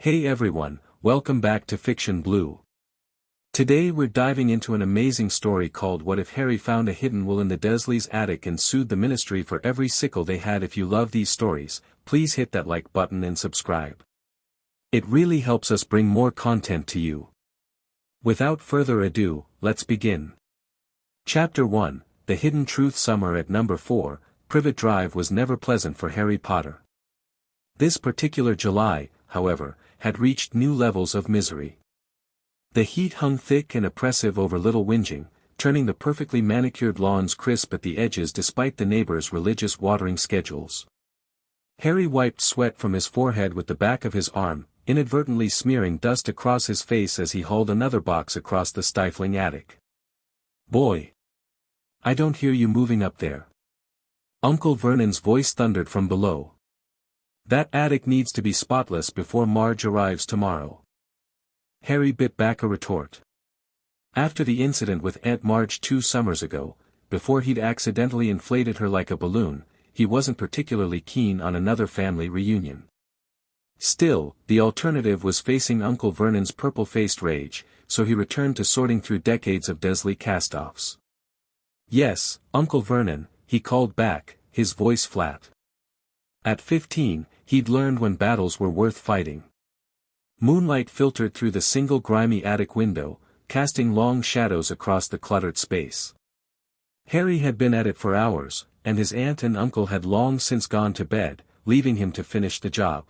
Hey everyone, welcome back to Fiction Blue. Today we're diving into an amazing story called What If Harry Found a Hidden Will in the Dursleys' Attic and Sued the Ministry for Every Sickle They Had. If you love these stories, please hit that like button and subscribe. It really helps us bring more content to you. Without further ado, let's begin. Chapter 1, The Hidden Truth. Summer at Number 4, Privet Drive was never pleasant for Harry Potter. This particular July, however, had reached new levels of misery. The heat hung thick and oppressive over Little Whinging, turning the perfectly manicured lawns crisp at the edges despite the neighbors' religious watering schedules. Harry wiped sweat from his forehead with the back of his arm, inadvertently smearing dust across his face as he hauled another box across the stifling attic. "Boy! I don't hear you moving up there." Uncle Vernon's voice thundered from below. "That attic needs to be spotless before Marge arrives tomorrow." Harry bit back a retort. After the incident with Aunt Marge 2 summers ago, before he'd accidentally inflated her like a balloon, he wasn't particularly keen on another family reunion. Still, the alternative was facing Uncle Vernon's purple-faced rage, so he returned to sorting through decades of Dursley cast-offs. "Yes, Uncle Vernon," he called back, his voice flat. At 15, he'd learned when battles were worth fighting. Moonlight filtered through the single grimy attic window, casting long shadows across the cluttered space. Harry had been at it for hours, and his aunt and uncle had long since gone to bed, leaving him to finish the job.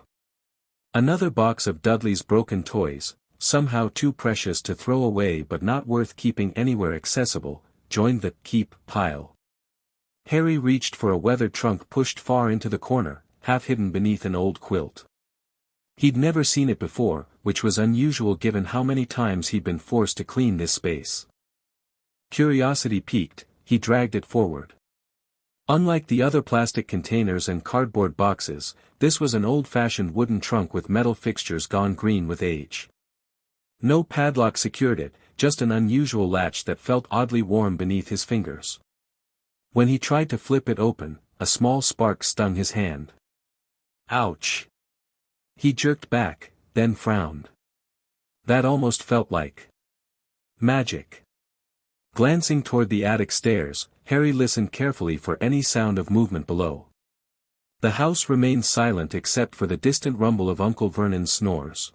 Another box of Dudley's broken toys, somehow too precious to throw away but not worth keeping anywhere accessible, joined the keep pile. Harry reached for a weathered trunk pushed far into the corner, half hidden beneath an old quilt. He'd never seen it before, which was unusual given how many times he'd been forced to clean this space. Curiosity piqued, he dragged it forward. Unlike the other plastic containers and cardboard boxes, this was an old-fashioned wooden trunk with metal fixtures gone green with age. No padlock secured it, just an unusual latch that felt oddly warm beneath his fingers. When he tried to flip it open, a small spark stung his hand. Ouch! He jerked back, then frowned. That almost felt like magic. Glancing toward the attic stairs, Harry listened carefully for any sound of movement below. The house remained silent except for the distant rumble of Uncle Vernon's snores.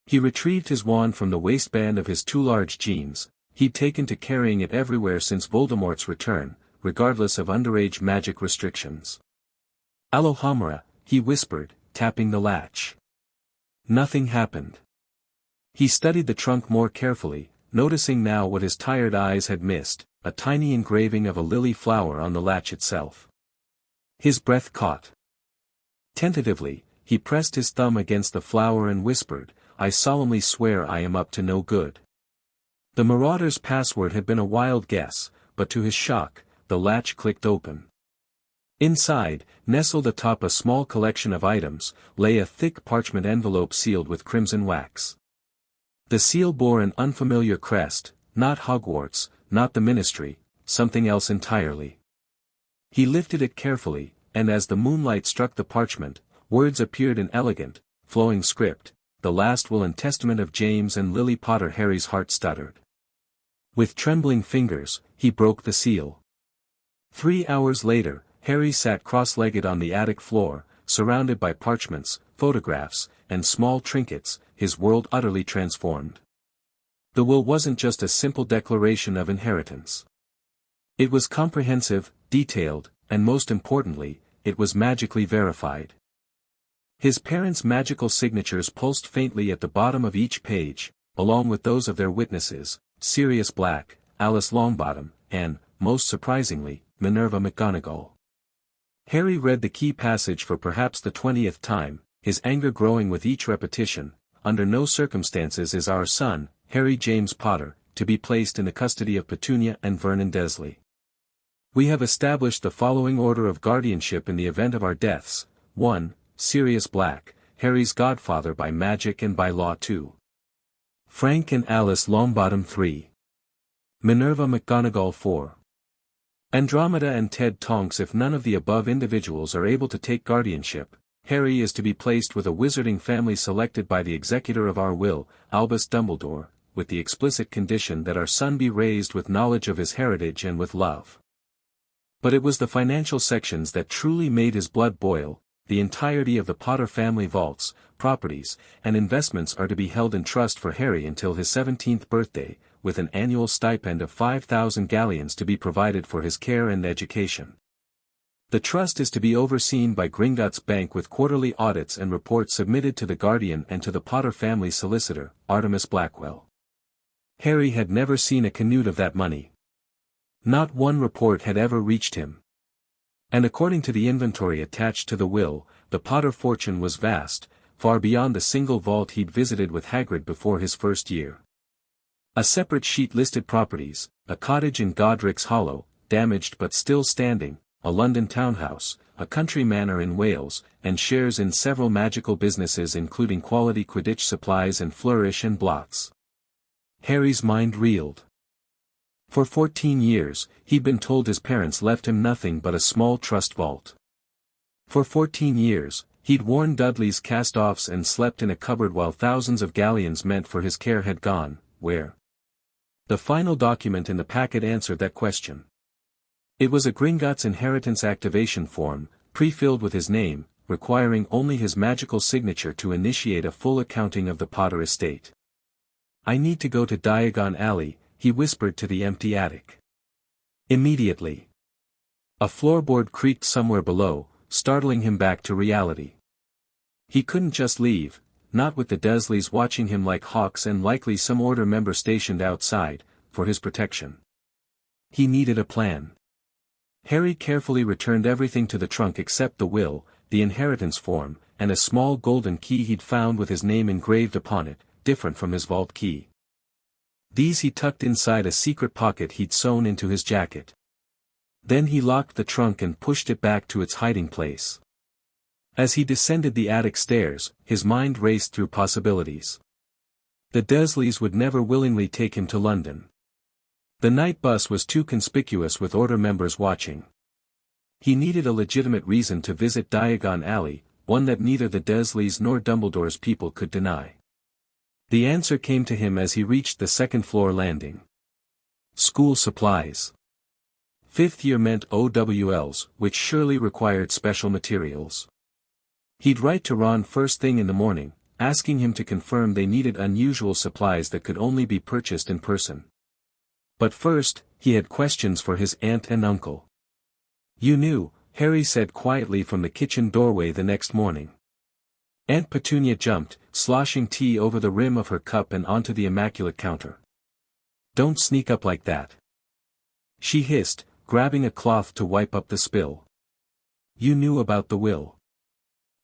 He retrieved his wand from the waistband of his too large jeans. He'd taken to carrying it everywhere since Voldemort's return, regardless of underage magic restrictions. "Alohomora," he whispered, tapping the latch. Nothing happened. He studied the trunk more carefully, noticing now what his tired eyes had missed, a tiny engraving of a lily flower on the latch itself. His breath caught. Tentatively, he pressed his thumb against the flower and whispered, "I solemnly swear I am up to no good." The marauder's password had been a wild guess, but to his shock, the latch clicked open. Inside, nestled atop a small collection of items, lay a thick parchment envelope sealed with crimson wax. The seal bore an unfamiliar crest, not Hogwarts, not the Ministry, something else entirely. He lifted it carefully, and as the moonlight struck the parchment, words appeared in elegant, flowing script, "The last will and testament of James and Lily Potter." Harry's heart stuttered. With trembling fingers, he broke the seal. 3 hours later, Harry sat cross-legged on the attic floor, surrounded by parchments, photographs, and small trinkets, his world utterly transformed. The will wasn't just a simple declaration of inheritance. It was comprehensive, detailed, and most importantly, it was magically verified. His parents' magical signatures pulsed faintly at the bottom of each page, along with those of their witnesses, Sirius Black, Alice Longbottom, and, most surprisingly, Minerva McGonagall. Harry read the key passage for perhaps the 20th time, his anger growing with each repetition. "Under no circumstances is our son, Harry James Potter, to be placed in the custody of Petunia and Vernon Dursley. We have established the following order of guardianship in the event of our deaths. 1. Sirius Black, Harry's godfather by magic and by law. 2. Frank and Alice Longbottom. 3. Minerva McGonagall. 4. Andromeda and Ted Tonks. If none of the above individuals are able to take guardianship, Harry is to be placed with a wizarding family selected by the executor of our will, Albus Dumbledore, with the explicit condition that our son be raised with knowledge of his heritage and with love. But it was the financial sections that truly made his blood boil. The entirety of the Potter family vaults, properties, and investments are to be held in trust for Harry until his 17th birthday, with an annual stipend of 5,000 galleons to be provided for his care and education. The trust is to be overseen by Gringotts Bank with quarterly audits and reports submitted to the Guardian and to the Potter family solicitor, Artemis Blackwell. Harry had never seen a canute of that money. Not one report had ever reached him. And according to the inventory attached to the will, the Potter fortune was vast, far beyond the single vault he'd visited with Hagrid before his first year. A separate sheet listed properties: a cottage in Godric's Hollow, damaged but still standing, a London townhouse, a country manor in Wales, and shares in several magical businesses including quality Quidditch supplies and Flourish and Blots. Harry's mind reeled. For 14 years, he'd been told his parents left him nothing but a small trust vault. For 14 years, he'd worn Dudley's cast-offs and slept in a cupboard while thousands of galleons meant for his care had gone, where? The final document in the packet answered that question. It was a Gringotts inheritance activation form, pre-filled with his name, requiring only his magical signature to initiate a full accounting of the Potter estate. "I need to go to Diagon Alley," he whispered to the empty attic. Immediately. A floorboard creaked somewhere below, startling him back to reality. He couldn't just leave, not with the Dursleys watching him like hawks and likely some Order member stationed outside, for his protection. He needed a plan. Harry carefully returned everything to the trunk except the will, the inheritance form, and a small golden key he'd found with his name engraved upon it, different from his vault key. These he tucked inside a secret pocket he'd sewn into his jacket. Then he locked the trunk and pushed it back to its hiding place. As he descended the attic stairs, his mind raced through possibilities. The Dursleys would never willingly take him to London. The night bus was too conspicuous with Order members watching. He needed a legitimate reason to visit Diagon Alley, one that neither the Dursleys nor Dumbledore's people could deny. The answer came to him as he reached the second-floor landing. School supplies. Fifth year meant OWLs, which surely required special materials. He'd write to Ron first thing in the morning, asking him to confirm they needed unusual supplies that could only be purchased in person. But first, he had questions for his aunt and uncle. "You knew," Harry said quietly from the kitchen doorway the next morning. Aunt Petunia jumped, sloshing tea over the rim of her cup and onto the immaculate counter. "Don't sneak up like that," she hissed, grabbing a cloth to wipe up the spill. "You knew about the will.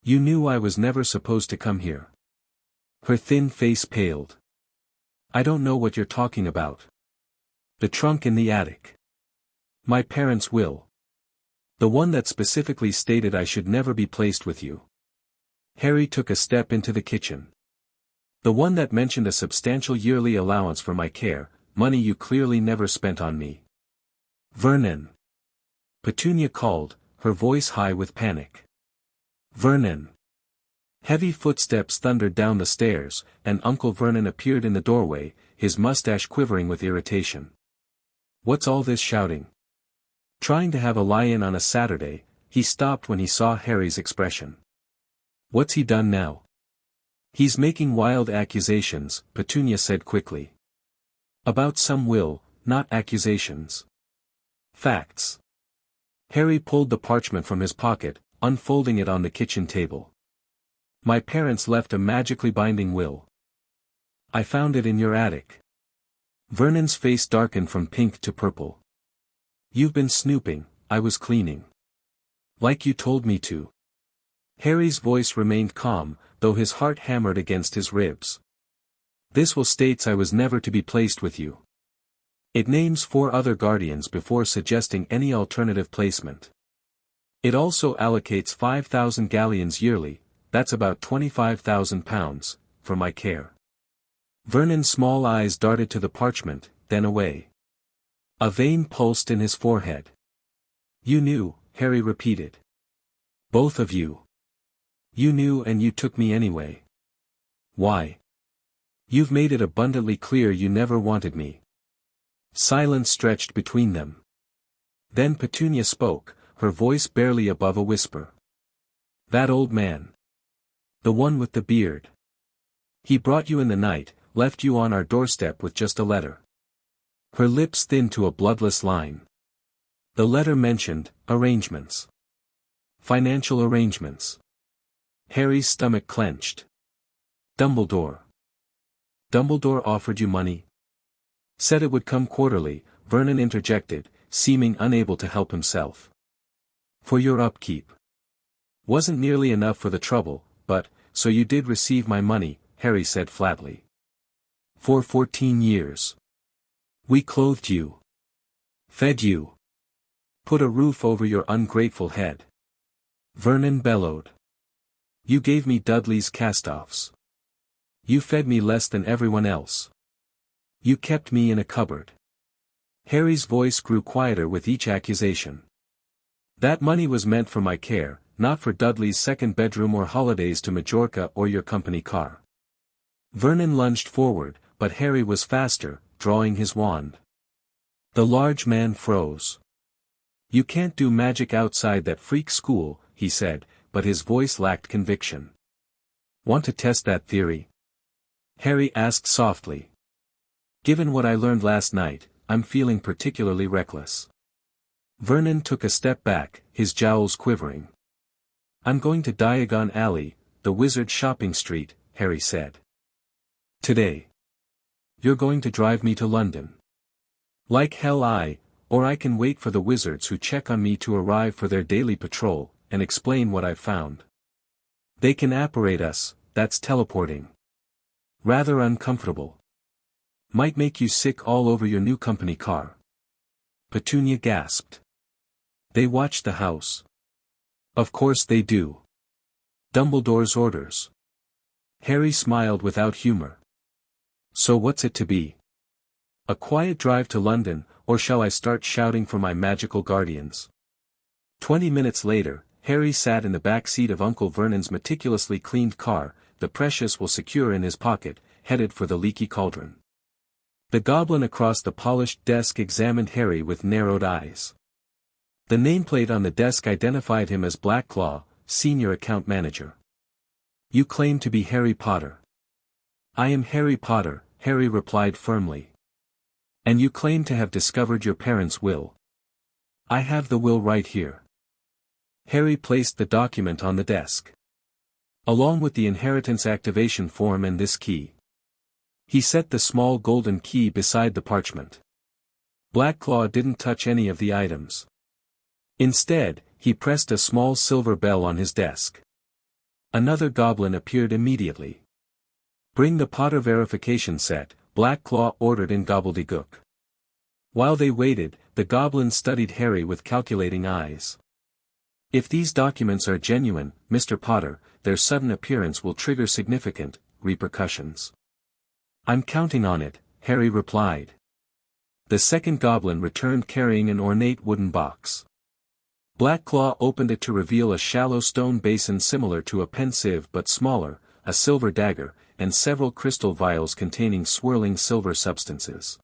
You knew I was never supposed to come here." Her thin face paled. "I don't know what you're talking about." "The trunk in the attic. My parents' will. The one that specifically stated I should never be placed with you." Harry took a step into the kitchen. "The one that mentioned a substantial yearly allowance for my care, money you clearly never spent on me." "Vernon!" Petunia called, her voice high with panic. "Vernon!" Heavy footsteps thundered down the stairs, and Uncle Vernon appeared in the doorway, his mustache quivering with irritation. "What's all this shouting?" Trying to have a lie-in on a Saturday, he stopped when he saw Harry's expression. "What's he done now?" "He's making wild accusations," Petunia said quickly. "About some will, not accusations. Facts." Harry pulled the parchment from his pocket, unfolding it on the kitchen table. "My parents left a magically binding will. I found it in your attic." Vernon's face darkened from pink to purple. "You've been snooping, I was cleaning. Like you told me to." Harry's voice remained calm, though his heart hammered against his ribs. "This will states I was never to be placed with you. It names 4 other guardians before suggesting any alternative placement. It also allocates 5,000 galleons yearly, that's about £25,000, for my care." Vernon's small eyes darted to the parchment, then away. A vein pulsed in his forehead. "You knew," Harry repeated. "Both of you." You knew and you took me anyway. Why? You've made it abundantly clear you never wanted me. Silence stretched between them. Then Petunia spoke, her voice barely above a whisper. That old man. The one with the beard. He brought you in the night, left you on our doorstep with just a letter. Her lips thinned to a bloodless line. The letter mentioned, arrangements. Financial arrangements. Harry's stomach clenched. Dumbledore. Dumbledore offered you money? Said it would come quarterly, Vernon interjected, seeming unable to help himself. For your upkeep. Wasn't nearly enough for the trouble, but, so you did receive my money, Harry said flatly. For 14 years. We clothed you. Fed you. Put a roof over your ungrateful head. Vernon bellowed. You gave me Dudley's cast-offs. You fed me less than everyone else. You kept me in a cupboard. Harry's voice grew quieter with each accusation. That money was meant for my care, not for Dudley's second bedroom or holidays to Majorca or your company car. Vernon lunged forward, but Harry was faster, drawing his wand. The large man froze. You can't do magic outside that freak school, he said, but his voice lacked conviction. Want to test that theory? Harry asked softly. Given what I learned last night, I'm feeling particularly reckless. Vernon took a step back, his jowls quivering. I'm going to Diagon Alley, the wizard shopping street, Harry said. Today. You're going to drive me to London. Like hell or I can wait for the wizards who check on me to arrive for their daily patrol, and explain what I've found. They can apparate us, that's teleporting. Rather uncomfortable. Might make you sick all over your new company car. Petunia gasped. They watch the house. Of course they do. Dumbledore's orders. Harry smiled without humor. So what's it to be? A quiet drive to London, or shall I start shouting for my magical guardians? 20 minutes later, Harry sat in the back seat of Uncle Vernon's meticulously cleaned car, the precious will secure in his pocket, headed for the leaky cauldron. The goblin across the polished desk examined Harry with narrowed eyes. The nameplate on the desk identified him as Blackclaw, senior account manager. You claim to be Harry Potter. I am Harry Potter, Harry replied firmly. And you claim to have discovered your parents' will. I have the will right here. Harry placed the document on the desk. Along with the inheritance activation form and this key. He set the small golden key beside the parchment. Blackclaw didn't touch any of the items. Instead, he pressed a small silver bell on his desk. Another goblin appeared immediately. Bring the Potter verification set, Blackclaw ordered in gobbledygook. While they waited, the goblin studied Harry with calculating eyes. If these documents are genuine, Mr. Potter, their sudden appearance will trigger significant repercussions. I'm counting on it, Harry replied. The second goblin returned carrying an ornate wooden box. Blackclaw opened it to reveal a shallow stone basin similar to a pensieve but smaller, a silver dagger, and several crystal vials containing swirling silver substances.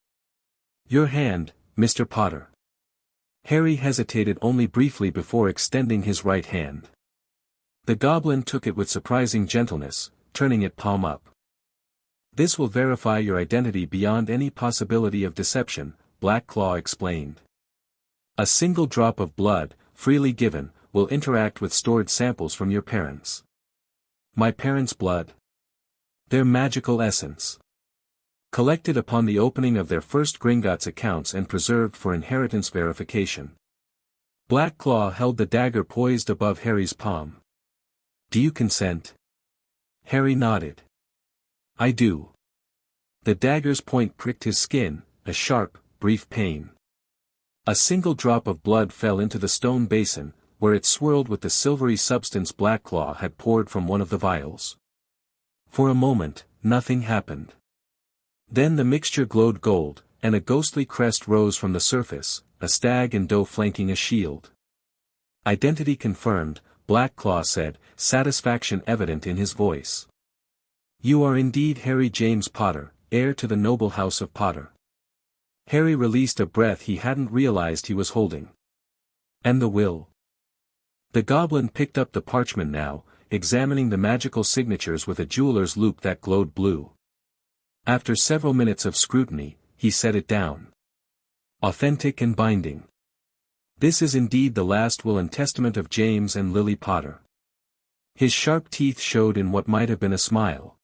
Your hand, Mr. Potter. Harry hesitated only briefly before extending his right hand. The goblin took it with surprising gentleness, turning it palm up. This will verify your identity beyond any possibility of deception, Blackclaw explained. A single drop of blood, freely given, will interact with stored samples from your parents. My parents' blood? Their magical essence. Collected upon the opening of their first Gringotts accounts and preserved for inheritance verification. Blackclaw held the dagger poised above Harry's palm. Do you consent? Harry nodded. I do. The dagger's point pricked his skin, a sharp, brief pain. A single drop of blood fell into the stone basin, where it swirled with the silvery substance Blackclaw had poured from one of the vials. For a moment, nothing happened. Then the mixture glowed gold, and a ghostly crest rose from the surface, a stag and doe flanking a shield. Identity confirmed, Black Claw said, satisfaction evident in his voice. You are indeed Harry James Potter, heir to the noble house of Potter. Harry released a breath he hadn't realized he was holding. And the will? The goblin picked up the parchment now, examining the magical signatures with a jeweler's loupe that glowed blue. After several minutes of scrutiny, he set it down. Authentic and binding. This is indeed the last will and testament of James and Lily Potter. His sharp teeth showed in what might have been a smile.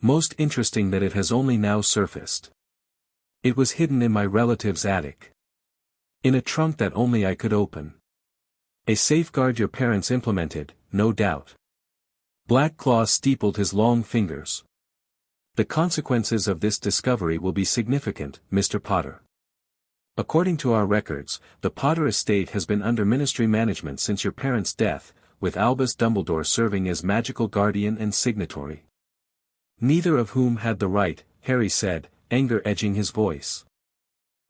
Most interesting that it has only now surfaced. It was hidden in my relative's attic. In a trunk that only I could open. A safeguard your parents implemented, no doubt. Black Claw steepled his long fingers. The consequences of this discovery will be significant, Mr. Potter. According to our records, the Potter estate has been under ministry management since your parents' death, with Albus Dumbledore serving as magical guardian and signatory. Neither of whom had the right, Harry said, anger edging his voice.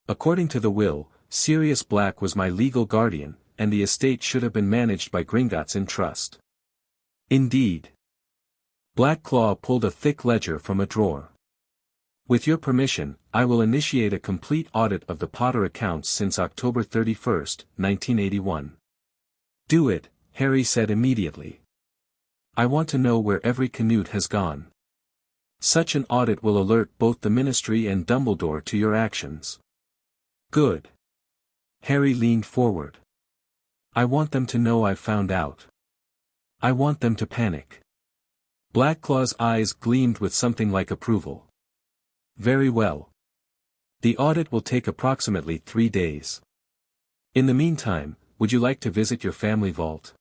According to the will, Sirius Black was my legal guardian, and the estate should have been managed by Gringotts in trust. Indeed. Black Claw pulled a thick ledger from a drawer. With your permission, I will initiate a complete audit of the Potter accounts since October 31st, 1981. Do it, Harry said immediately. I want to know where every Canute has gone. Such an audit will alert both the Ministry and Dumbledore to your actions. Good. Harry leaned forward. I want them to know I've found out. I want them to panic. Black Claw's eyes gleamed with something like approval. Very well. The audit will take approximately 3 days. In the meantime, would you like to visit your family vault?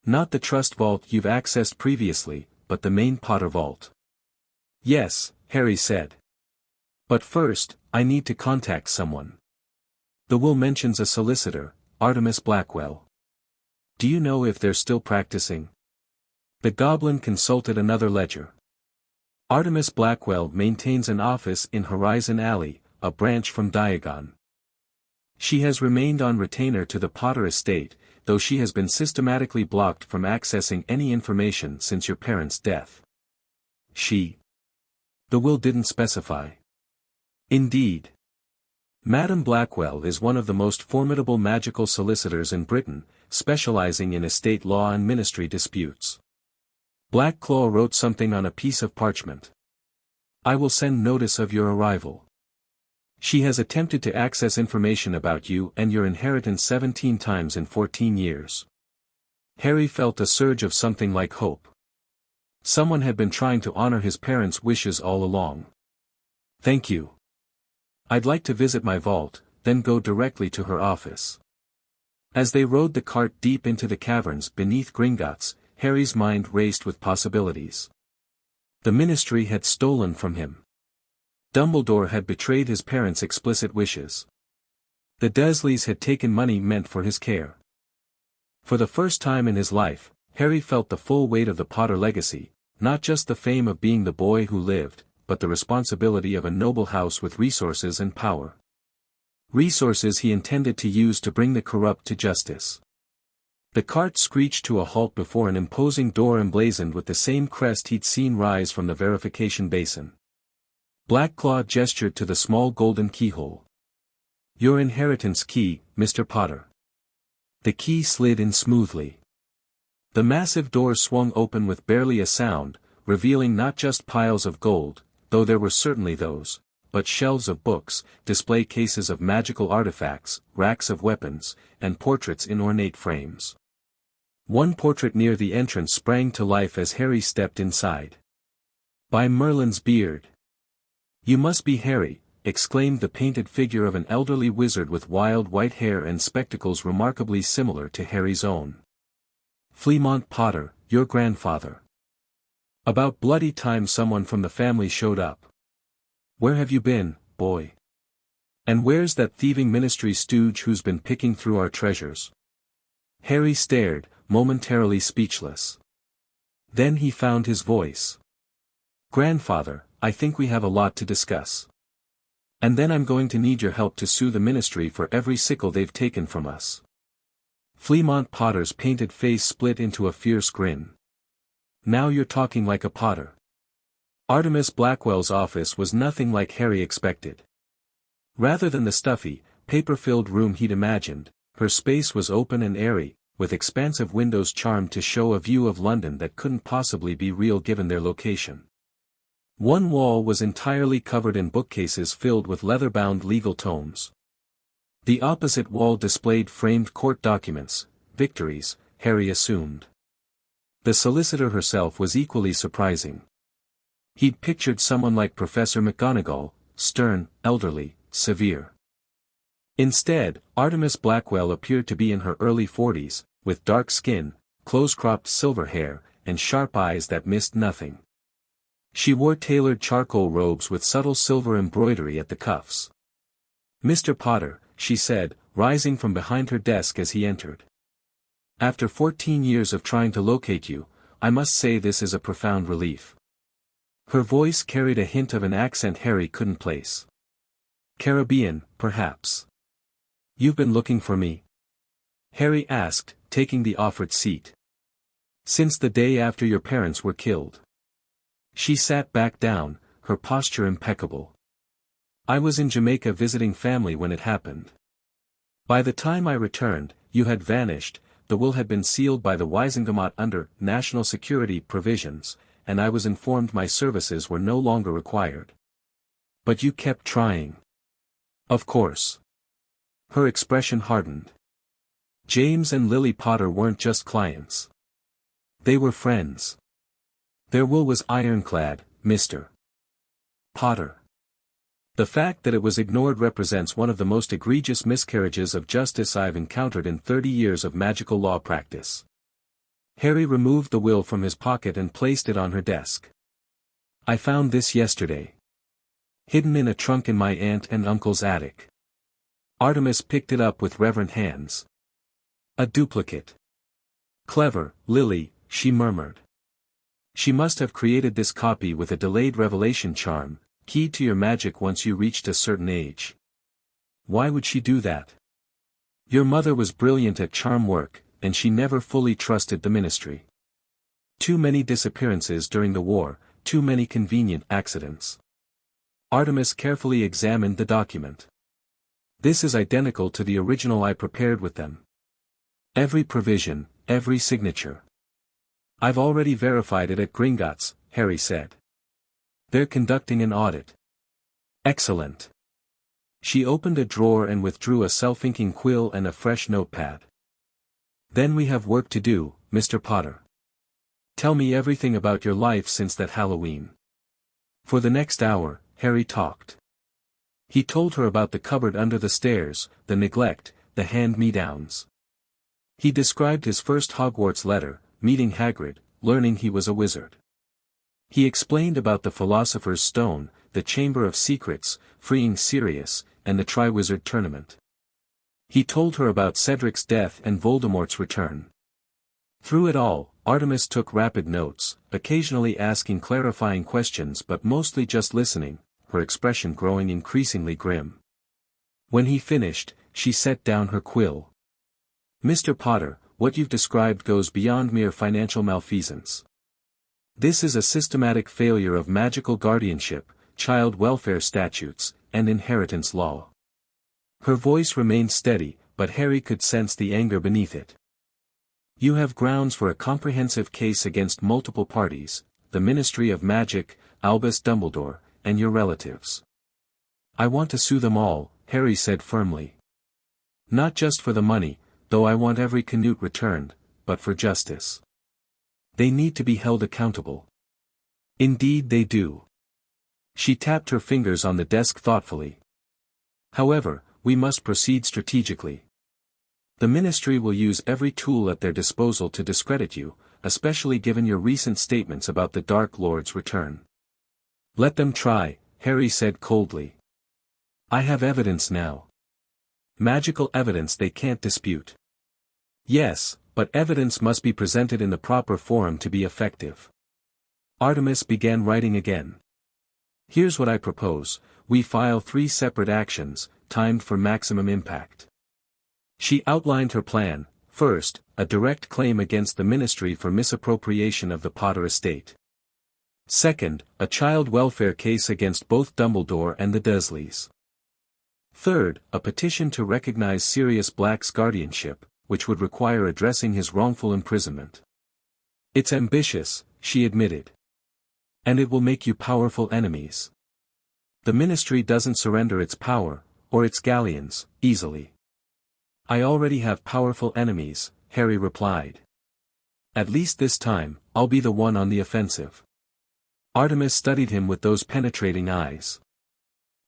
Not the trust vault you've accessed previously, but the main Potter vault. Yes, Harry said. But first, I need to contact someone. The will mentions a solicitor, Artemis Blackwell. Do you know if they're still practicing? The goblin consulted another ledger. Artemis Blackwell maintains an office in Horizon Alley, a branch from Diagon. She has remained on retainer to the Potter estate, though she has been systematically blocked from accessing any information since your parents' death. She. The will didn't specify. Indeed. Madame Blackwell is one of the most formidable magical solicitors in Britain, specializing in estate law and ministry disputes. Black Claw wrote something on a piece of parchment. I will send notice of your arrival. She has attempted to access information about you and your inheritance 17 times in 14 years. Harry felt a surge of something like hope. Someone had been trying to honor his parents' wishes all along. Thank you. I'd like to visit my vault, then go directly to her office. As they rode the cart deep into the caverns beneath Gringotts, Harry's mind raced with possibilities. The ministry had stolen from him. Dumbledore had betrayed his parents' explicit wishes. The Dursleys had taken money meant for his care. For the first time in his life, Harry felt the full weight of the Potter legacy, not just the fame of being the boy who lived, but the responsibility of a noble house with resources and power. Resources he intended to use to bring the corrupt to justice. The cart screeched to a halt before an imposing door emblazoned with the same crest he'd seen rise from the verification basin. Black Claw gestured to the small golden keyhole. Your inheritance key, Mr. Potter. The key slid in smoothly. The massive door swung open with barely a sound, revealing not just piles of gold, though there were certainly those, but shelves of books, display cases of magical artifacts, racks of weapons, and portraits in ornate frames. One portrait near the entrance sprang to life as Harry stepped inside. By Merlin's beard! You must be Harry, exclaimed the painted figure of an elderly wizard with wild white hair and spectacles remarkably similar to Harry's own. Fleamont Potter, your grandfather. About bloody time someone from the family showed up. Where have you been, boy? And where's that thieving ministry stooge who's been picking through our treasures? Harry stared, momentarily speechless. Then he found his voice. Grandfather, I think we have a lot to discuss. And then I'm going to need your help to sue the ministry for every sickle they've taken from us. Fleamont Potter's painted face split into a fierce grin. Now you're talking like a Potter. Artemis Blackwell's office was nothing like Harry expected. Rather than the stuffy, paper-filled room he'd imagined, her space was open and airy, with expansive windows charmed to show a view of London that couldn't possibly be real given their location. One wall was entirely covered in bookcases filled with leather-bound legal tomes. The opposite wall displayed framed court documents, victories, Harry assumed. The solicitor herself was equally surprising. He'd pictured someone like Professor McGonagall, stern, elderly, severe. Instead, Artemis Blackwell appeared to be in her early 40s, with dark skin, close-cropped silver hair, and sharp eyes that missed nothing. She wore tailored charcoal robes with subtle silver embroidery at the cuffs. "Mr. Potter," she said, rising from behind her desk as he entered. "After 14 years of trying to locate you, I must say this is a profound relief." Her voice carried a hint of an accent Harry couldn't place. "Caribbean, perhaps. You've been looking for me?" Harry asked, taking the offered seat. "Since the day after your parents were killed." She sat back down, her posture impeccable. "I was in Jamaica visiting family when it happened. By the time I returned, you had vanished, the will had been sealed by the Wisingamot under national security provisions, and I was informed my services were no longer required. But you kept trying." "Of course." Her expression hardened. James and Lily Potter weren't just clients. They were friends. Their will was ironclad, Mr. Potter. The fact that it was ignored represents one of the most egregious miscarriages of justice I've encountered in 30 years of magical law practice. Harry removed the will from his pocket and placed it on her desk. "I found this yesterday. Hidden in a trunk in my aunt and uncle's attic." Artemis picked it up with reverent hands. "A duplicate. Clever, Lily," she murmured. "She must have created this copy with a delayed revelation charm, keyed to your magic once you reached a certain age. Why would she do that? Your mother was brilliant at charm work, and she never fully trusted the ministry. Too many disappearances during the war, too many convenient accidents." Artemis carefully examined the document. "This is identical to the original I prepared with them. Every provision, every signature. I've already verified it at Gringotts," Harry said. "They're conducting an audit." "Excellent." She opened a drawer and withdrew a self-inking quill and a fresh notepad. "Then we have work to do, Mr. Potter. Tell me everything about your life since that Halloween." For the next hour, Harry talked. He told her about the cupboard under the stairs, the neglect, the hand-me-downs. He described his first Hogwarts letter, meeting Hagrid, learning he was a wizard. He explained about the Philosopher's Stone, the Chamber of Secrets, freeing Sirius, and the Triwizard Tournament. He told her about Cedric's death and Voldemort's return. Through it all, Artemis took rapid notes, occasionally asking clarifying questions but mostly just listening, her expression growing increasingly grim. When he finished, she set down her quill. "Mr. Potter, what you've described goes beyond mere financial malfeasance. This is a systematic failure of magical guardianship, child welfare statutes, and inheritance law." Her voice remained steady, but Harry could sense the anger beneath it. "You have grounds for a comprehensive case against multiple parties, the Ministry of Magic, Albus Dumbledore, and your relatives." "I want to sue them all," Harry said firmly. "Not just for the money, though I want every Canute returned, but for justice. They need to be held accountable." "Indeed they do." She tapped her fingers on the desk thoughtfully. "However, we must proceed strategically. The Ministry will use every tool at their disposal to discredit you, especially given your recent statements about the Dark Lord's return." "Let them try," Harry said coldly. "I have evidence now. Magical evidence they can't dispute." "Yes, but evidence must be presented in the proper forum to be effective." Artemis began writing again. "Here's what I propose, we file 3 separate actions, timed for maximum impact." She outlined her plan, First, a direct claim against the ministry for misappropriation of the Potter estate. Second, a child welfare case against both Dumbledore and the Dursleys. Third, a petition to recognize Sirius Black's guardianship, which would require addressing his wrongful imprisonment. It's ambitious, she admitted. And it will make you powerful enemies. The ministry doesn't surrender its power, or its galleons, easily. I already have powerful enemies, Harry replied. At least this time, I'll be the one on the offensive. Artemis studied him with those penetrating eyes.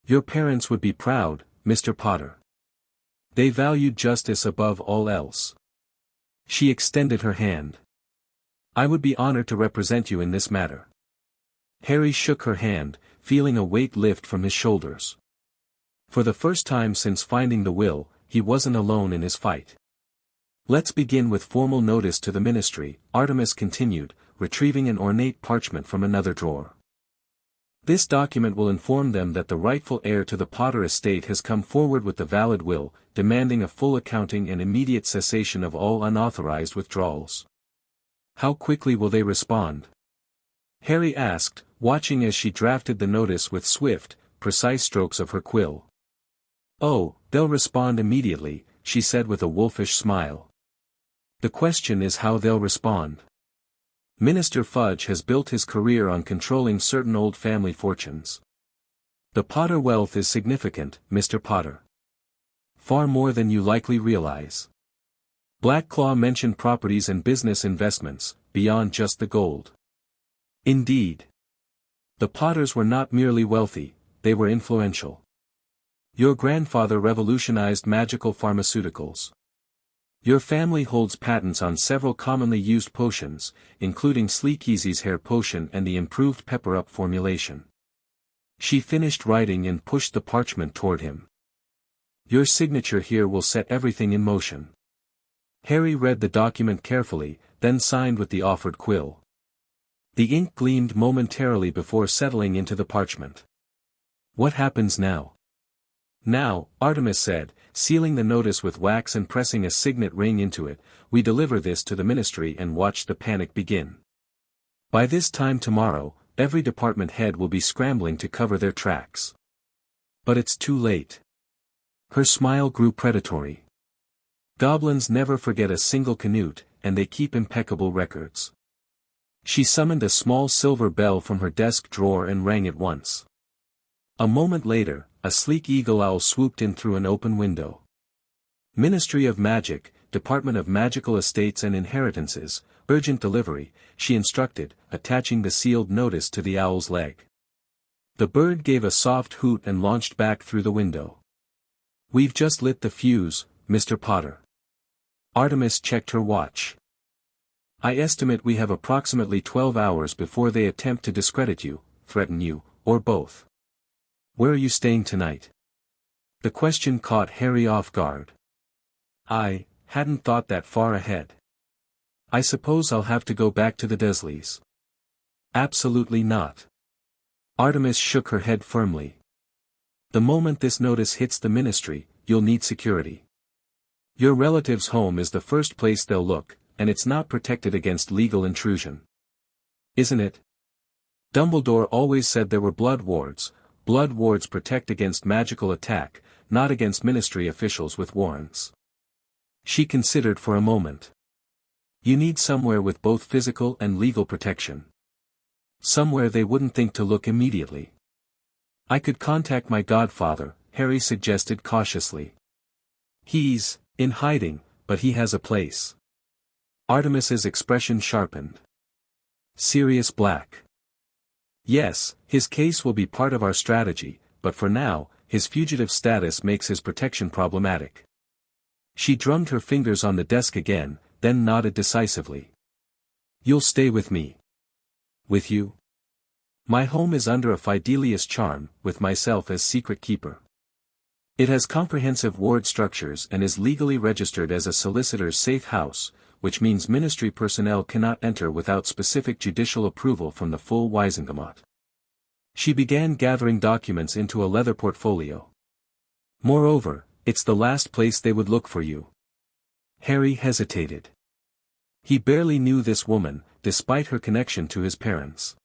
Your parents would be proud, Mr. Potter. They valued justice above all else. She extended her hand. I would be honored to represent you in this matter. Harry shook her hand, feeling a weight lift from his shoulders. For the first time since finding the will, he wasn't alone in his fight. Let's begin with formal notice to the ministry, Artemis continued, retrieving an ornate parchment from another drawer. This document will inform them that the rightful heir to the Potter estate has come forward with the valid will, demanding a full accounting and immediate cessation of all unauthorized withdrawals. How quickly will they respond? Harry asked, watching as she drafted the notice with swift, precise strokes of her quill. Oh, they'll respond immediately, she said with a wolfish smile. The question is how they'll respond. Minister Fudge has built his career on controlling certain old family fortunes. The Potter wealth is significant, Mr. Potter. Far more than you likely realize. Blackclaw mentioned properties and business investments, beyond just the gold. Indeed. The Potters were not merely wealthy, they were influential. Your grandfather revolutionized magical pharmaceuticals. Your family holds patents on several commonly used potions, including Sleekeasy's hair potion and the improved pepper-up formulation. She finished writing and pushed the parchment toward him. Your signature here will set everything in motion. Harry read the document carefully, then signed with the offered quill. The ink gleamed momentarily before settling into the parchment. What happens now? Now, Artemis said, sealing the notice with wax and pressing a signet ring into it, we deliver this to the ministry and watch the panic begin. By this time tomorrow, every department head will be scrambling to cover their tracks. But it's too late. Her smile grew predatory. Goblins never forget a single canute, and they keep impeccable records. She summoned a small silver bell from her desk drawer and rang it once. A moment later, a sleek eagle owl swooped in through an open window. Ministry of Magic, Department of Magical Estates and Inheritances, urgent delivery, she instructed, attaching the sealed notice to the owl's leg. The bird gave a soft hoot and launched back through the window. We've just lit the fuse, Mr. Potter. Artemis checked her watch. I estimate we have approximately 12 hours before they attempt to discredit you, threaten you, or both. Where are you staying tonight? The question caught Harry off guard. I hadn't thought that far ahead. I suppose I'll have to go back to the Dursleys. Absolutely not. Artemis shook her head firmly. The moment this notice hits the ministry, you'll need security. Your relative's home is the first place they'll look, and it's not protected against legal intrusion. Isn't it? Dumbledore always said there were blood wards. Blood wards protect against magical attack, not against ministry officials with warrants. She considered for a moment. You need somewhere with both physical and legal protection. Somewhere they wouldn't think to look immediately. I could contact my godfather, Harry suggested cautiously. He's in hiding, but he has a place. Artemis's expression sharpened. Sirius Black. Yes, his case will be part of our strategy, but for now, his fugitive status makes his protection problematic. She drummed her fingers on the desk again, then nodded decisively. You'll stay with me. With you? My home is under a Fidelius charm, with myself as secret keeper. It has comprehensive ward structures and is legally registered as a solicitor's safe house, which means ministry personnel cannot enter without specific judicial approval from the full Wisengamot. She began gathering documents into a leather portfolio. Moreover, it's the last place they would look for you. Harry hesitated. He barely knew this woman, despite her connection to his parents.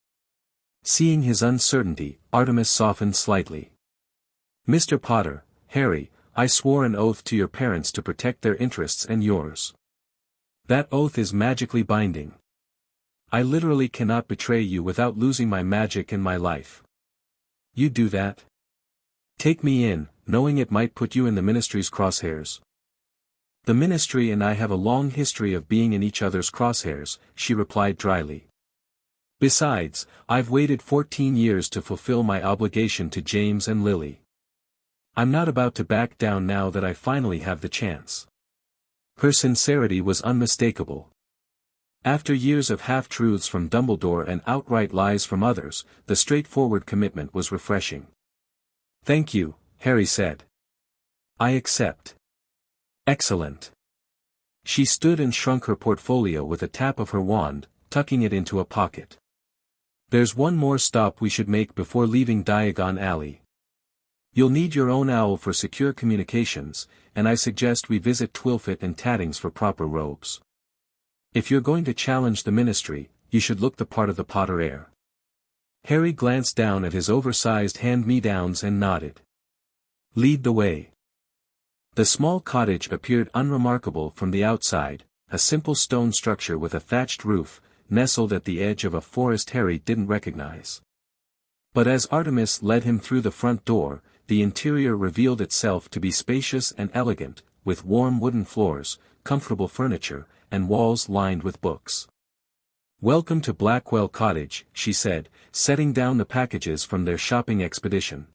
Seeing his uncertainty, Artemis softened slightly. "Mr. Potter, Harry, I swore an oath to your parents to protect their interests and yours. That oath is magically binding. I literally cannot betray you without losing my magic and my life. You do that? Take me in, knowing it might put you in the ministry's crosshairs." "The ministry and I have a long history of being in each other's crosshairs," she replied dryly. "Besides, I've waited 14 years to fulfill my obligation to James and Lily. I'm not about to back down now that I finally have the chance." Her sincerity was unmistakable. After years of half-truths from Dumbledore and outright lies from others, the straightforward commitment was refreshing. "Thank you," Harry said. "I accept." "Excellent." She stood and shrunk her portfolio with a tap of her wand, tucking it into a pocket. "There's one more stop we should make before leaving Diagon Alley. You'll need your own owl for secure communications, and I suggest we visit Twilfit and Tattings for proper robes. If you're going to challenge the ministry, you should look the part of the Potter heir." Harry glanced down at his oversized hand-me-downs and nodded. "Lead the way." The small cottage appeared unremarkable from the outside, a simple stone structure with a thatched roof, nestled at the edge of a forest Harry didn't recognize. But as Artemis led him through the front door, the interior revealed itself to be spacious and elegant, with warm wooden floors, comfortable furniture, and walls lined with books. "Welcome to Blackwell Cottage," she said, setting down the packages from their shopping expedition.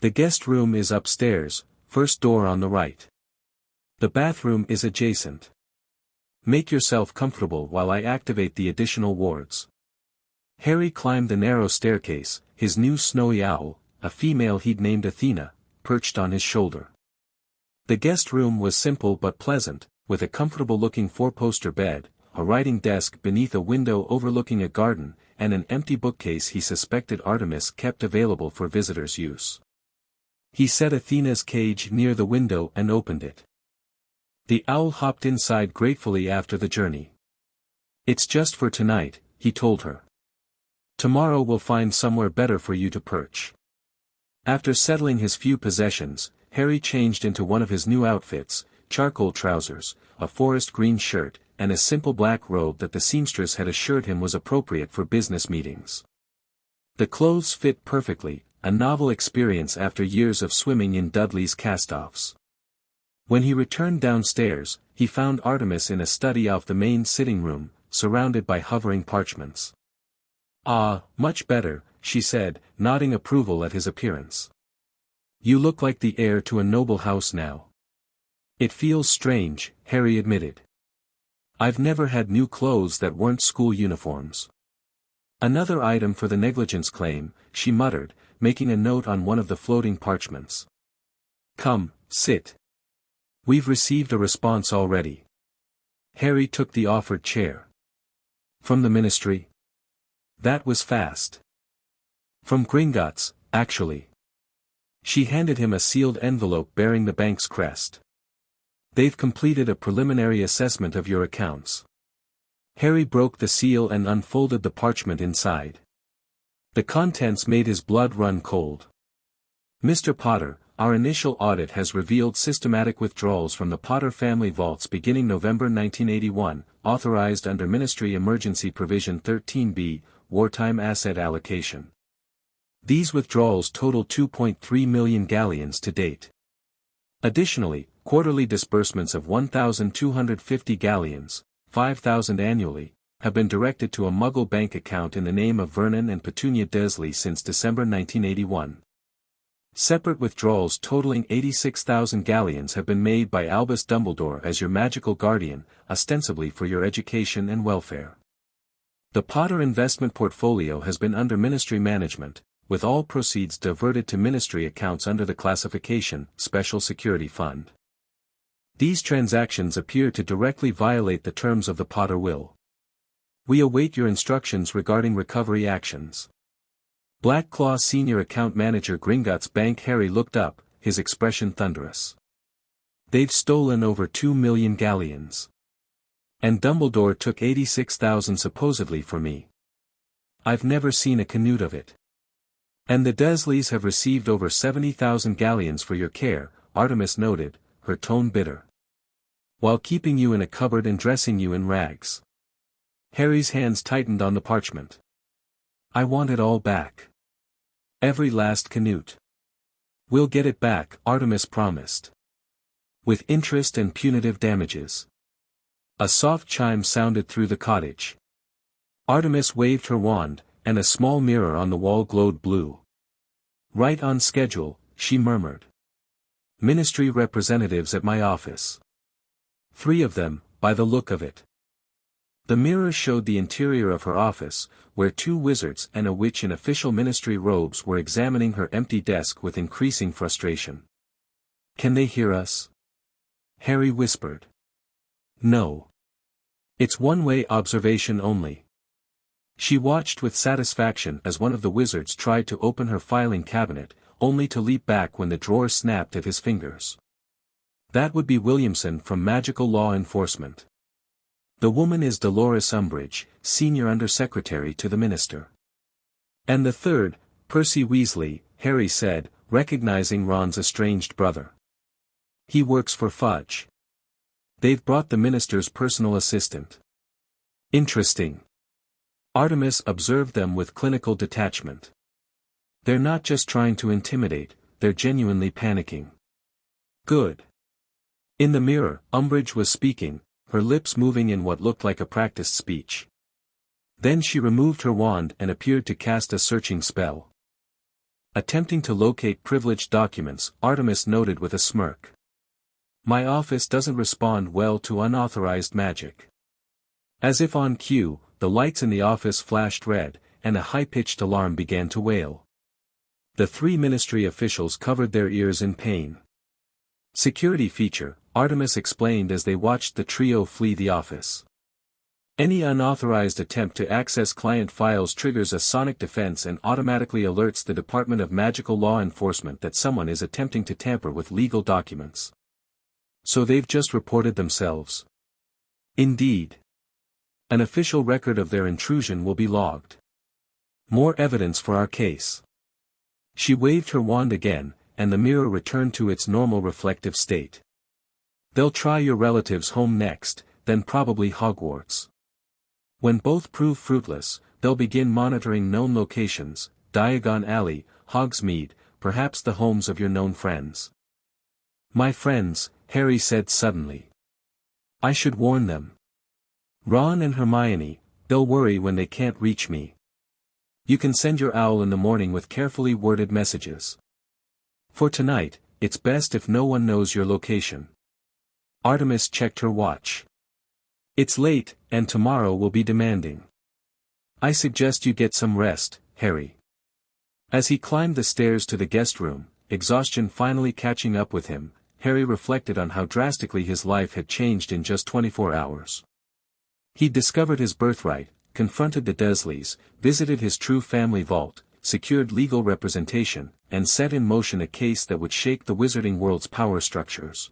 "The guest room is upstairs, first door on the right. The bathroom is adjacent. Make yourself comfortable while I activate the additional wards." Harry climbed the narrow staircase, his new snowy owl, a female he'd named Athena, perched on his shoulder. The guest room was simple but pleasant, with a comfortable-looking four-poster bed, a writing desk beneath a window overlooking a garden, and an empty bookcase he suspected Artemis kept available for visitors' use. He set Athena's cage near the window and opened it. The owl hopped inside gratefully after the journey. "It's just for tonight," he told her. "Tomorrow we'll find somewhere better for you to perch." After settling his few possessions, Harry changed into one of his new outfits, charcoal trousers, a forest green shirt, and a simple black robe that the seamstress had assured him was appropriate for business meetings. The clothes fit perfectly, a novel experience after years of swimming in Dudley's cast-offs. When he returned downstairs, he found Artemis in a study off the main sitting room, surrounded by hovering parchments. "Ah, much better," she said, nodding approval at his appearance. "You look like the heir to a noble house now." "It feels strange," Harry admitted. "I've never had new clothes that weren't school uniforms." "Another item for the negligence claim," she muttered, making a note on one of the floating parchments. "Come, sit. We've received a response already." Harry took the offered chair. "From the ministry?" "That was fast." "From Gringotts, actually." She handed him a sealed envelope bearing the bank's crest. "They've completed a preliminary assessment of your accounts." Harry broke the seal and unfolded the parchment inside. The contents made his blood run cold. "Mr. Potter, our initial audit has revealed systematic withdrawals from the Potter family vaults beginning November 1981, authorized under Ministry Emergency Provision 13B, Wartime Asset Allocation. These withdrawals total 2.3 million galleons to date. Additionally, quarterly disbursements of 1,250 galleons, 5,000 annually, have been directed to a Muggle bank account in the name of Vernon and Petunia Dursley since December 1981. Separate withdrawals totaling 86,000 galleons have been made by Albus Dumbledore as your magical guardian, ostensibly for your education and welfare. The Potter investment portfolio has been under ministry management, with all proceeds diverted to ministry accounts under the classification, Special Security Fund. These transactions appear to directly violate the terms of the Potter will. We await your instructions regarding recovery actions. Blackclaw Senior Account Manager Gringotts Bank. Harry looked up, his expression thunderous. They've stolen over 2 million galleons. And Dumbledore took 86,000 supposedly for me. I've never seen a Canute of it. And the Dursleys have received over 70,000 galleons for your care, Artemis noted, her tone bitter. While keeping you in a cupboard and dressing you in rags. Harry's hands tightened on the parchment. I want it all back. Every last Canute. We'll get it back, Artemis promised. With interest and punitive damages. A soft chime sounded through the cottage. Artemis waved her wand, and a small mirror on the wall glowed blue. Right on schedule, she murmured. Ministry representatives at my office. 3 of them, by the look of it. The mirror showed the interior of her office, where 2 wizards and a witch in official ministry robes were examining her empty desk with increasing frustration. Can they hear us? Harry whispered. No. It's one-way observation only. She watched with satisfaction as one of the wizards tried to open her filing cabinet, only to leap back when the drawer snapped at his fingers. That would be Williamson from Magical Law Enforcement. The woman is Dolores Umbridge, Senior Undersecretary to the Minister. And the third, Percy Weasley, Harry said, recognizing Ron's estranged brother. He works for Fudge. They've brought the minister's personal assistant. Interesting. Artemis observed them with clinical detachment. They're not just trying to intimidate, they're genuinely panicking. Good. In the mirror, Umbridge was speaking, her lips moving in what looked like a practiced speech. Then she removed her wand and appeared to cast a searching spell. Attempting to locate privileged documents, Artemis noted with a smirk. My office doesn't respond well to unauthorized magic. As if on cue, the lights in the office flashed red, and a high-pitched alarm began to wail. The 3 ministry officials covered their ears in pain. Security feature, Artemis explained as they watched the trio flee the office. Any unauthorized attempt to access client files triggers a sonic defense and automatically alerts the Department of Magical Law Enforcement that someone is attempting to tamper with legal documents. So they've just reported themselves. Indeed. An official record of their intrusion will be logged. More evidence for our case. She waved her wand again, and the mirror returned to its normal reflective state. They'll try your relatives' home next, then probably Hogwarts. When both prove fruitless, they'll begin monitoring known locations, Diagon Alley, Hogsmeade, perhaps the homes of your known friends. My friends, Harry said suddenly. I should warn them. Ron and Hermione, they'll worry when they can't reach me. You can send your owl in the morning with carefully worded messages. For tonight, it's best if no one knows your location. Artemis checked her watch. It's late, and tomorrow will be demanding. I suggest you get some rest, Harry. As he climbed the stairs to the guest room, exhaustion finally catching up with him, Harry reflected on how drastically his life had changed in just 24 hours. He'd discovered his birthright, confronted the Dursleys, visited his true family vault, secured legal representation, and set in motion a case that would shake the wizarding world's power structures.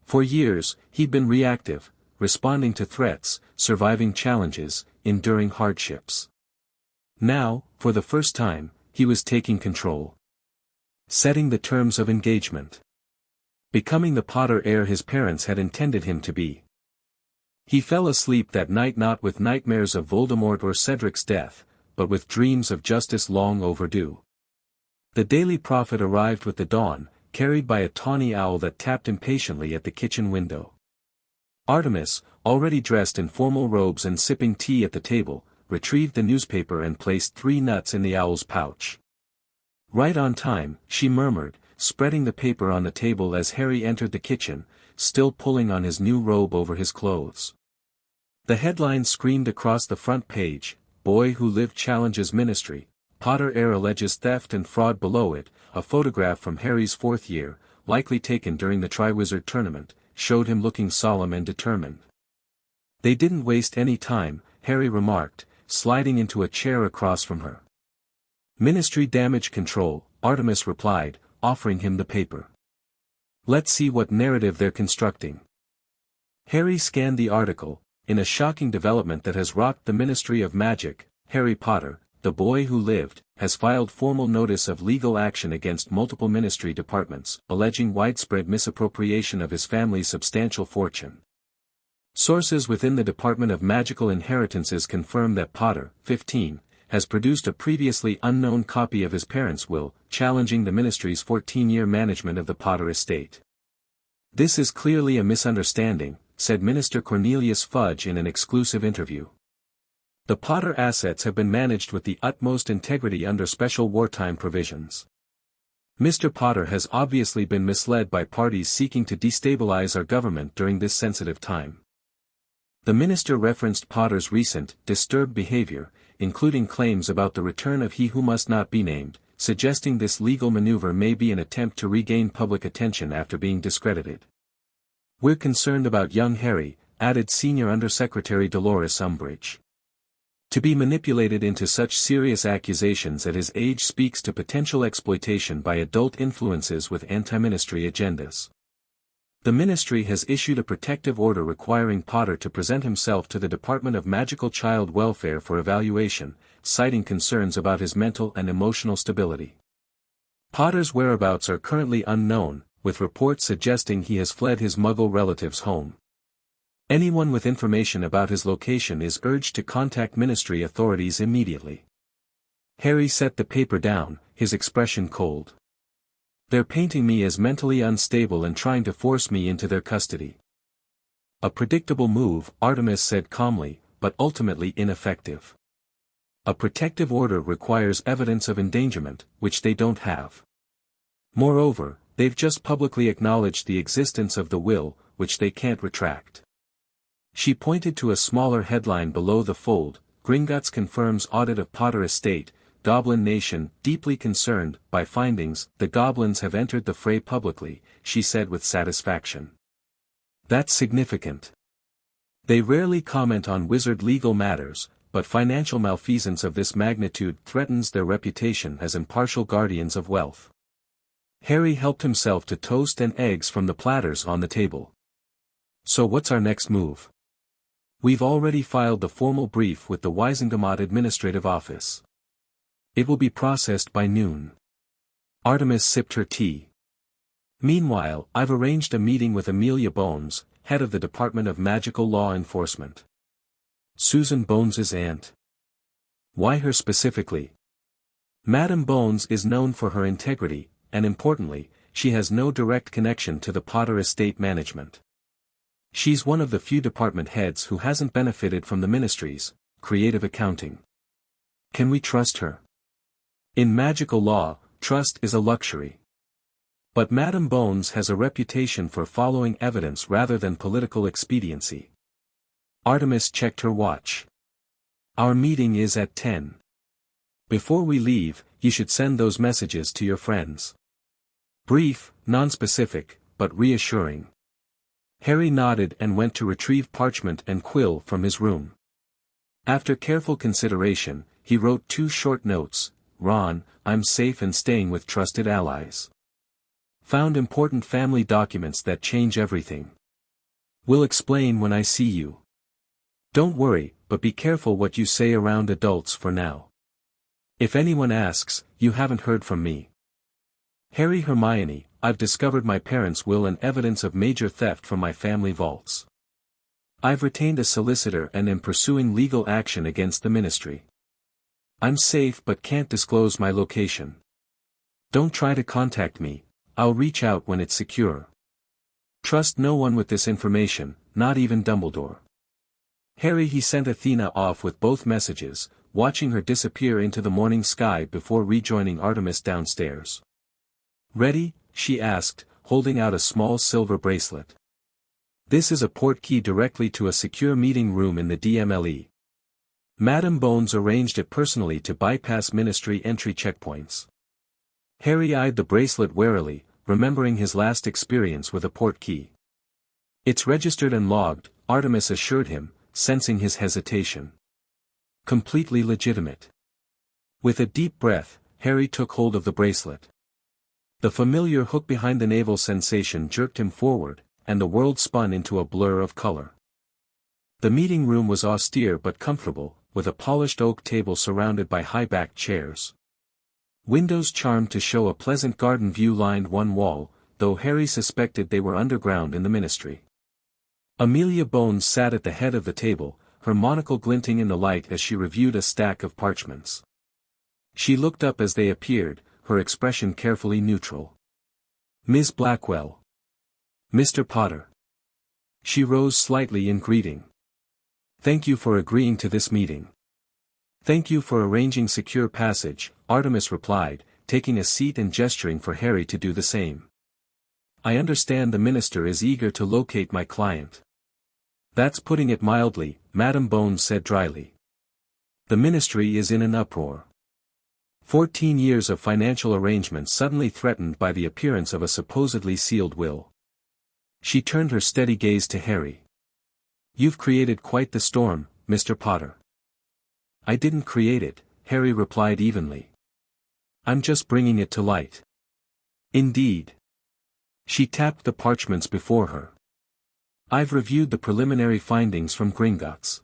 For years, he'd been reactive, responding to threats, surviving challenges, enduring hardships. Now, for the first time, he was taking control. Setting the terms of engagement. Becoming the Potter heir his parents had intended him to be. He fell asleep that night not with nightmares of Voldemort or Cedric's death, but with dreams of justice long overdue. The Daily Prophet arrived with the dawn, carried by a tawny owl that tapped impatiently at the kitchen window. Artemis, already dressed in formal robes and sipping tea at the table, retrieved the newspaper and placed 3 nuts in the owl's pouch. Right on time, she murmured, spreading the paper on the table as Harry entered the kitchen, still pulling on his new robe over his clothes. The headline screamed across the front page, Boy Who Lived Challenges Ministry, Potter Heir Alleges Theft and Fraud. Below it, a photograph from Harry's 4th year, likely taken during the Triwizard Tournament, showed him looking solemn and determined. They didn't waste any time, Harry remarked, sliding into a chair across from her. Ministry Damage Control, Artemis replied, offering him the paper. Let's see what narrative they're constructing. Harry scanned the article. In a shocking development that has rocked the Ministry of Magic, Harry Potter, the boy who lived, has filed formal notice of legal action against multiple ministry departments, alleging widespread misappropriation of his family's substantial fortune. Sources within the Department of Magical Inheritances confirm that Potter, 15, has produced a previously unknown copy of his parents' will, challenging the ministry's 14-year management of the Potter estate. "This is clearly a misunderstanding," said Minister Cornelius Fudge in an exclusive interview. "The Potter assets have been managed with the utmost integrity under special wartime provisions. Mr. Potter has obviously been misled by parties seeking to destabilize our government during this sensitive time." The minister referenced Potter's recent, disturbed behavior, including claims about the return of he who must not be named, suggesting this legal maneuver may be an attempt to regain public attention after being discredited. "We're concerned about young Harry," added Senior Undersecretary Dolores Umbridge. "To be manipulated into such serious accusations at his age speaks to potential exploitation by adult influences with anti-ministry agendas." The ministry has issued a protective order requiring Potter to present himself to the Department of Magical Child Welfare for evaluation, citing concerns about his mental and emotional stability. Potter's whereabouts are currently unknown, with reports suggesting he has fled his Muggle relative's home. Anyone with information about his location is urged to contact ministry authorities immediately. Harry set the paper down, his expression cold. "They're painting me as mentally unstable and trying to force me into their custody." "A predictable move," Artemis said calmly, "but ultimately ineffective. A protective order requires evidence of endangerment, which they don't have. Moreover, they've just publicly acknowledged the existence of the will, which they can't retract." She pointed to a smaller headline below the fold: "Gringotts confirms audit of Potter estate, Goblin Nation deeply concerned by findings." "The goblins have entered the fray publicly," she said with satisfaction. "That's significant. They rarely comment on wizard legal matters, but financial malfeasance of this magnitude threatens their reputation as impartial guardians of wealth." Harry helped himself to toast and eggs from the platters on the table. "So what's our next move?" "We've already filed the formal brief with the Wisingamot Administrative Office. It will be processed by noon." Artemis sipped her tea. "Meanwhile, I've arranged a meeting with Amelia Bones, head of the Department of Magical Law Enforcement." "Susan Bones's aunt? Why her specifically?" "Madame Bones is known for her integrity, and importantly, she has no direct connection to the Potter estate management. She's one of the few department heads who hasn't benefited from the ministry's creative accounting. Can we trust her?" "In magical law, trust is a luxury. But Madame Bones has a reputation for following evidence rather than political expediency." Artemis checked her watch. "Our meeting is at 10. Before we leave, you should send those messages to your friends." Brief, nonspecific, but reassuring. Harry nodded and went to retrieve parchment and quill from his room. After careful consideration, he wrote 2 short notes: "Ron, I'm safe and staying with trusted allies. Found important family documents that change everything. Will explain when I see you. Don't worry, but be careful what you say around adults for now. If anyone asks, you haven't heard from me. Harry Hermione, I've discovered my parents' will and evidence of major theft from my family vaults. I've retained a solicitor and am pursuing legal action against the ministry. I'm safe but can't disclose my location. Don't try to contact me, I'll reach out when it's secure. Trust no one with this information, not even Dumbledore." He sent Athena off with both messages, watching her disappear into the morning sky before rejoining Artemis downstairs. "Ready?" she asked, holding out a small silver bracelet. "This is a port key directly to a secure meeting room in the DMLE. Madame Bones arranged it personally to bypass ministry entry checkpoints." Harry eyed the bracelet warily, remembering his last experience with a port key. "It's registered and logged," Artemis assured him, sensing his hesitation. "Completely legitimate." With a deep breath, Harry took hold of the bracelet. The familiar hook behind the navel sensation jerked him forward, and the world spun into a blur of color. The meeting room was austere but comfortable, with a polished oak table surrounded by high-backed chairs. Windows charmed to show a pleasant garden view lined one wall, though Harry suspected they were underground in the ministry. Amelia Bones sat at the head of the table, her monocle glinting in the light as she reviewed a stack of parchments. She looked up as they appeared, her expression carefully neutral. "Miss Blackwell." "Mr. Potter." She rose slightly in greeting. "Thank you for agreeing to this meeting." "Thank you for arranging secure passage," Artemis replied, taking a seat and gesturing for Harry to do the same. "I understand the minister is eager to locate my client." "That's putting it mildly," Madam Bones said dryly. "The ministry is in an uproar. 14 years of financial arrangements suddenly threatened by the appearance of a supposedly sealed will." She turned her steady gaze to Harry. "You've created quite the storm, Mr. Potter." "I didn't create it," Harry replied evenly. "I'm just bringing it to light." "Indeed." She tapped the parchments before her. "I've reviewed the preliminary findings from Gringotts.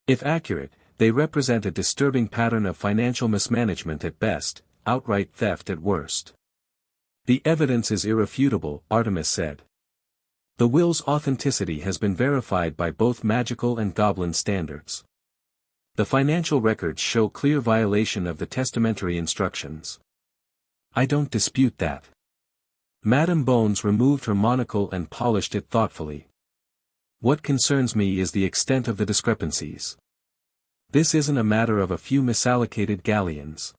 If accurate, they represent a disturbing pattern of financial mismanagement at best, outright theft at worst." "The evidence is irrefutable," Artemis said. "The will's authenticity has been verified by both magical and goblin standards. The financial records show clear violation of the testamentary instructions." "I don't dispute that." Madam Bones removed her monocle and polished it thoughtfully. "What concerns me is the extent of the discrepancies. This isn't a matter of a few misallocated galleons.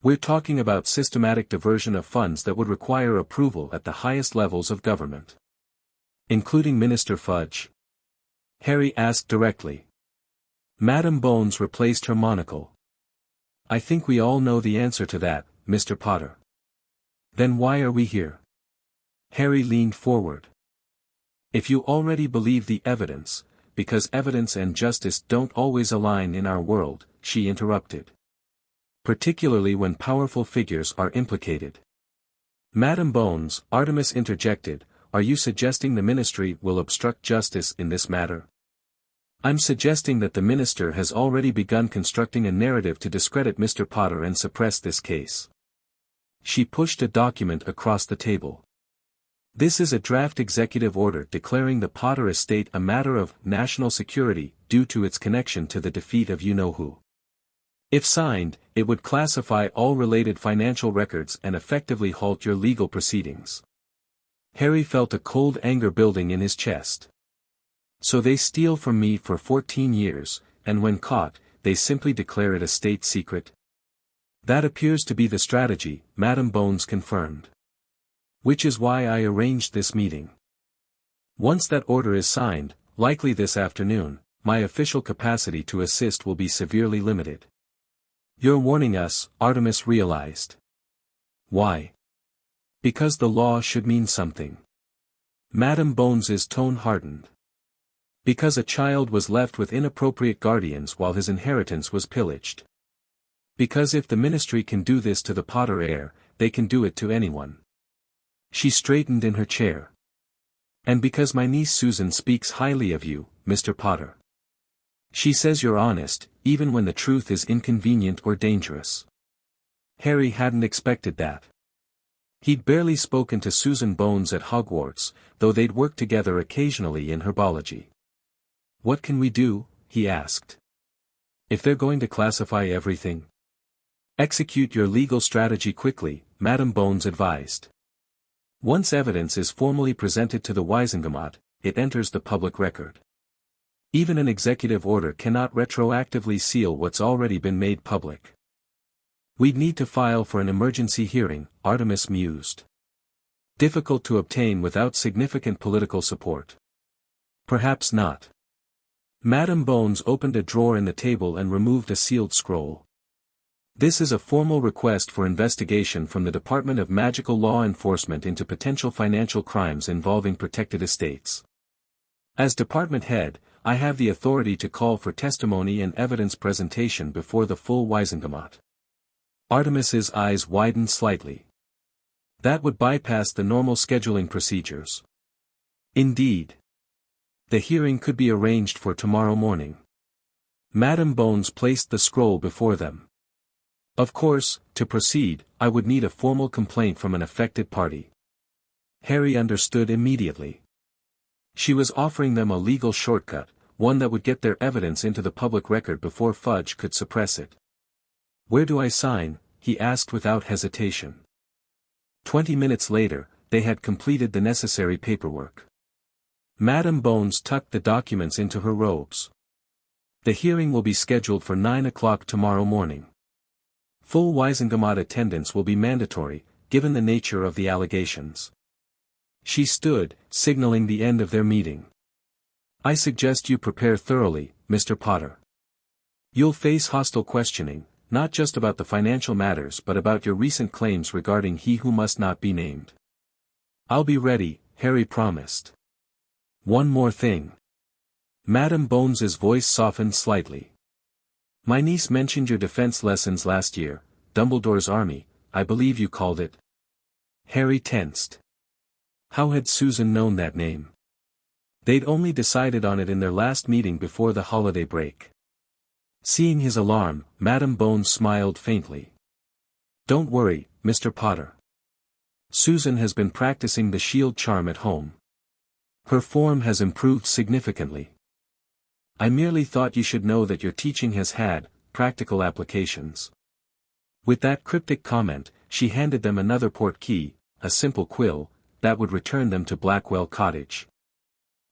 We're talking about systematic diversion of funds that would require approval at the highest levels of government." "Including Minister Fudge?" Harry asked directly. Madam Bones replaced her monocle. "I think we all know the answer to that, Mr. Potter." "Then why are we here?" Harry leaned forward. "If you already believe the evidence, because evidence and justice don't always align in our world," she interrupted. "Particularly when powerful figures are implicated." "Madam Bones," Artemis interjected, "are you suggesting the ministry will obstruct justice in this matter?" "I'm suggesting that the minister has already begun constructing a narrative to discredit Mr. Potter and suppress this case." She pushed a document across the table. "This is a draft executive order declaring the Potter estate a matter of national security due to its connection to the defeat of you-know-who. If signed, it would classify all related financial records and effectively halt your legal proceedings." Harry felt a cold anger building in his chest. "So they steal from me for 14 years, and when caught, they simply declare it a state secret?" "That appears to be the strategy," Madam Bones confirmed. "Which is why I arranged this meeting. Once that order is signed, likely this afternoon, my official capacity to assist will be severely limited." "You're warning us," Artemis realized. "Why?" "Because the law should mean something." Madam Bones's tone hardened. "Because a child was left with inappropriate guardians while his inheritance was pillaged. Because if the ministry can do this to the Potter heir, they can do it to anyone." She straightened in her chair. "And because my niece Susan speaks highly of you, Mr. Potter. She says you're honest, even when the truth is inconvenient or dangerous." Harry hadn't expected that. He'd barely spoken to Susan Bones at Hogwarts, though they'd worked together occasionally in herbology. "What can we do?" he asked. "If they're going to classify everything?" "Execute your legal strategy quickly," Madam Bones advised. "Once evidence is formally presented to the Wisengamot, it enters the public record. Even an executive order cannot retroactively seal what's already been made public." "We'd need to file for an emergency hearing," Artemis mused. "Difficult to obtain without significant political support." "Perhaps not." Madam Bones opened a drawer in the table and removed a sealed scroll. "This is a formal request for investigation from the Department of Magical Law Enforcement into potential financial crimes involving protected estates. As department head, I have the authority to call for testimony and evidence presentation before the full Wisengamot." Artemis's eyes widened slightly. That would bypass the normal scheduling procedures. Indeed. The hearing could be arranged for tomorrow morning. Madam Bones placed the scroll before them. Of course, to proceed, I would need a formal complaint from an affected party. Harry understood immediately. She was offering them a legal shortcut, one that would get their evidence into the public record before Fudge could suppress it. "Where do I sign?" he asked without hesitation. 20 minutes later, they had completed the necessary paperwork. Madam Bones tucked the documents into her robes. "The hearing will be scheduled for 9 o'clock tomorrow morning. Full Wisengamot attendance will be mandatory, given the nature of the allegations." She stood, signaling the end of their meeting. "I suggest you prepare thoroughly, Mr. Potter. You'll face hostile questioning, not just about the financial matters but about your recent claims regarding he who must not be named." "I'll be ready," Harry promised. "One more thing." Madam Bones's voice softened slightly. "My niece mentioned your defense lessons last year, Dumbledore's Army, I believe you called it." Harry tensed. How had Susan known that name? They'd only decided on it in their last meeting before the holiday break. Seeing his alarm, Madam Bones smiled faintly. "Don't worry, Mr. Potter. Susan has been practicing the shield charm at home. Her form has improved significantly. I merely thought you should know that your teaching has had practical applications." With that cryptic comment, she handed them another portkey, a simple quill, that would return them to Blackwell Cottage.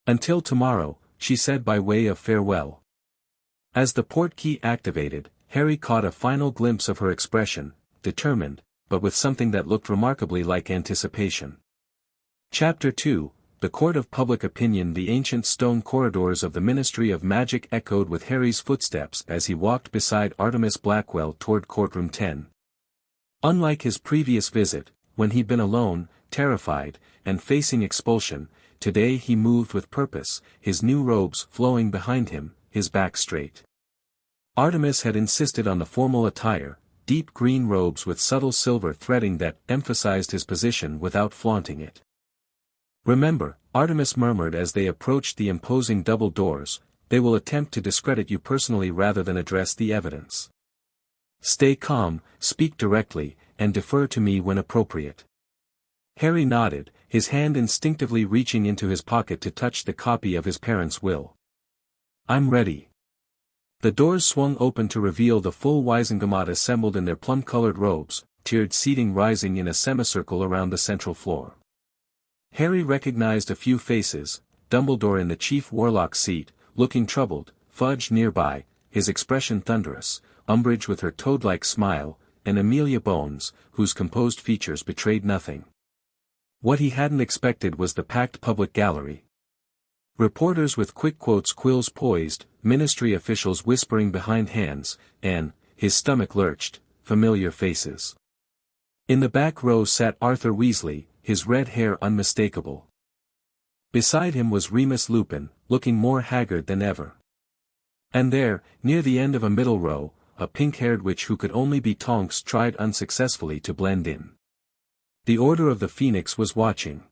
"Until tomorrow," she said by way of farewell. As the portkey activated, Harry caught a final glimpse of her expression, determined, but with something that looked remarkably like anticipation. Chapter 2, The Court of Public Opinion. The ancient stone corridors of the Ministry of Magic echoed with Harry's footsteps as he walked beside Artemis Blackwell toward courtroom 10. Unlike his previous visit, when he'd been alone, terrified, and facing expulsion, today he moved with purpose, his new robes flowing behind him, his back straight. Artemis had insisted on the formal attire, deep green robes with subtle silver threading that emphasized his position without flaunting it. "Remember," Artemis murmured as they approached the imposing double doors, "they will attempt to discredit you personally rather than address the evidence. Stay calm, speak directly, and defer to me when appropriate." Harry nodded, his hand instinctively reaching into his pocket to touch the copy of his parents' will. "I'm ready." The doors swung open to reveal the full Wisengamot assembled in their plum-colored robes, tiered seating rising in a semicircle around the central floor. Harry recognized a few faces: Dumbledore in the chief warlock's seat, looking troubled, Fudge nearby, his expression thunderous, Umbridge with her toad-like smile, and Amelia Bones, whose composed features betrayed nothing. What he hadn't expected was the packed public gallery. Reporters with quick quotes, quills poised, ministry officials whispering behind hands, and, his stomach lurched, familiar faces. In the back row sat Arthur Weasley, his red hair unmistakable. Beside him was Remus Lupin, looking more haggard than ever. And there, near the end of a middle row, a pink-haired witch who could only be Tonks tried unsuccessfully to blend in. The Order of the Phoenix was watching.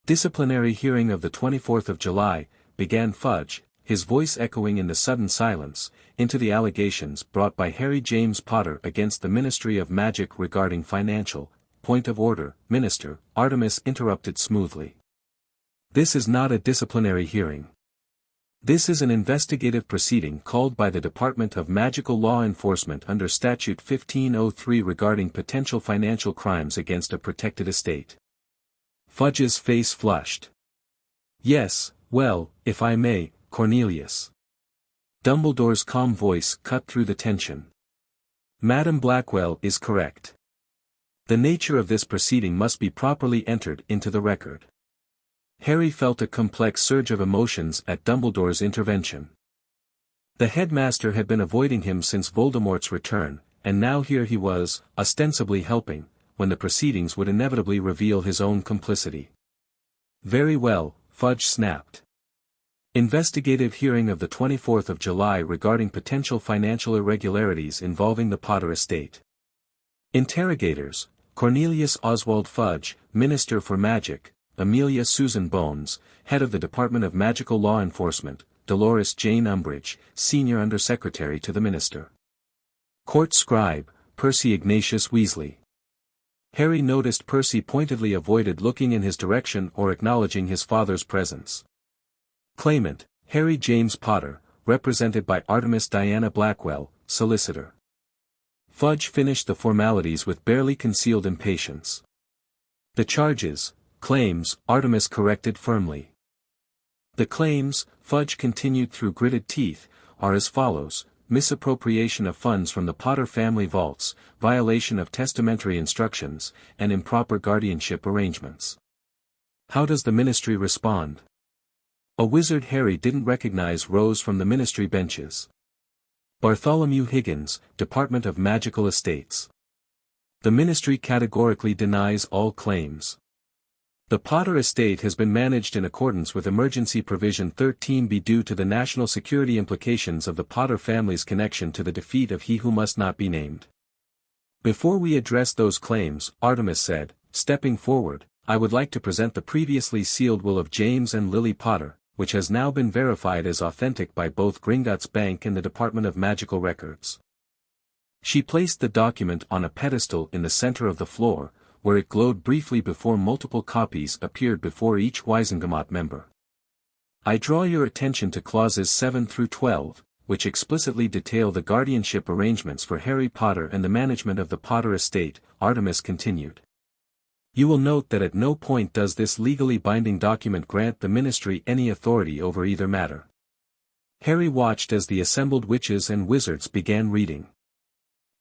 "Disciplinary hearing of the 24th of July, began Fudge, his voice echoing in the sudden silence, into the allegations brought by Harry James Potter against the Ministry of Magic regarding financial. "Point of order, Minister," Artemis interrupted smoothly. "This is not a disciplinary hearing. This is an investigative proceeding called by the Department of Magical Law Enforcement under Statute 1503 regarding potential financial crimes against a protected estate." Fudge's face flushed. "Yes, well, if I may, Cornelius." Dumbledore's calm voice cut through the tension. "Madam Blackwell is correct. The nature of this proceeding must be properly entered into the record." Harry felt a complex surge of emotions at Dumbledore's intervention. The headmaster had been avoiding him since Voldemort's return, and now here he was, ostensibly helping, when the proceedings would inevitably reveal his own complicity. "Very well," Fudge snapped. "Investigative hearing of the 24th of July regarding potential financial irregularities involving the Potter estate." Interrogators, Cornelius Oswald Fudge, Minister for Magic; Amelia Susan Bones, Head of the Department of Magical Law Enforcement; Dolores Jane Umbridge, Senior Undersecretary to the Minister. Court Scribe, Percy Ignatius Weasley. Harry noticed Percy pointedly avoided looking in his direction or acknowledging his father's presence. Claimant, Harry James Potter, represented by Artemis Diana Blackwell, Solicitor. Fudge finished the formalities with barely concealed impatience. The charges, claims, Artemis corrected firmly. The claims, Fudge continued through gritted teeth, are as follows: misappropriation of funds from the Potter family vaults, violation of testamentary instructions, and improper guardianship arrangements. How does the ministry respond? A wizard Harry didn't recognize rose from the ministry benches. Bartholomew Higgins, Department of Magical Estates. The ministry categorically denies all claims. The Potter estate has been managed in accordance with Emergency Provision 13b due to the national security implications of the Potter family's connection to the defeat of He Who Must Not Be Named. Before we address those claims, Artemis said, stepping forward, I would like to present the previously sealed will of James and Lily Potter, which has now been verified as authentic by both Gringotts Bank and the Department of Magical Records. She placed the document on a pedestal in the center of the floor, where it glowed briefly before multiple copies appeared before each Wisengamot member. I draw your attention to clauses 7 through 12, which explicitly detail the guardianship arrangements for Harry Potter and the management of the Potter estate, Artemis continued. You will note that at no point does this legally binding document grant the ministry any authority over either matter. Harry watched as the assembled witches and wizards began reading.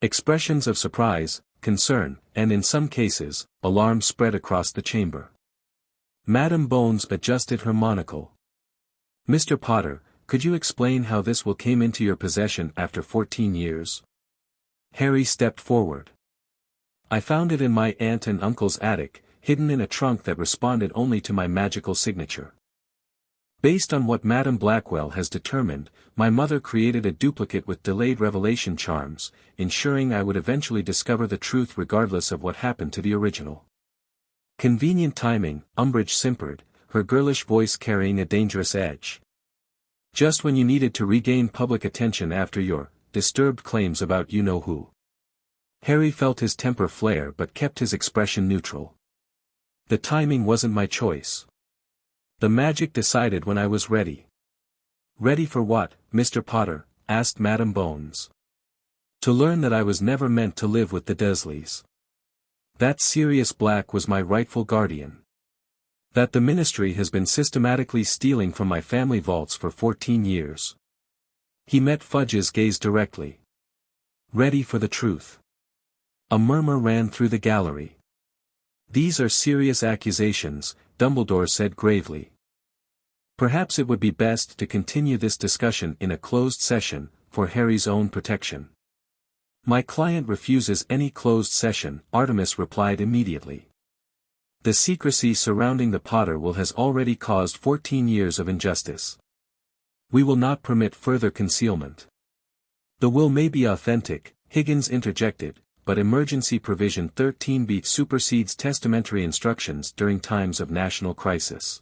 Expressions of surprise, concern, and in some cases, alarm spread across the chamber. Madame Bones adjusted her monocle. Mr. Potter, could you explain how this will came into your possession after 14 years? Harry stepped forward. I found it in my aunt and uncle's attic, hidden in a trunk that responded only to my magical signature. Based on what Madame Blackwell has determined, my mother created a duplicate with delayed revelation charms, ensuring I would eventually discover the truth regardless of what happened to the original. Convenient timing, Umbridge simpered, her girlish voice carrying a dangerous edge. Just when you needed to regain public attention after your disturbed claims about you-know-who. Harry felt his temper flare but kept his expression neutral. The timing wasn't my choice. The magic decided when I was ready. Ready for what, Mr. Potter? Asked Madame Bones. To learn that I was never meant to live with the Dursleys. That Sirius Black was my rightful guardian. That the ministry has been systematically stealing from my family vaults for 14 years. He met Fudge's gaze directly. Ready for the truth. A murmur ran through the gallery. These are serious accusations, Dumbledore said gravely. Perhaps it would be best to continue this discussion in a closed session, for Harry's own protection. My client refuses any closed session, Artemis replied immediately. The secrecy surrounding the Potter will has already caused 14 years of injustice. We will not permit further concealment. The will may be authentic, Higgins interjected, but Emergency Provision 13b supersedes testamentary instructions during times of national crisis.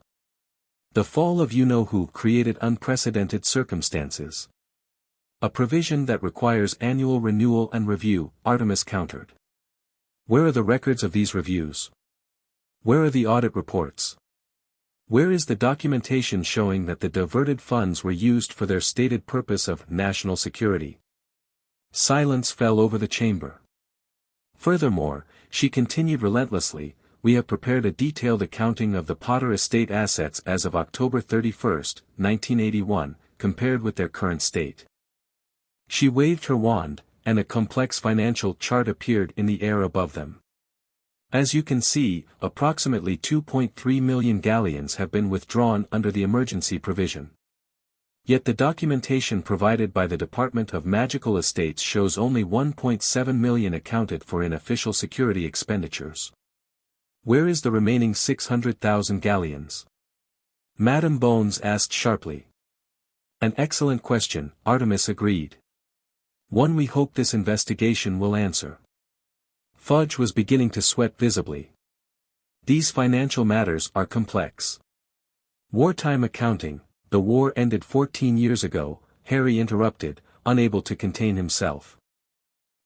The fall of you-know-who created unprecedented circumstances. A provision that requires annual renewal and review, Artemis countered. Where are the records of these reviews? Where are the audit reports? Where is the documentation showing that the diverted funds were used for their stated purpose of national security? Silence fell over the chamber. Furthermore, she continued relentlessly, we have prepared a detailed accounting of the Potter estate assets as of October 31, 1981, compared with their current state. She waved her wand, and a complex financial chart appeared in the air above them. As you can see, approximately 2.3 million galleons have been withdrawn under the emergency provision. Yet the documentation provided by the Department of Magical Estates shows only 1.7 million accounted for in official security expenditures. Where is the remaining 600,000 galleons? Madame Bones asked sharply. An excellent question, Artemis agreed. One we hope this investigation will answer. Fudge was beginning to sweat visibly. These financial matters are complex. Wartime accounting. The war ended 14 years ago, Harry interrupted, unable to contain himself.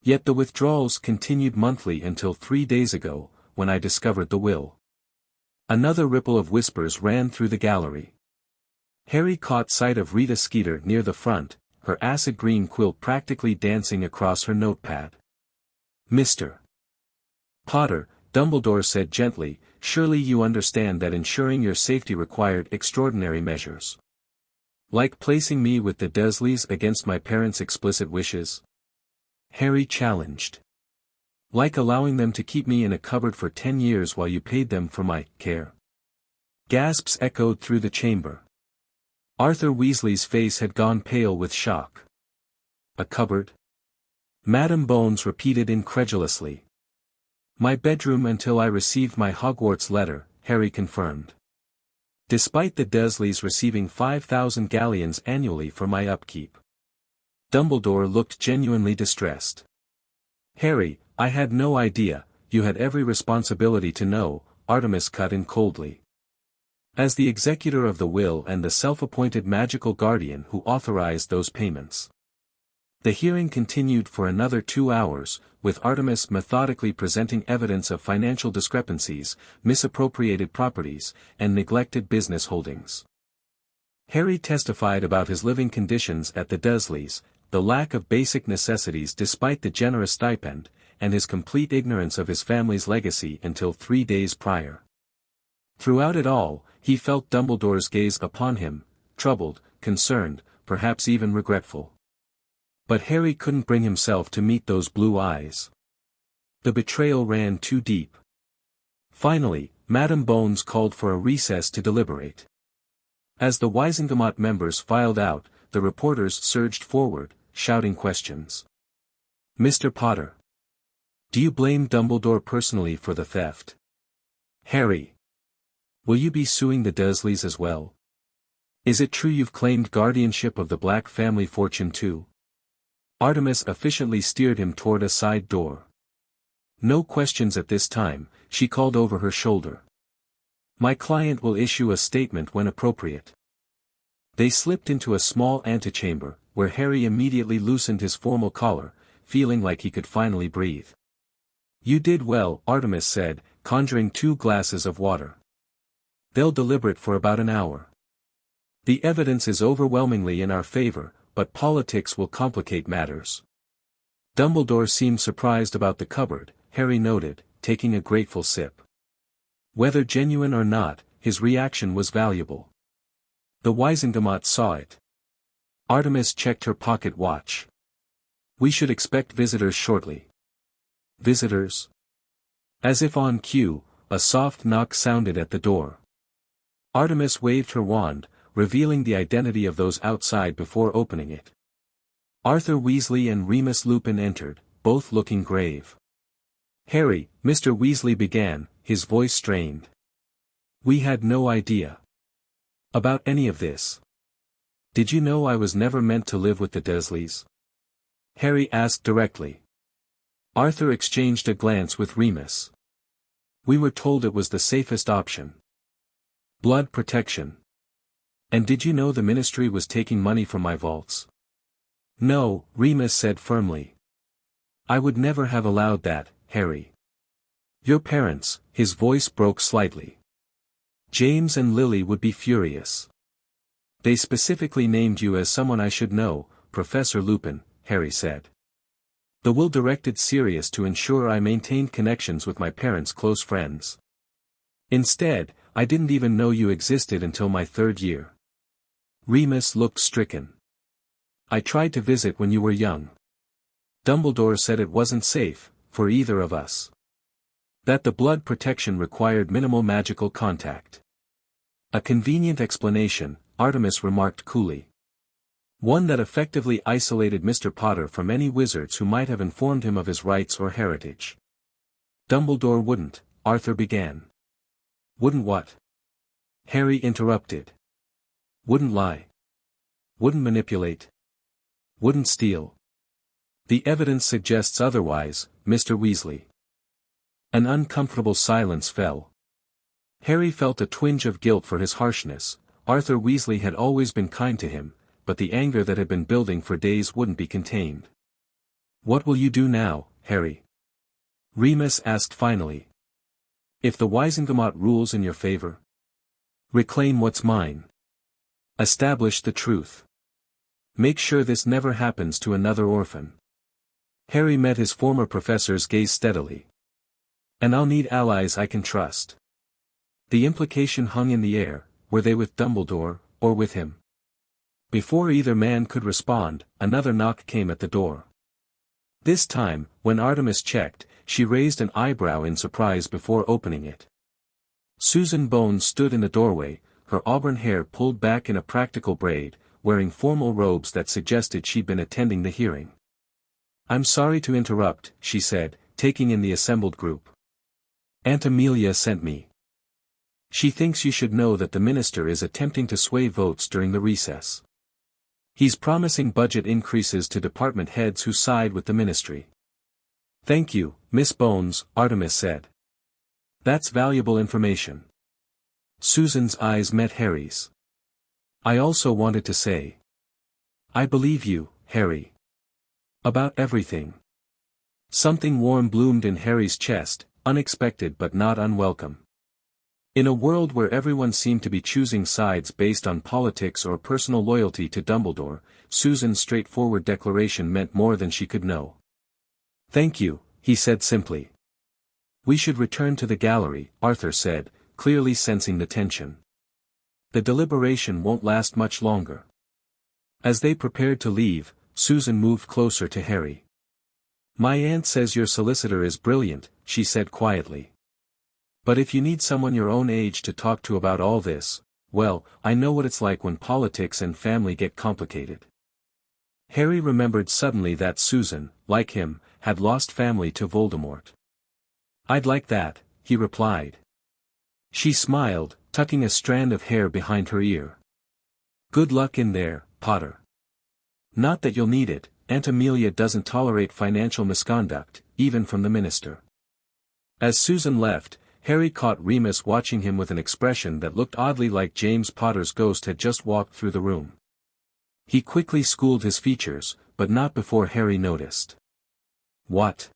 Yet the withdrawals continued monthly until 3 days ago, when I discovered the will. Another ripple of whispers ran through the gallery. Harry caught sight of Rita Skeeter near the front, her acid green quilt practically dancing across her notepad. Mr. Potter, Dumbledore said gently, surely you understand that ensuring your safety required extraordinary measures. Like placing me with the Dursleys against my parents' explicit wishes? Harry challenged. Like allowing them to keep me in a cupboard for 10 years while you paid them for my care? Gasps echoed through the chamber. Arthur Weasley's face had gone pale with shock. A cupboard? Madame Bones repeated incredulously. My bedroom until I received my Hogwarts letter, Harry confirmed. Despite the Dursleys receiving 5,000 galleons annually for my upkeep. Dumbledore looked genuinely distressed. Harry, I had no idea, you had every responsibility to know, Artemis cut in coldly. As the executor of the will and the self-appointed magical guardian who authorized those payments. The hearing continued for another 2 hours, with Artemis methodically presenting evidence of financial discrepancies, misappropriated properties, and neglected business holdings. Harry testified about his living conditions at the Dursleys, the lack of basic necessities despite the generous stipend, and his complete ignorance of his family's legacy until 3 days prior. Throughout it all, he felt Dumbledore's gaze upon him, troubled, concerned, perhaps even regretful. But Harry couldn't bring himself to meet those blue eyes. The betrayal ran too deep. Finally, Madame Bones called for a recess to deliberate. As the Wisengamot members filed out, the reporters surged forward, shouting questions. Mr. Potter. Do you blame Dumbledore personally for the theft? Harry. Will you be suing the Dursleys as well? Is it true you've claimed guardianship of the Black family fortune too? Artemis efficiently steered him toward a side door. No questions at this time, she called over her shoulder. My client will issue a statement when appropriate. They slipped into a small antechamber, where Harry immediately loosened his formal collar, feeling like he could finally breathe. You did well, Artemis said, conjuring 2 glasses of water. They'll deliberate for about an hour. The evidence is overwhelmingly in our favor, but politics will complicate matters. Dumbledore seemed surprised about the cupboard, Harry noted, taking a grateful sip. Whether genuine or not, his reaction was valuable. The Wisengamot saw it. Artemis checked her pocket watch. We should expect visitors shortly. Visitors? As if on cue, a soft knock sounded at the door. Artemis waved her wand, revealing the identity of those outside before opening it. Arthur Weasley and Remus Lupin entered, both looking grave. Harry, Mr. Weasley began, his voice strained. We had no idea about any of this. Did you know I was never meant to live with the Dursleys? Harry asked directly. Arthur exchanged a glance with Remus. We were told it was the safest option. Blood protection. And did you know the ministry was taking money from my vaults? No, Remus said firmly. I would never have allowed that, Harry. Your parents, his voice broke slightly. James and Lily would be furious. They specifically named you as someone I should know, Professor Lupin, Harry said. The will directed Sirius to ensure I maintained connections with my parents' close friends. Instead, I didn't even know you existed until my 3rd year. Remus looked stricken. I tried to visit when you were young. Dumbledore said it wasn't safe, for either of us. That the blood protection required minimal magical contact. A convenient explanation, Artemis remarked coolly. One that effectively isolated Mr. Potter from any wizards who might have informed him of his rights or heritage. Dumbledore wouldn't, Arthur began. Wouldn't what? Harry interrupted. Wouldn't lie. Wouldn't manipulate. Wouldn't steal. The evidence suggests otherwise, Mr. Weasley. An uncomfortable silence fell. Harry felt a twinge of guilt for his harshness. Arthur Weasley had always been kind to him, but the anger that had been building for days wouldn't be contained. "What will you do now, Harry?" Remus asked finally. "If the Wisengamot rules in your favor, reclaim what's mine. Establish the truth. Make sure this never happens to another orphan." Harry met his former professor's gaze steadily. "And I'll need allies I can trust." The implication hung in the air. Were they with Dumbledore, or with him? Before either man could respond, another knock came at the door. This time, when Artemis checked, she raised an eyebrow in surprise before opening it. Susan Bones stood in the doorway, her auburn hair pulled back in a practical braid, wearing formal robes that suggested she'd been attending the hearing. "I'm sorry to interrupt," she said, taking in the assembled group. "Aunt Amelia sent me. She thinks you should know that the minister is attempting to sway votes during the recess. He's promising budget increases to department heads who side with the ministry." "Thank you, Miss Bones," Artemis said. "That's valuable information." Susan's eyes met Harry's. "I also wanted to say, I believe you, Harry. About everything." Something warm bloomed in Harry's chest, unexpected but not unwelcome. In a world where everyone seemed to be choosing sides based on politics or personal loyalty to Dumbledore, Susan's straightforward declaration meant more than she could know. "Thank you," he said simply. "We should return to the gallery," Arthur said, clearly sensing the tension. "The deliberation won't last much longer." As they prepared to leave, Susan moved closer to Harry. "My aunt says your solicitor is brilliant," she said quietly. "But if you need someone your own age to talk to about all this, well, I know what it's like when politics and family get complicated." Harry remembered suddenly that Susan, like him, had lost family to Voldemort. "I'd like that," he replied. She smiled, tucking a strand of hair behind her ear. "Good luck in there, Potter. Not that you'll need it, Aunt Amelia doesn't tolerate financial misconduct, even from the minister." As Susan left, Harry caught Remus watching him with an expression that looked oddly like James Potter's ghost had just walked through the room. He quickly schooled his features, but not before Harry noticed. "What?"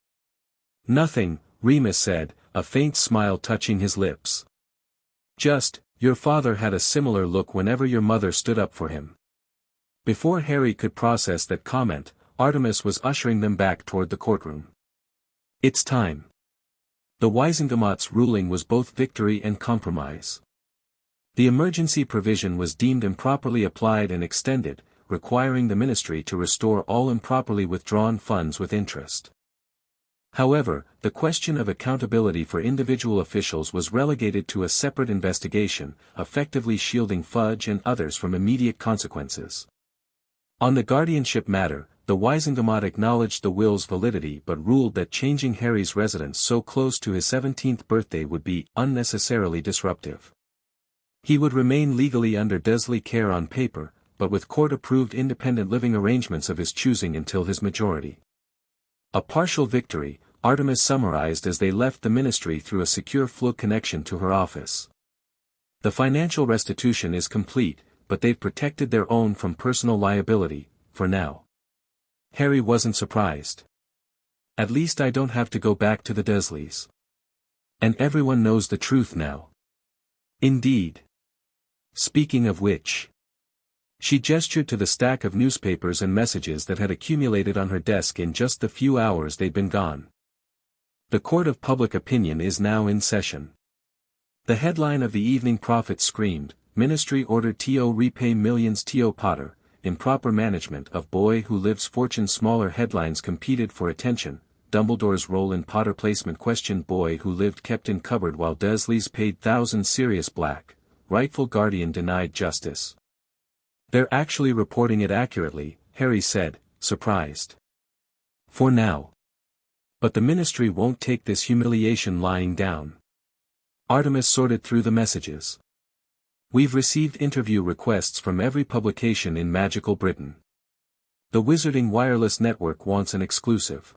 "Nothing," Remus said, a faint smile touching his lips. "Just, your father had a similar look whenever your mother stood up for him." Before Harry could process that comment, Artemis was ushering them back toward the courtroom. "It's time." The Wisengamot's ruling was both victory and compromise. The emergency provision was deemed improperly applied and extended, requiring the ministry to restore all improperly withdrawn funds with interest. However, the question of accountability for individual officials was relegated to a separate investigation, effectively shielding Fudge and others from immediate consequences. On the guardianship matter, the Wisengamot acknowledged the will's validity but ruled that changing Harry's residence so close to his 17th birthday would be unnecessarily disruptive. He would remain legally under Dursley care on paper, but with court-approved independent living arrangements of his choosing until his majority. A partial victory, Artemis summarized as they left the ministry through a secure Floo connection to her office. "The financial restitution is complete, but they've protected their own from personal liability, for now." Harry wasn't surprised. "At least I don't have to go back to the Dursleys. And everyone knows the truth now." "Indeed. Speaking of which." She gestured to the stack of newspapers and messages that had accumulated on her desk in just the few hours they'd been gone. "The Court of Public Opinion is now in session." The headline of the Evening Prophet screamed, "Ministry ordered T.O. repay millions T.O. Potter, improper management of boy who lives fortune." Smaller headlines competed for attention. Dumbledore's role in Potter placement questioned. Boy who lived kept in cupboard while Dursleys paid thousands. Sirius Black, rightful guardian denied justice. "They're actually reporting it accurately," Harry said, surprised. "For now. But the ministry won't take this humiliation lying down." Artemis sorted through the messages. "We've received interview requests from every publication in Magical Britain. The Wizarding Wireless Network wants an exclusive.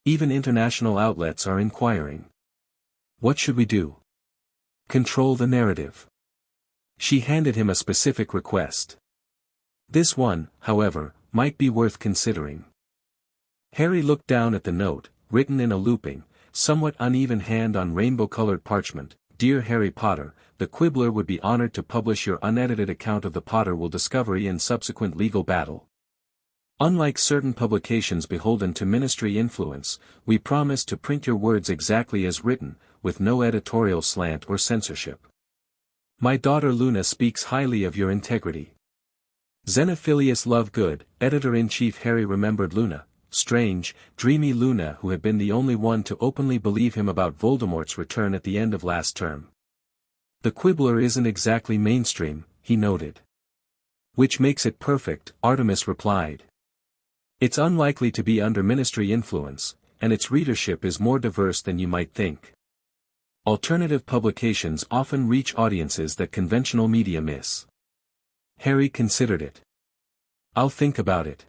Even international outlets are inquiring." What should we do? Control the narrative. She handed him a specific request. This one, however, might be worth considering. Harry looked down at the note, written in a looping, somewhat uneven hand on rainbow-colored parchment. Dear Harry Potter, the Quibbler would be honored to publish your unedited account of the Potterwell discovery and subsequent legal battle. Unlike certain publications beholden to ministry influence, we promise to print your words exactly as written, with no editorial slant or censorship. My daughter Luna speaks highly of your integrity. Xenophilius Lovegood, Editor-in-Chief. Harry remembered Luna, strange, dreamy Luna, who had been the only one to openly believe him about Voldemort's return at the end of last term. The Quibbler isn't exactly mainstream, he noted. Which makes it perfect, Artemis replied. It's unlikely to be under ministry influence, and its readership is more diverse than you might think. Alternative publications often reach audiences that conventional media miss. Harry considered it. I'll think about it.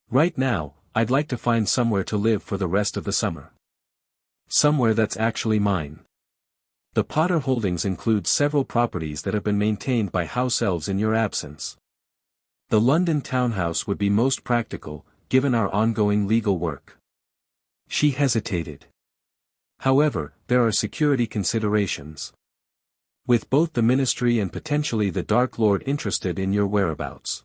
Right now, I'd like to find somewhere to live for the rest of the summer. Somewhere that's actually mine. The Potter holdings include several properties that have been maintained by house elves in your absence. The London townhouse would be most practical, given our ongoing legal work. She hesitated. However, there are security considerations. With both the Ministry and potentially the Dark Lord interested in your whereabouts.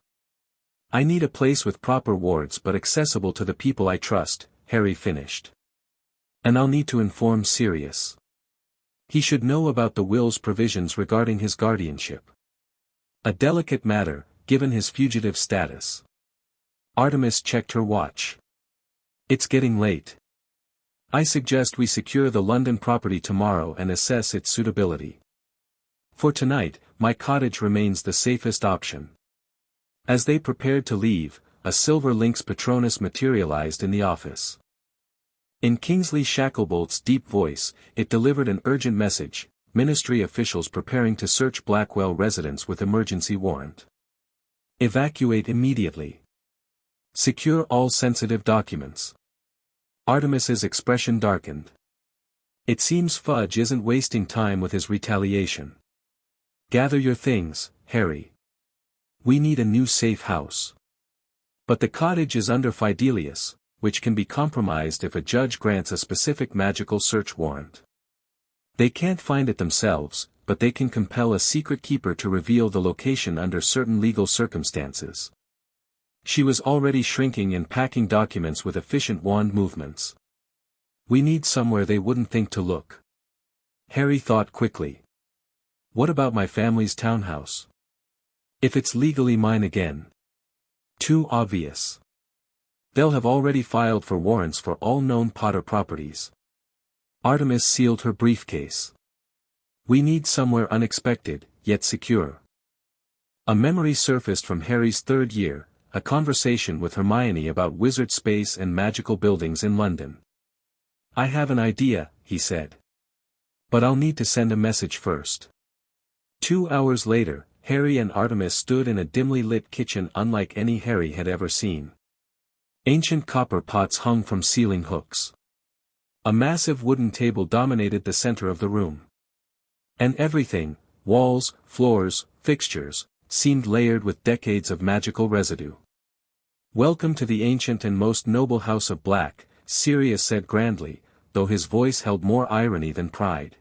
I need a place with proper wards but accessible to the people I trust, Harry finished. And I'll need to inform Sirius. He should know about the will's provisions regarding his guardianship. A delicate matter, given his fugitive status. Artemis checked her watch. It's getting late. I suggest we secure the London property tomorrow and assess its suitability. For tonight, my cottage remains the safest option. As they prepared to leave, a silver lynx Patronus materialized in the office. In Kingsley Shacklebolt's deep voice, it delivered an urgent message: ministry officials preparing to search Blackwell residence with emergency warrant. Evacuate immediately. Secure all sensitive documents. Artemis's expression darkened. It seems Fudge isn't wasting time with his retaliation. Gather your things, Harry. We need a new safe house. But the cottage is under Fidelius, which can be compromised if a judge grants a specific magical search warrant. They can't find it themselves, but they can compel a secret keeper to reveal the location under certain legal circumstances. She was already shrinking and packing documents with efficient wand movements. We need somewhere they wouldn't think to look. Harry thought quickly. What about my family's townhouse? If it's legally mine again. Too obvious. They'll have already filed for warrants for all known Potter properties. Artemis sealed her briefcase. We need somewhere unexpected, yet secure. A memory surfaced from Harry's third year, a conversation with Hermione about wizard space and magical buildings in London. I have an idea, he said. But I'll need to send a message first. 2 hours later, Harry and Artemis stood in a dimly lit kitchen unlike any Harry had ever seen. Ancient copper pots hung from ceiling hooks. A massive wooden table dominated the center of the room. And everything, walls, floors, fixtures, seemed layered with decades of magical residue. Welcome to the ancient and most noble house of Black, Sirius said grandly, though his voice held more irony than pride.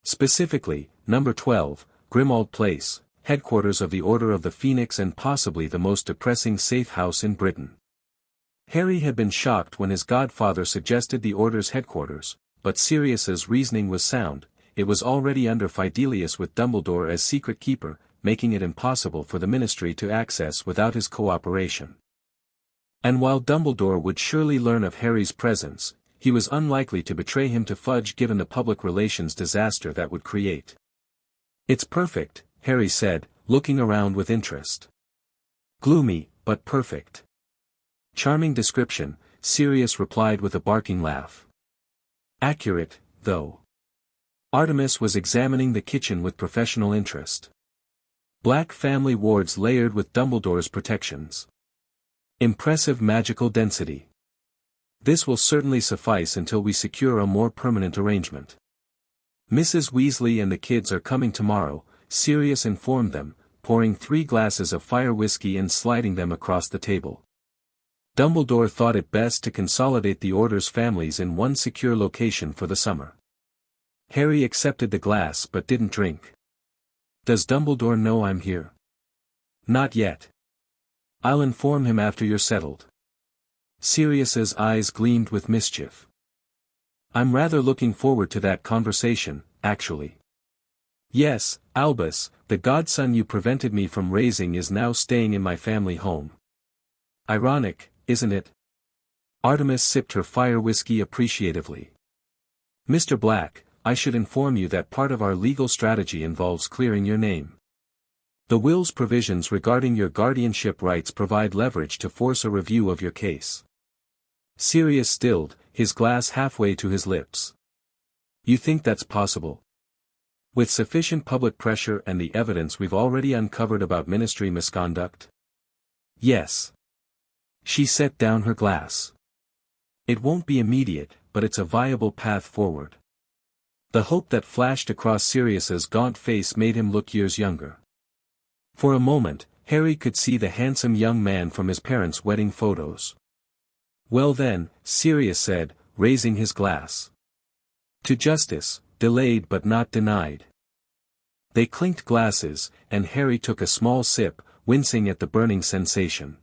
Specifically, number 12, Grimmauld Place, headquarters of the Order of the Phoenix and possibly the most depressing safe house in Britain. Harry had been shocked when his godfather suggested the Order's headquarters, but Sirius's reasoning was sound. It was already under Fidelius with Dumbledore as secret keeper, making it impossible for the Ministry to access without his cooperation. And while Dumbledore would surely learn of Harry's presence, he was unlikely to betray him to Fudge given the public relations disaster that would create. It's perfect, Harry said, looking around with interest. Gloomy, but perfect. Charming description, Sirius replied with a barking laugh. Accurate, though. Artemis was examining the kitchen with professional interest. Black family wards layered with Dumbledore's protections. Impressive magical density. This will certainly suffice until we secure a more permanent arrangement. Mrs. Weasley and the kids are coming tomorrow, Sirius informed them, pouring 3 glasses of fire whiskey and sliding them across the table. Dumbledore thought it best to consolidate the Order's families in one secure location for the summer. Harry accepted the glass but didn't drink. Does Dumbledore know I'm here? Not yet. I'll inform him after you're settled. Sirius's eyes gleamed with mischief. I'm rather looking forward to that conversation, actually. Yes, Albus, the godson you prevented me from raising is now staying in my family home. Ironic, isn't it? Artemis sipped her fire whiskey appreciatively. Mr. Black, I should inform you that part of our legal strategy involves clearing your name. The will's provisions regarding your guardianship rights provide leverage to force a review of your case. Sirius stilled, his glass halfway to his lips. You think that's possible? With sufficient public pressure and the evidence we've already uncovered about ministry misconduct? Yes. She set down her glass. It won't be immediate, but it's a viable path forward. The hope that flashed across Sirius's gaunt face made him look years younger. For a moment, Harry could see the handsome young man from his parents' wedding photos. Well then, Sirius said, raising his glass. To justice, delayed but not denied. They clinked glasses, and Harry took a small sip, wincing at the burning sensation.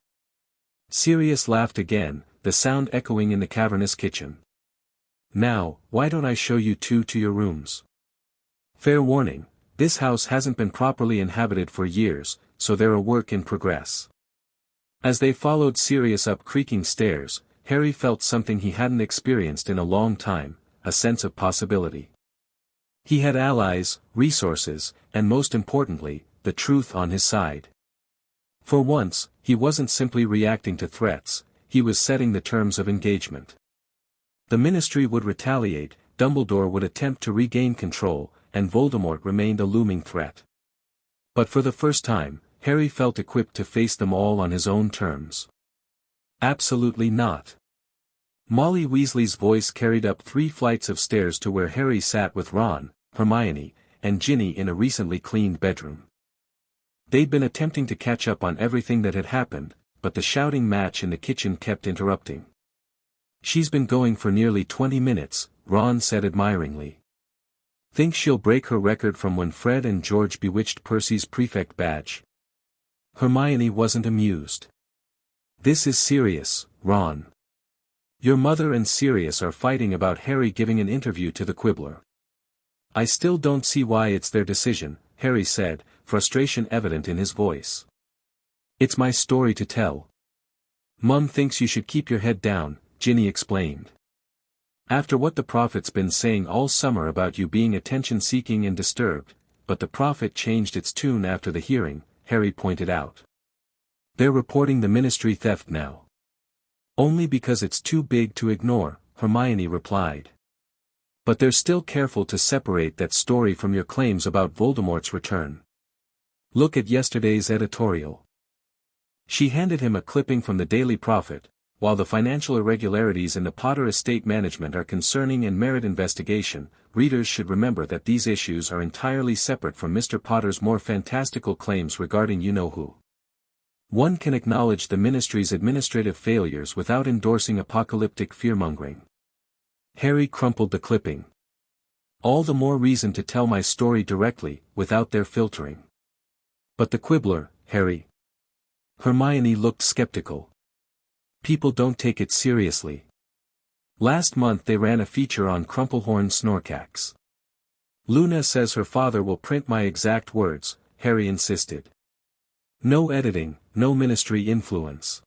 Sirius laughed again, the sound echoing in the cavernous kitchen. Now, why don't I show you 2 to your rooms? Fair warning, this house hasn't been properly inhabited for years, so they're a work in progress. As they followed Sirius up creaking stairs, Harry felt something he hadn't experienced in a long time, a sense of possibility. He had allies, resources, and most importantly, the truth on his side. For once, he wasn't simply reacting to threats, he was setting the terms of engagement. The Ministry would retaliate, Dumbledore would attempt to regain control, and Voldemort remained a looming threat. But for the first time, Harry felt equipped to face them all on his own terms. Absolutely not. Molly Weasley's voice carried up 3 flights of stairs to where Harry sat with Ron, Hermione, and Ginny in a recently cleaned bedroom. They'd been attempting to catch up on everything that had happened, but the shouting match in the kitchen kept interrupting. She's been going for nearly 20 minutes, Ron said admiringly. Think she'll break her record from when Fred and George bewitched Percy's prefect badge? Hermione wasn't amused. This is serious, Ron. Your mother and Sirius are fighting about Harry giving an interview to the Quibbler. I still don't see why it's their decision, Harry said, frustration evident in his voice. It's my story to tell. Mum thinks you should keep your head down, Ginny explained. After what the prophet's been saying all summer about you being attention-seeking and disturbed, but the prophet changed its tune after the hearing, Harry pointed out. They're reporting the Ministry theft now. Only because it's too big to ignore, Hermione replied. But they're still careful to separate that story from your claims about Voldemort's return. Look at yesterday's editorial. She handed him a clipping from the Daily Prophet. While the financial irregularities in the Potter estate management are concerning and merit investigation, readers should remember that these issues are entirely separate from Mr. Potter's more fantastical claims regarding you-know-who. One can acknowledge the Ministry's administrative failures without endorsing apocalyptic fearmongering. Harry crumpled the clipping. All the more reason to tell my story directly, without their filtering. But the Quibbler, Harry. Hermione looked skeptical. People don't take it seriously. Last month they ran a feature on Crumplehorn Snorkax. Luna says her father will print my exact words, Harry insisted. No editing, no Ministry influence.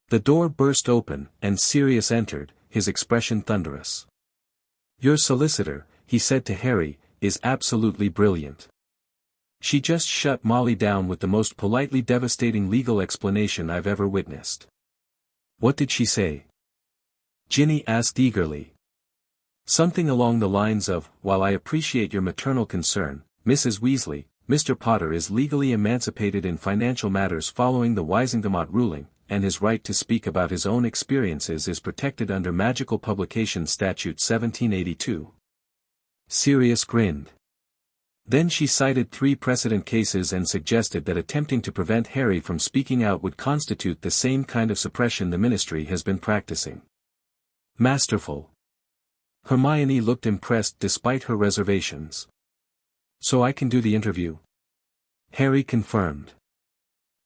The door burst open, and Sirius entered, his expression thunderous. Your solicitor, he said to Harry, is absolutely brilliant. She just shut Molly down with the most politely devastating legal explanation I've ever witnessed. What did she say? Ginny asked eagerly. Something along the lines of, while I appreciate your maternal concern, Mrs. Weasley, Mr. Potter is legally emancipated in financial matters following the Wisingamot ruling, and his right to speak about his own experiences is protected under Magical Publications Statute 1782. Sirius grinned. Then she cited 3 precedent cases and suggested that attempting to prevent Harry from speaking out would constitute the same kind of suppression the Ministry has been practicing. Masterful. Hermione looked impressed despite her reservations. So I can do the interview? Harry confirmed.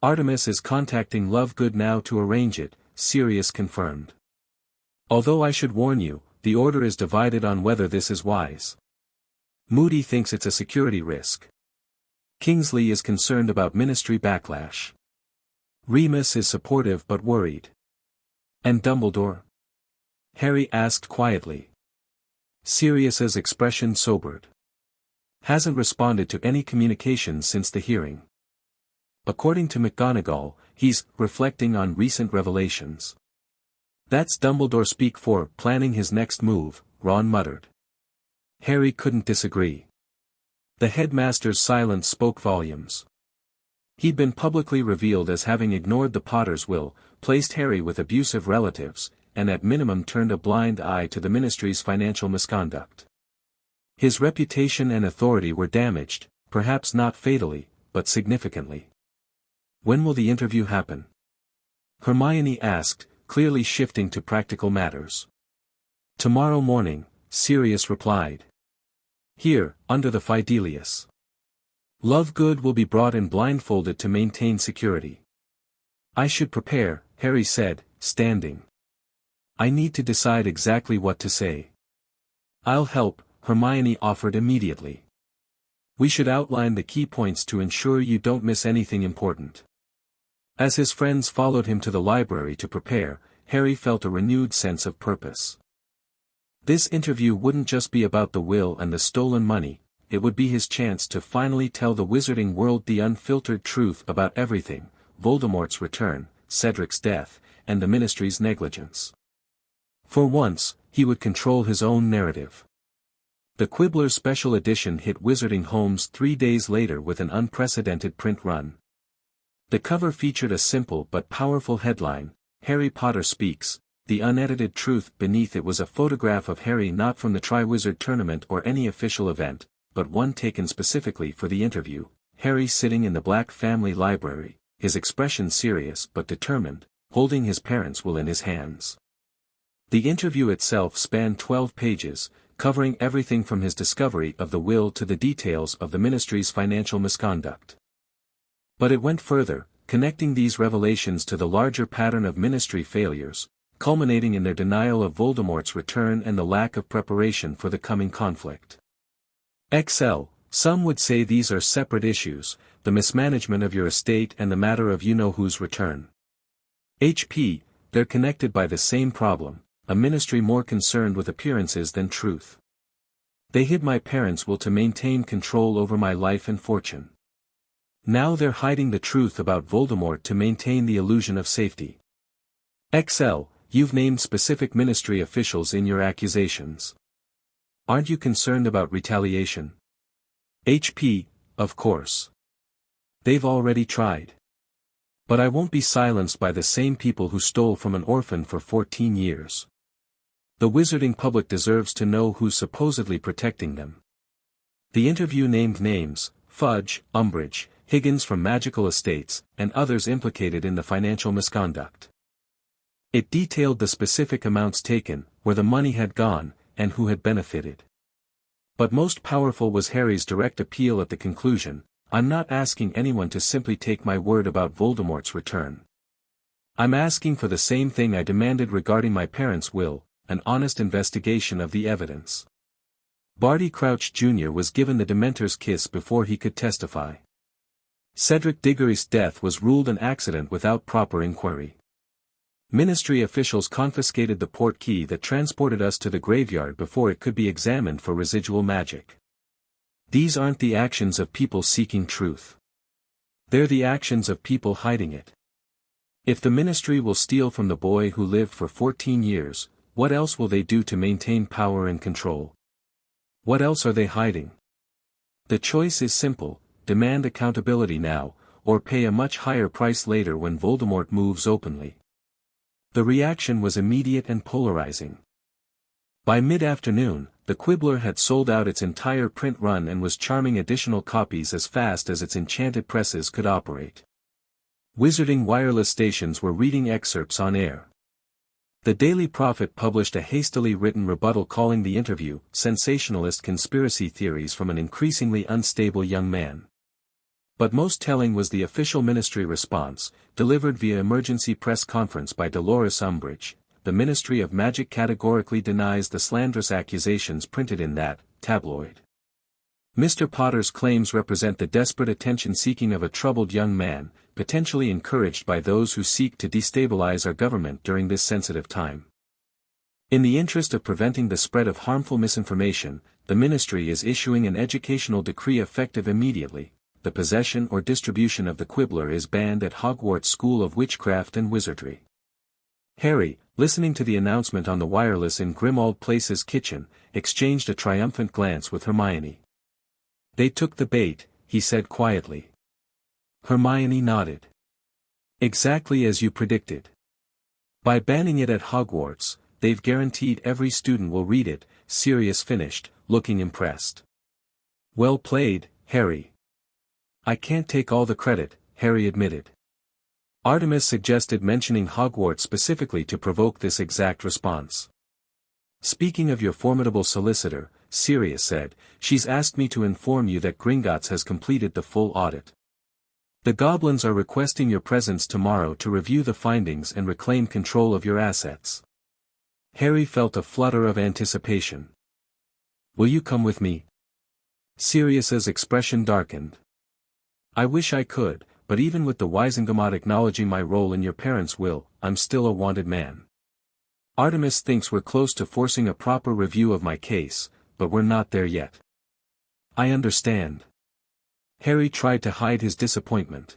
Artemis is contacting Lovegood now to arrange it, Sirius confirmed. Although I should warn you, the Order is divided on whether this is wise. Moody thinks it's a security risk. Kingsley is concerned about Ministry backlash. Remus is supportive but worried. And Dumbledore? Harry asked quietly. Sirius's expression sobered. Hasn't responded to any communications since the hearing. According to McGonagall, he's reflecting on recent revelations. That's Dumbledore speak for planning his next move, Ron muttered. Harry couldn't disagree. The headmaster's silence spoke volumes. He'd been publicly revealed as having ignored the Potter's will, placed Harry with abusive relatives, and at minimum turned a blind eye to the Ministry's financial misconduct. His reputation and authority were damaged, perhaps not fatally, but significantly. When will the interview happen? Hermione asked, clearly shifting to practical matters. Tomorrow morning, Sirius replied. Here, under the Fidelius. Lovegood will be brought in blindfolded to maintain security. I should prepare, Harry said, standing. I need to decide exactly what to say. I'll help, Hermione offered immediately. We should outline the key points to ensure you don't miss anything important. As his friends followed him to the library to prepare, Harry felt a renewed sense of purpose. This interview wouldn't just be about the will and the stolen money, it would be his chance to finally tell the wizarding world the unfiltered truth about everything, Voldemort's return, Cedric's death, and the Ministry's negligence. For once, he would control his own narrative. The Quibbler's special edition hit Wizarding Homes 3 days later with an unprecedented print run. The cover featured a simple but powerful headline, Harry Potter Speaks. The unedited truth beneath it was a photograph of Harry not from the Triwizard Tournament or any official event, but one taken specifically for the interview, Harry sitting in the Black family library, his expression serious but determined, holding his parents' will in his hands. The interview itself spanned 12 pages, covering everything from his discovery of the will to the details of the Ministry's financial misconduct. But it went further, connecting these revelations to the larger pattern of Ministry failures, culminating in their denial of Voldemort's return and the lack of preparation for the coming conflict. XL, some would say these are separate issues, the mismanagement of your estate and the matter of you-know-who's return. HP, they're connected by the same problem, a Ministry more concerned with appearances than truth. They hid my parents' will to maintain control over my life and fortune. Now they're hiding the truth about Voldemort to maintain the illusion of safety. XL, you've named specific Ministry officials in your accusations. Aren't you concerned about retaliation? HP, of course. They've already tried. But I won't be silenced by the same people who stole from an orphan for 14 years. The wizarding public deserves to know who's supposedly protecting them. The interview named names, Fudge, Umbridge, Higgins from Magical Estates, and others implicated in the financial misconduct. It detailed the specific amounts taken, where the money had gone, and who had benefited. But most powerful was Harry's direct appeal at the conclusion, I'm not asking anyone to simply take my word about Voldemort's return. I'm asking for the same thing I demanded regarding my parents' will, an honest investigation of the evidence. Barty Crouch Jr. was given the Dementor's kiss before he could testify. Cedric Diggory's death was ruled an accident without proper inquiry. Ministry officials confiscated the port key that transported us to the graveyard before it could be examined for residual magic. These aren't the actions of people seeking truth. They're the actions of people hiding it. If the Ministry will steal from the boy who lived for 14 years, what else will they do to maintain power and control? What else are they hiding? The choice is simple, demand accountability now, or pay a much higher price later when Voldemort moves openly. The reaction was immediate and polarizing. By mid-afternoon, the Quibbler had sold out its entire print run and was charming additional copies as fast as its enchanted presses could operate. Wizarding wireless stations were reading excerpts on air. The Daily Prophet published a hastily written rebuttal calling the interview sensationalist conspiracy theories from an increasingly unstable young man. But most telling was the official ministry response, delivered via emergency press conference by Dolores Umbridge. The Ministry of Magic categorically denies the slanderous accusations printed in that tabloid. Mr. Potter's claims represent the desperate attention-seeking of a troubled young man, potentially encouraged by those who seek to destabilize our government during this sensitive time. In the interest of preventing the spread of harmful misinformation, the ministry is issuing an educational decree effective immediately. The possession or distribution of the Quibbler is banned at Hogwarts School of Witchcraft and Wizardry. Harry, listening to the announcement on the wireless in Grimmauld Place's kitchen, exchanged a triumphant glance with Hermione. "They took the bait," he said quietly. Hermione nodded. "Exactly as you predicted. By banning it at Hogwarts, they've guaranteed every student will read it," Sirius finished, looking impressed. "Well played, Harry." "I can't take all the credit," Harry admitted. Artemis suggested mentioning Hogwarts specifically to provoke this exact response. "Speaking of your formidable solicitor," Sirius said, "she's asked me to inform you that Gringotts has completed the full audit. The goblins are requesting your presence tomorrow to review the findings and reclaim control of your assets." Harry felt a flutter of anticipation. "Will you come with me?" Sirius's expression darkened. "I wish I could, but even with the Wizengamot acknowledging my role in your parents' will, I'm still a wanted man. Artemis thinks we're close to forcing a proper review of my case, but we're not there yet." "I understand." Harry tried to hide his disappointment.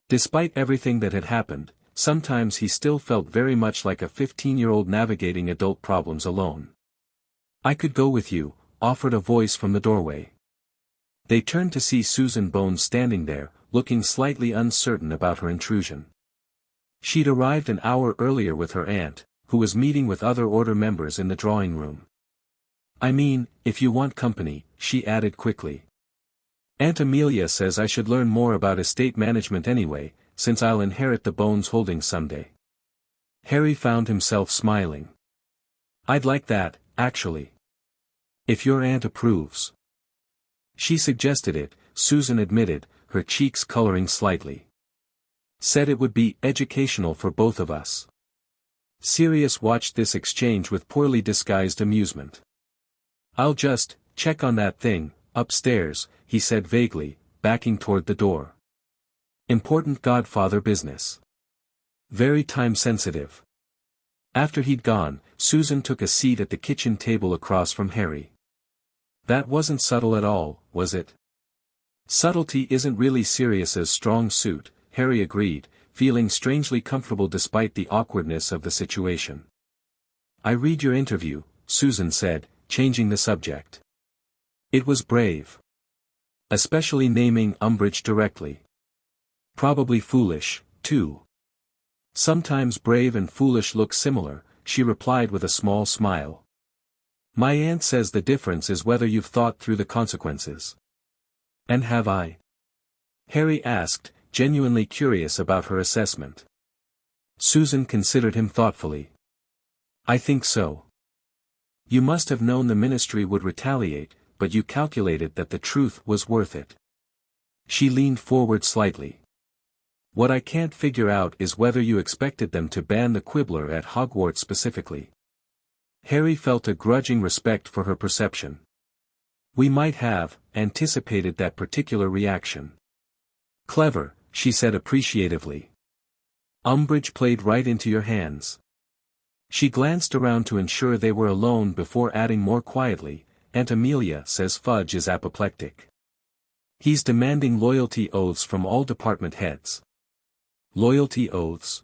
Despite everything that had happened, sometimes he still felt very much like a 15-year-old navigating adult problems alone. "I could go with you," offered a voice from the doorway. They turned to see Susan Bones standing there, looking slightly uncertain about her intrusion. She'd arrived an hour earlier with her aunt, who was meeting with other order members in the drawing room. "I mean, if you want company," she added quickly. "Aunt Amelia says I should learn more about estate management anyway, since I'll inherit the Bones holdings someday." Harry found himself smiling. "I'd like that, actually. If your aunt approves." "She suggested it," Susan admitted, her cheeks coloring slightly. "Said it would be educational for both of us." Sirius watched this exchange with poorly disguised amusement. "I'll just check on that thing upstairs," he said vaguely, backing toward the door. "Important godfather business. Very time-sensitive." After he'd gone, Susan took a seat at the kitchen table across from Harry. "That wasn't subtle at all, was it?" "Subtlety isn't really Sirius's strong suit," Harry agreed, feeling strangely comfortable despite the awkwardness of the situation. "I read your interview," Susan said, changing the subject. "It was brave. Especially naming Umbridge directly. Probably foolish, too." "Sometimes brave and foolish look similar," she replied with a small smile. "My aunt says the difference is whether you've thought through the consequences." "And have I?" Harry asked, genuinely curious about her assessment. Susan considered him thoughtfully. "I think so. You must have known the ministry would retaliate, but you calculated that the truth was worth it." She leaned forward slightly. "What I can't figure out is whether you expected them to ban the Quibbler at Hogwarts specifically." Harry felt a grudging respect for her perception. "We might have anticipated that particular reaction." "Clever," she said appreciatively. "Umbridge played right into your hands." She glanced around to ensure they were alone before adding more quietly, "Aunt Amelia says Fudge is apoplectic. He's demanding loyalty oaths from all department heads." "Loyalty oaths?"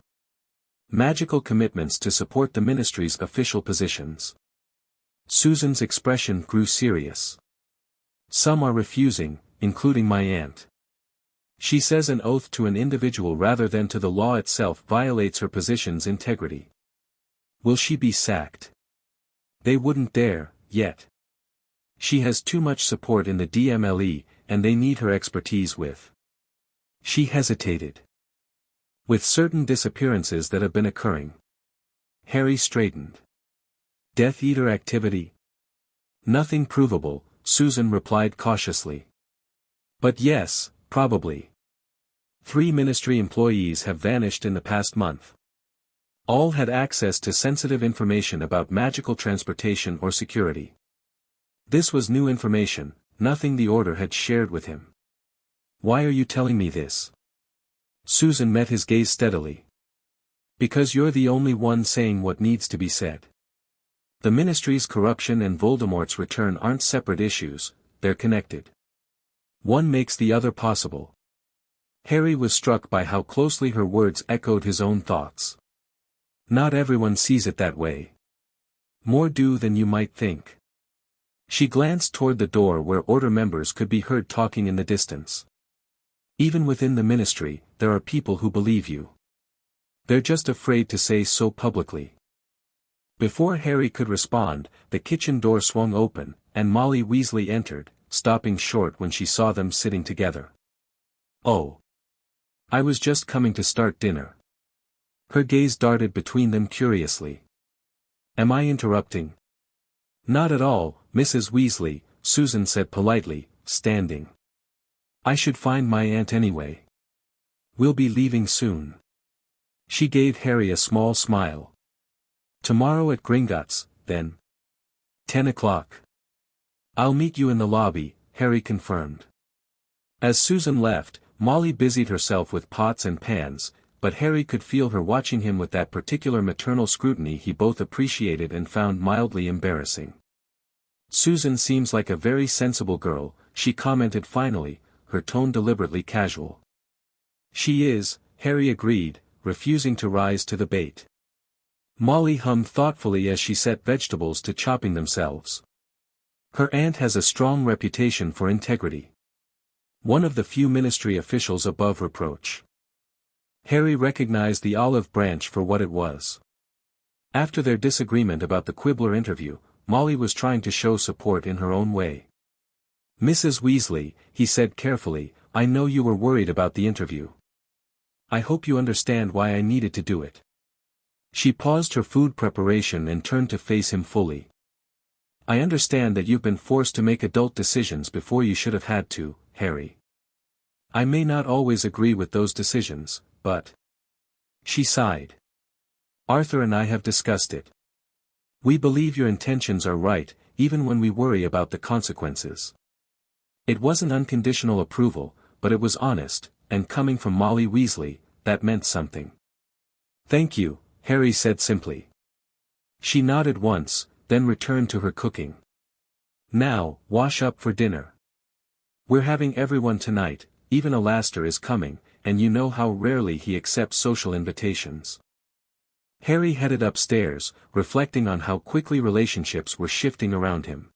"Magical commitments to support the ministry's official positions." Susan's expression grew serious. "Some are refusing, including my aunt. She says an oath to an individual rather than to the law itself violates her position's integrity." "Will she be sacked?" "They wouldn't dare, yet. She has too much support in the DMLE, and they need her expertise with. She hesitated. With certain disappearances that have been occurring. Harry straightened. Death Eater activity? Nothing provable, Susan replied cautiously. But yes, probably. 3 ministry employees have vanished in the past month. All had access to sensitive information about magical transportation or security. This was new information, nothing the Order had shared with him. Why are you telling me this? Susan met his gaze steadily. Because you're the only one saying what needs to be said. The Ministry's corruption and Voldemort's return aren't separate issues, they're connected. One makes the other possible. Harry was struck by how closely her words echoed his own thoughts. Not everyone sees it that way. More do than you might think. She glanced toward the door where Order members could be heard talking in the distance. Even within the Ministry, there are people who believe you. They're just afraid to say so publicly. Before Harry could respond, the kitchen door swung open, and Molly Weasley entered, stopping short when she saw them sitting together. Oh. I was just coming to start dinner. Her gaze darted between them curiously. Am I interrupting? Not at all, Mrs. Weasley, Susan said politely, standing. I should find my aunt anyway. We'll be leaving soon. She gave Harry a small smile. Tomorrow at Gringotts, then. 10 o'clock. I'll meet you in the lobby, Harry confirmed. As Susan left, Molly busied herself with pots and pans, but Harry could feel her watching him with that particular maternal scrutiny he both appreciated and found mildly embarrassing. Susan seems like a very sensible girl, she commented finally, her tone deliberately casual. She is, Harry agreed, refusing to rise to the bait. Molly hummed thoughtfully as she set vegetables to chopping themselves. Her aunt has a strong reputation for integrity. One of the few Ministry officials above reproach. Harry recognized the olive branch for what it was. After their disagreement about the Quibbler interview, Molly was trying to show support in her own way. Mrs. Weasley, he said carefully, I know you were worried about the interview. I hope you understand why I needed to do it. She paused her food preparation and turned to face him fully. I understand that you've been forced to make adult decisions before you should have had to, Harry. I may not always agree with those decisions, but... She sighed. Arthur and I have discussed it. We believe your intentions are right, even when we worry about the consequences. It wasn't unconditional approval, but it was honest, and coming from Molly Weasley, that meant something. Thank you, Harry said simply. She nodded once, then returned to her cooking. Now, wash up for dinner. We're having everyone tonight, even Alastair is coming, and you know how rarely he accepts social invitations. Harry headed upstairs, reflecting on how quickly relationships were shifting around him.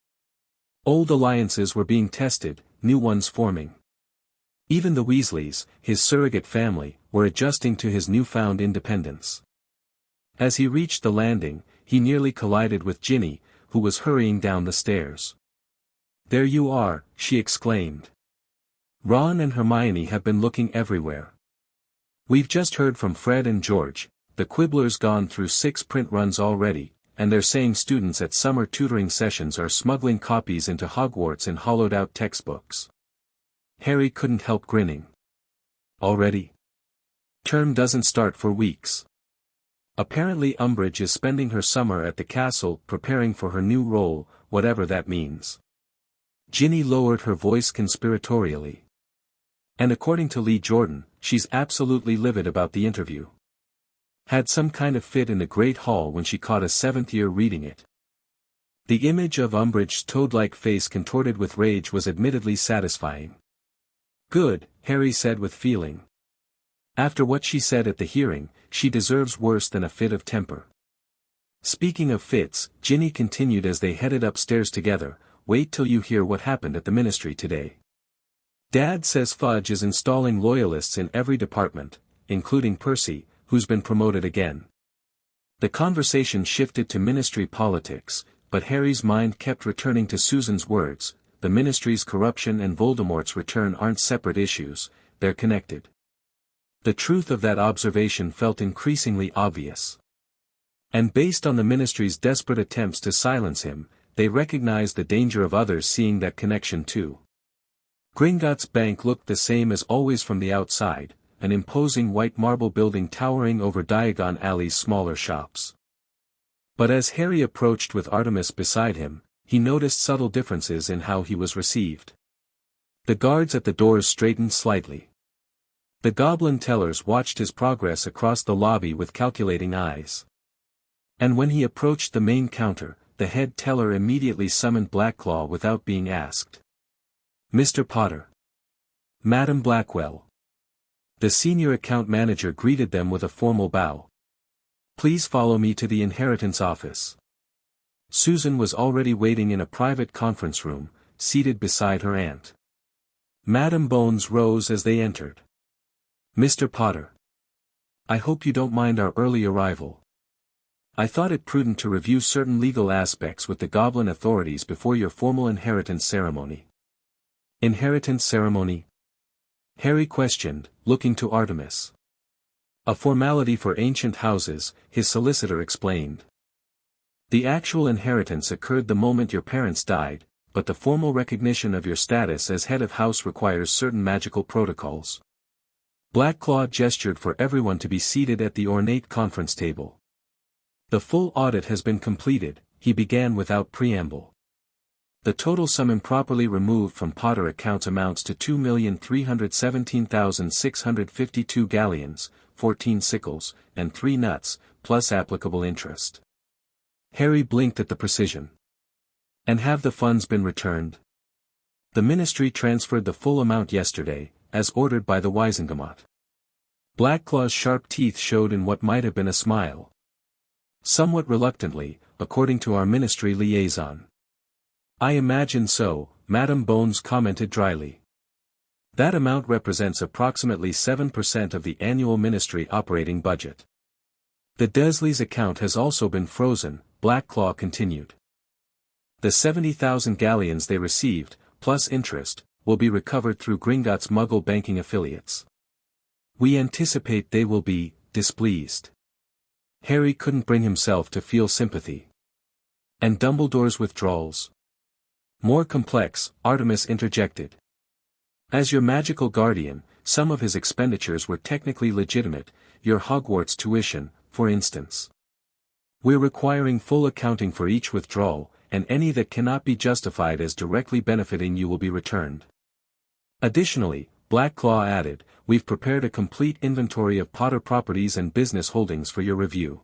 Old alliances were being tested, new ones forming. Even the Weasleys, his surrogate family, were adjusting to his newfound independence. As he reached the landing, he nearly collided with Ginny, who was hurrying down the stairs. There you are, she exclaimed. Ron and Hermione have been looking everywhere. We've just heard from Fred and George, the Quibbler's gone through 6 print runs already, and they're saying students at summer tutoring sessions are smuggling copies into Hogwarts in hollowed-out textbooks. Harry couldn't help grinning. Already? Term doesn't start for weeks. Apparently Umbridge is spending her summer at the castle preparing for her new role, whatever that means. Ginny lowered her voice conspiratorially. And according to Lee Jordan, she's absolutely livid about the interview. Had some kind of fit in the Great Hall when she caught a 7th-year reading it. The image of Umbridge's toad-like face contorted with rage was admittedly satisfying. Good, Harry said with feeling. After what she said at the hearing, she deserves worse than a fit of temper. Speaking of fits, Ginny continued as they headed upstairs together, wait till you hear what happened at the Ministry today. Dad says Fudge is installing loyalists in every department, including Percy, who's been promoted again. The conversation shifted to Ministry politics, but Harry's mind kept returning to Susan's words, the Ministry's corruption and Voldemort's return aren't separate issues, they're connected. The truth of that observation felt increasingly obvious. And based on the Ministry's desperate attempts to silence him, they recognized the danger of others seeing that connection too. Gringotts Bank looked the same as always from the outside, an imposing white marble building towering over Diagon Alley's smaller shops. But as Harry approached with Artemis beside him, he noticed subtle differences in how he was received. The guards at the doors straightened slightly. The goblin tellers watched his progress across the lobby with calculating eyes. And when he approached the main counter, the head teller immediately summoned Blackclaw without being asked. "Mr. Potter." "Madam Blackwell." The senior account manager greeted them with a formal bow. "Please follow me to the inheritance office." Susan was already waiting in a private conference room, seated beside her aunt. Madam Bones rose as they entered. "Mr. Potter. I hope you don't mind our early arrival. I thought it prudent to review certain legal aspects with the Goblin authorities before your formal inheritance ceremony." "Inheritance ceremony?" Harry questioned, looking to Artemis. "A formality for ancient houses," his solicitor explained. "The actual inheritance occurred the moment your parents died, but the formal recognition of your status as head of house requires certain magical protocols." Blackclaw gestured for everyone to be seated at the ornate conference table. "The full audit has been completed," he began without preamble. "The total sum improperly removed from Potter accounts amounts to 2,317,652 galleons, 14 sickles, and 3 nuts, plus applicable interest." Harry blinked at the precision. "And have the funds been returned?" "The Ministry transferred the full amount yesterday, as ordered by the Wisengamot." Blackclaw's sharp teeth showed in what might have been a smile. "Somewhat reluctantly, according to our Ministry liaison." "I imagine so," Madam Bones commented dryly. "That amount represents approximately 7% of the annual Ministry operating budget." "The Dursleys' account has also been frozen," Blackclaw continued. "The 70,000 galleons they received, plus interest, will be recovered through Gringotts Muggle banking affiliates. We anticipate they will be displeased." Harry couldn't bring himself to feel sympathy. "And Dumbledore's withdrawals?" "More complex," Artemis interjected. "As your magical guardian, some of his expenditures were technically legitimate, your Hogwarts tuition, for instance. We're requiring full accounting for each withdrawal, and any that cannot be justified as directly benefiting you will be returned." Additionally, Blackclaw added, "We've prepared a complete inventory of Potter properties and business holdings for your review."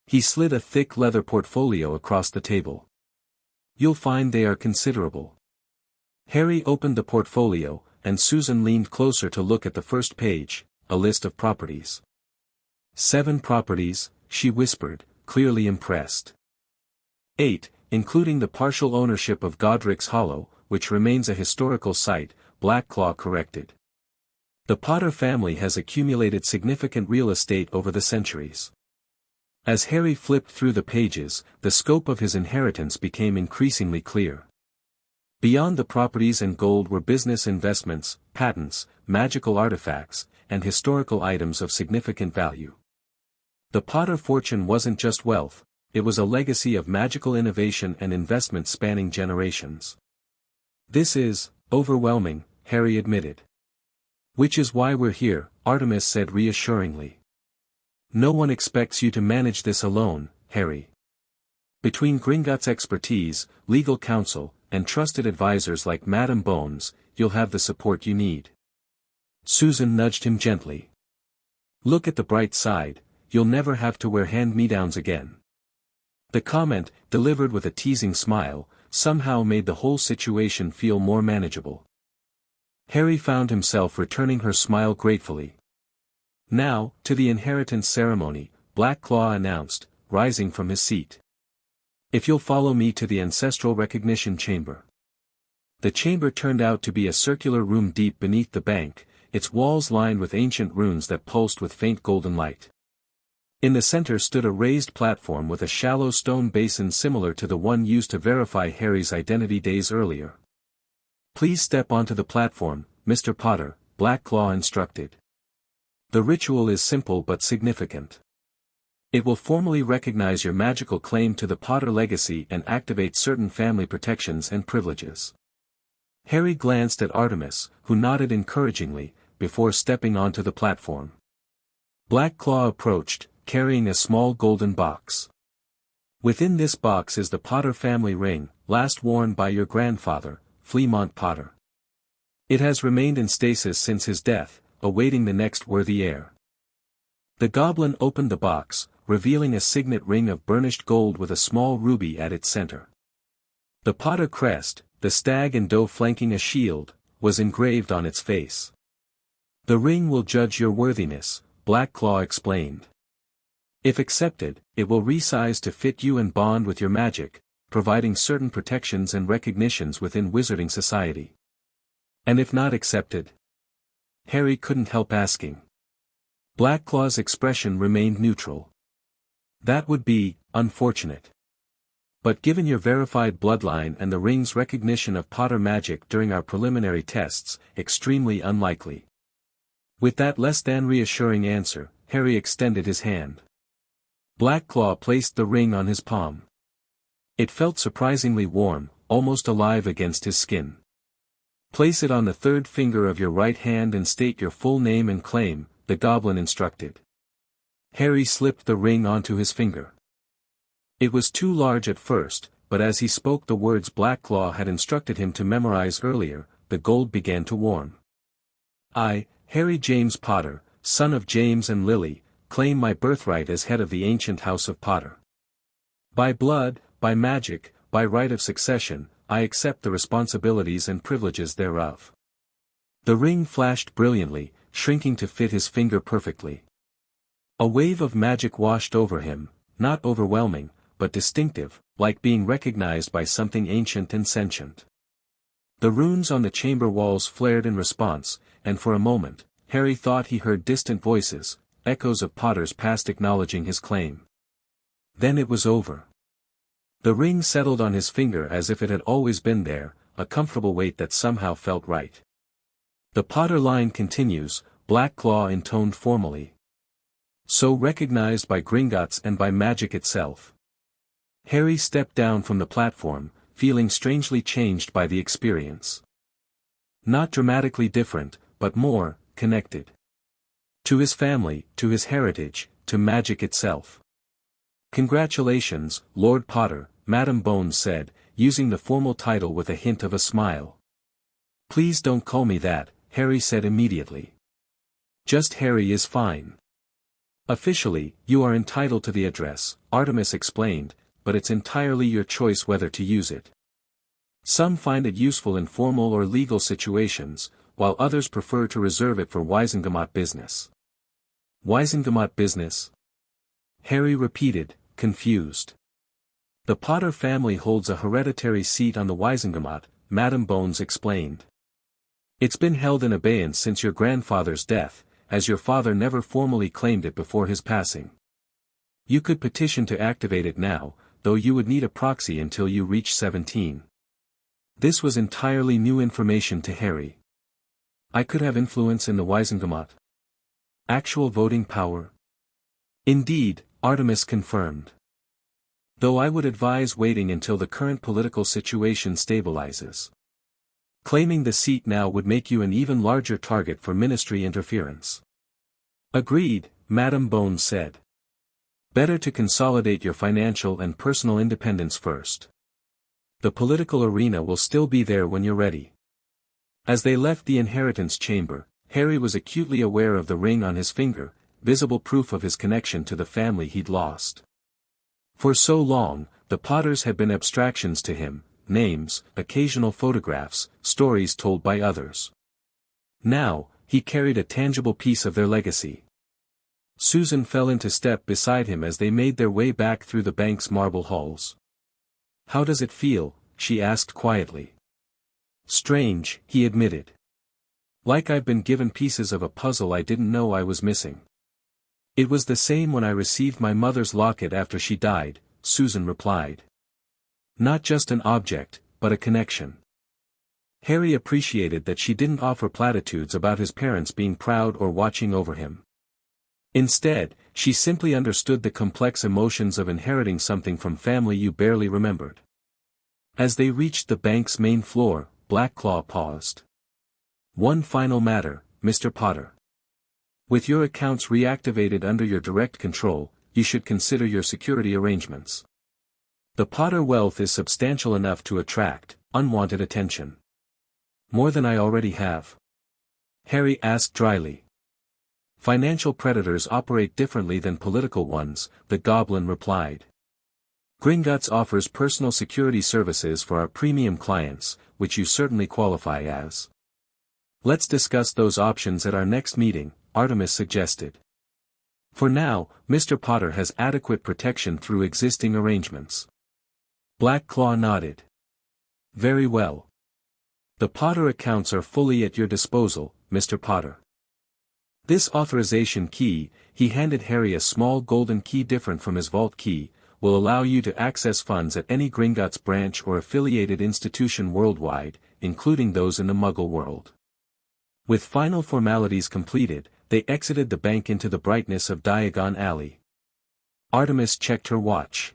He slid a thick leather portfolio across the table. "You'll find they are considerable." Harry opened the portfolio, and Susan leaned closer to look at the first page, a list of properties. 7 properties, she whispered, clearly impressed. 8, including the partial ownership of Godric's Hollow, which remains a historical site, Blackclaw corrected. "The Potter family has accumulated significant real estate over the centuries." As Harry flipped through the pages, the scope of his inheritance became increasingly clear. Beyond the properties and gold were business investments, patents, magical artifacts, and historical items of significant value. The Potter fortune wasn't just wealth, it was a legacy of magical innovation and investment spanning generations. "This is overwhelming," Harry admitted. "Which is why we're here," Artemis said reassuringly. "No one expects you to manage this alone, Harry. Between Gringotts' expertise, legal counsel, and trusted advisors like Madam Bones, you'll have the support you need." Susan nudged him gently. "Look at the bright side, you'll never have to wear hand-me-downs again." The comment, delivered with a teasing smile, somehow made the whole situation feel more manageable. Harry found himself returning her smile gratefully. "Now, to the inheritance ceremony," Blackclaw announced, rising from his seat. "If you'll follow me to the ancestral recognition chamber." The chamber turned out to be a circular room deep beneath the bank, its walls lined with ancient runes that pulsed with faint golden light. In the center stood a raised platform with a shallow stone basin similar to the one used to verify Harry's identity days earlier. "Please step onto the platform, Mr. Potter," Blackclaw instructed. "The ritual is simple but significant. It will formally recognize your magical claim to the Potter legacy and activate certain family protections and privileges." Harry glanced at Artemis, who nodded encouragingly, before stepping onto the platform. Blackclaw approached, carrying a small golden box. "Within this box is the Potter family ring, last worn by your grandfather, Fleamont Potter. It has remained in stasis since his death, awaiting the next worthy heir." The goblin opened the box, revealing a signet ring of burnished gold with a small ruby at its center. The Potter crest, the stag and doe flanking a shield, was engraved on its face. "The ring will judge your worthiness," Blackclaw explained. "If accepted, it will resize to fit you and bond with your magic, providing certain protections and recognitions within wizarding society." "And if not accepted?" Harry couldn't help asking. Blackclaw's expression remained neutral. "That would be unfortunate. But given your verified bloodline and the ring's recognition of Potter magic during our preliminary tests, extremely unlikely." With that less than reassuring answer, Harry extended his hand. Blackclaw placed the ring on his palm. It felt surprisingly warm, almost alive against his skin. "Place it on the third finger of your right hand and state your full name and claim," the goblin instructed. Harry slipped the ring onto his finger. It was too large at first, but as he spoke the words Blackclaw had instructed him to memorize earlier, the gold began to warm. "I, Harry James Potter, son of James and Lily, claim my birthright as head of the ancient house of Potter. By blood, by magic, by right of succession, I accept the responsibilities and privileges thereof." The ring flashed brilliantly, shrinking to fit his finger perfectly. A wave of magic washed over him, not overwhelming, but distinctive, like being recognized by something ancient and sentient. The runes on the chamber walls flared in response, and for a moment, Harry thought he heard distant voices, echoes of Potter's past acknowledging his claim. Then it was over. The ring settled on his finger as if it had always been there, a comfortable weight that somehow felt right. "The Potter line continues," Blackclaw intoned formally. "So recognized by Gringotts and by magic itself." Harry stepped down from the platform, feeling strangely changed by the experience. Not dramatically different, but more connected. To his family, to his heritage, to magic itself. "Congratulations, Lord Potter," Madame Bones said, using the formal title with a hint of a smile. "Please don't call me that," Harry said immediately. "Just Harry is fine." "Officially, you are entitled to the address," Artemis explained, "but it's entirely your choice whether to use it. Some find it useful in formal or legal situations, while others prefer to reserve it for Wisengamot business." "Wisengamot business?" Harry repeated, confused. "The Potter family holds a hereditary seat on the Wisengamot," Madame Bones explained. "It's been held in abeyance since your grandfather's death, as your father never formally claimed it before his passing. You could petition to activate it now, though you would need a proxy until you reach 17. This was entirely new information to Harry. "I could have influence in the Wisengamot? Actual voting power?" "Indeed," Artemis confirmed. "Though I would advise waiting until the current political situation stabilizes. Claiming the seat now would make you an even larger target for ministry interference." "Agreed," Madame Bones said. "Better to consolidate your financial and personal independence first. The political arena will still be there when you're ready." As they left the inheritance chamber, Harry was acutely aware of the ring on his finger, visible proof of his connection to the family he'd lost. For so long, the Potters had been abstractions to him, names, occasional photographs, stories told by others. Now, he carried a tangible piece of their legacy. Susan fell into step beside him as they made their way back through the bank's marble halls. "How does it feel?" she asked quietly. "Strange," he admitted. "Like I've been given pieces of a puzzle I didn't know I was missing." It was the same when I received my mother's locket after she died, Susan replied. Not just an object, but a connection. Harry appreciated that she didn't offer platitudes about his parents being proud or watching over him. Instead, she simply understood the complex emotions of inheriting something from family you barely remembered. As they reached the bank's main floor, Blackclaw paused. One final matter, Mr. Potter. With your accounts reactivated under your direct control, you should consider your security arrangements. The Potter wealth is substantial enough to attract unwanted attention. More than I already have? Harry asked dryly. Financial predators operate differently than political ones, the goblin replied. Gringotts offers personal security services for our premium clients, which you certainly qualify as. Let's discuss those options at our next meeting, Artemis suggested. For now, Mr. Potter has adequate protection through existing arrangements. Blackclaw nodded. Very well. The Potter accounts are fully at your disposal, Mr. Potter. This authorization key, he handed Harry a small golden key different from his vault key, will allow you to access funds at any Gringotts branch or affiliated institution worldwide, including those in the Muggle world. With final formalities completed, they exited the bank into the brightness of Diagon Alley. Artemis checked her watch.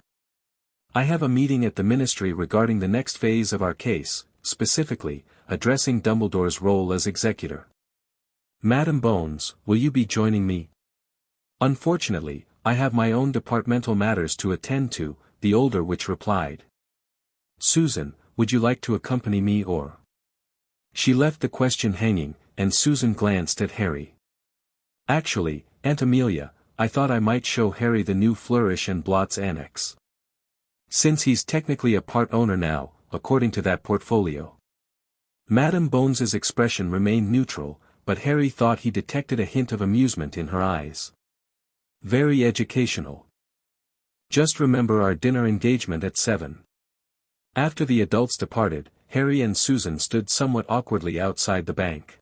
I have a meeting at the Ministry regarding the next phase of our case, specifically, addressing Dumbledore's role as executor. Madam Bones, will you be joining me? Unfortunately, I have my own departmental matters to attend to, the older witch replied. Susan, would you like to accompany me or? She left the question hanging, and Susan glanced at Harry. Actually, Aunt Amelia, I thought I might show Harry the new Flourish and Blots annex. Since he's technically a part owner now, according to that portfolio. Madam Bones's expression remained neutral, but Harry thought he detected a hint of amusement in her eyes. Very educational. Just remember our dinner engagement at 7. After the adults departed, Harry and Susan stood somewhat awkwardly outside the bank.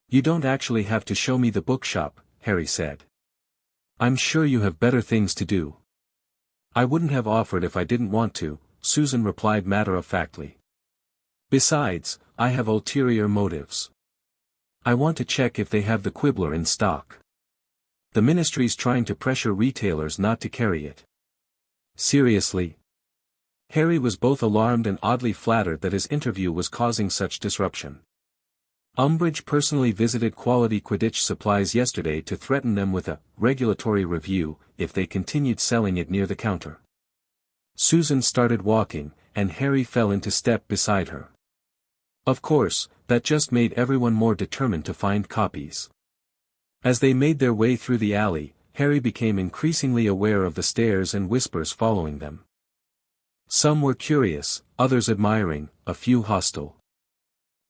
You don't actually have to show me the bookshop, Harry said. I'm sure you have better things to do. I wouldn't have offered if I didn't want to, Susan replied matter-of-factly. Besides, I have ulterior motives. I want to check if they have the Quibbler in stock. The Ministry's trying to pressure retailers not to carry it. Seriously? Harry was both alarmed and oddly flattered that his interview was causing such disruption. Umbridge personally visited Quality Quidditch Supplies yesterday to threaten them with a regulatory review if they continued selling it near the counter. Susan started walking, and Harry fell into step beside her. Of course, that just made everyone more determined to find copies. As they made their way through the alley, Harry became increasingly aware of the stares and whispers following them. Some were curious, others admiring, a few hostile.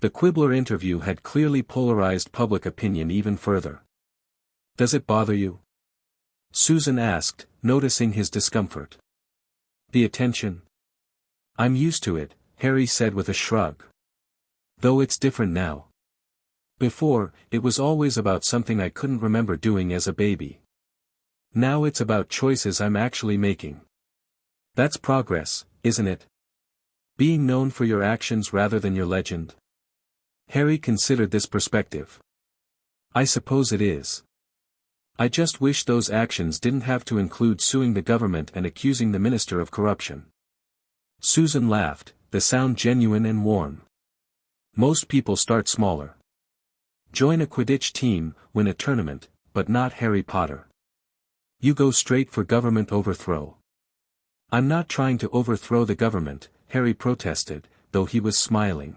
The Quibbler interview had clearly polarized public opinion even further. Does it bother you? Susan asked, noticing his discomfort. The attention? I'm used to it, Harry said with a shrug. Though it's different now. Before, it was always about something I couldn't remember doing as a baby. Now it's about choices I'm actually making. That's progress, isn't it? Being known for your actions rather than your legend. Harry considered this perspective. I suppose it is. I just wish those actions didn't have to include suing the government and accusing the minister of corruption. Susan laughed, the sound genuine and warm. Most people start smaller. Join a Quidditch team, win a tournament, but not Harry Potter. You go straight for government overthrow. I'm not trying to overthrow the government, Harry protested, though he was smiling.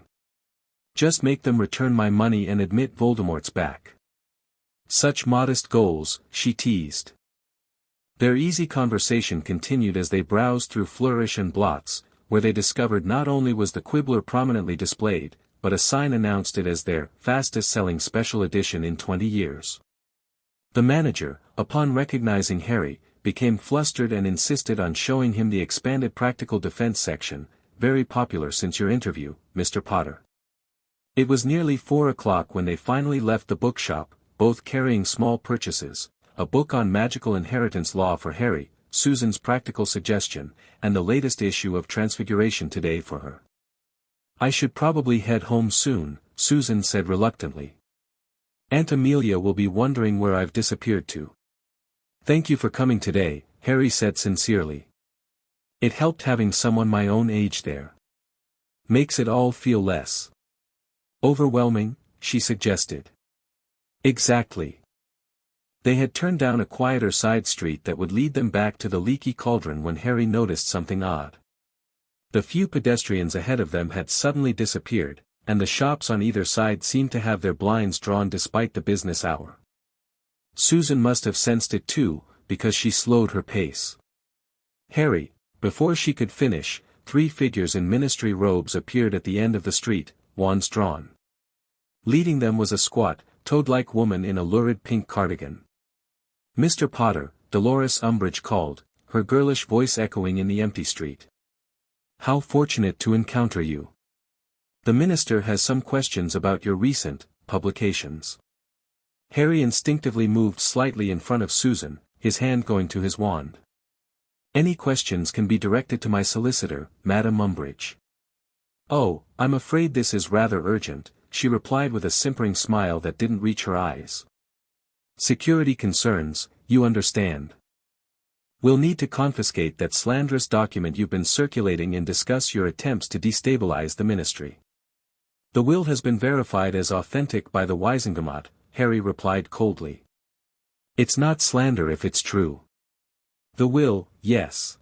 Just make them return my money and admit Voldemort's back. Such modest goals, she teased. Their easy conversation continued as they browsed through Flourish and Blots, where they discovered not only was the Quibbler prominently displayed, but a sign announced it as their fastest-selling special edition in 20 years. The manager, upon recognizing Harry, became flustered and insisted on showing him the expanded practical defense section, very popular since your interview, Mr. Potter. It was nearly 4 o'clock when they finally left the bookshop, both carrying small purchases, a book on magical inheritance law for Harry, Susan's practical suggestion, and the latest issue of Transfiguration today for her. I should probably head home soon, Susan said reluctantly. Aunt Amelia will be wondering where I've disappeared to. Thank you for coming today, Harry said sincerely. It helped having someone my own age there. Makes it all feel less overwhelming, she suggested. Exactly. They had turned down a quieter side street that would lead them back to the leaky cauldron when Harry noticed something odd. The few pedestrians ahead of them had suddenly disappeared, and the shops on either side seemed to have their blinds drawn despite the business hour. Susan must have sensed it too, because she slowed her pace. Harry, before she could finish, 3 figures in ministry robes appeared at the end of the street, wands drawn. Leading them was a squat, toad-like woman in a lurid pink cardigan. Mr. Potter, Dolores Umbridge called, her girlish voice echoing in the empty street. How fortunate to encounter you. The minister has some questions about your recent publications. Harry instinctively moved slightly in front of Susan, his hand going to his wand. Any questions can be directed to my solicitor, Madam Umbridge. Oh, I'm afraid this is rather urgent, she replied with a simpering smile that didn't reach her eyes. Security concerns, you understand. We'll need to confiscate that slanderous document you've been circulating and discuss your attempts to destabilize the ministry. The will has been verified as authentic by the Wisingamot, Harry replied coldly. It's not slander if it's true. The will, yes.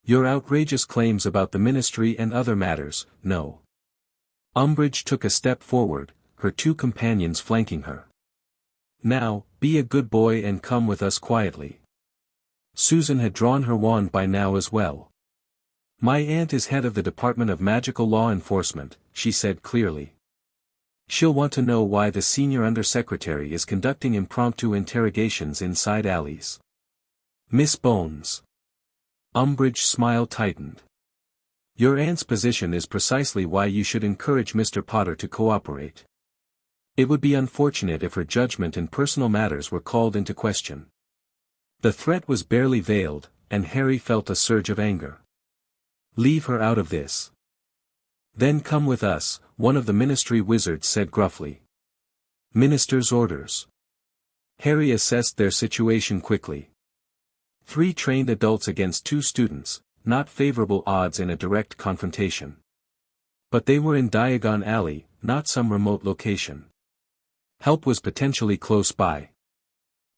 Your outrageous claims about the ministry and other matters, no. Umbridge took a step forward, her 2 companions flanking her. Now, be a good boy and come with us quietly. Susan had drawn her wand by now as well. My aunt is head of the Department of Magical Law Enforcement, she said clearly. She'll want to know why the senior undersecretary is conducting impromptu interrogations inside alleys. Miss Bones. Umbridge's smile tightened. Your aunt's position is precisely why you should encourage Mr. Potter to cooperate. It would be unfortunate if her judgment in personal matters were called into question. The threat was barely veiled, and Harry felt a surge of anger. Leave her out of this. Then come with us, one of the ministry wizards said gruffly. Minister's orders. Harry assessed their situation quickly. 3 trained adults against 2 students, not favorable odds in a direct confrontation. But they were in Diagon Alley, not some remote location. Help was potentially close by.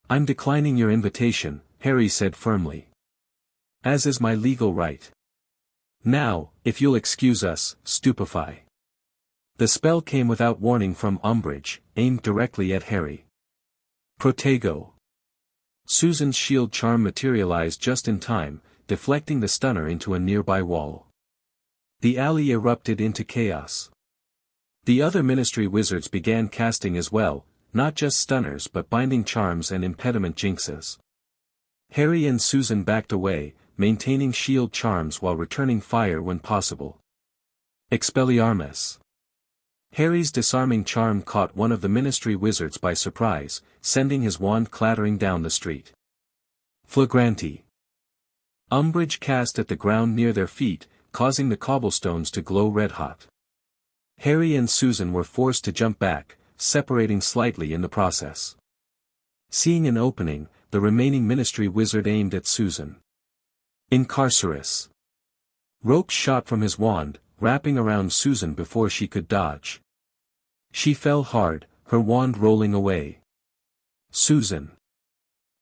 I'm declining your invitation, Harry said firmly. As is my legal right. Now, if you'll excuse us, stupefy. The spell came without warning from Umbridge, aimed directly at Harry. Protego. Susan's shield charm materialized just in time, deflecting the stunner into a nearby wall. The alley erupted into chaos. The other ministry wizards began casting as well, not just stunners but binding charms and impediment jinxes. Harry and Susan backed away, maintaining shield charms while returning fire when possible. Expelliarmus. Harry's disarming charm caught one of the ministry wizards by surprise, sending his wand clattering down the street. Flagranti. Umbridge cast at the ground near their feet, causing the cobblestones to glow red-hot. Harry and Susan were forced to jump back, separating slightly in the process. Seeing an opening, the remaining ministry wizard aimed at Susan. Incarcerus. Ropes shot from his wand, wrapping around Susan before she could dodge. She fell hard, her wand rolling away. Susan.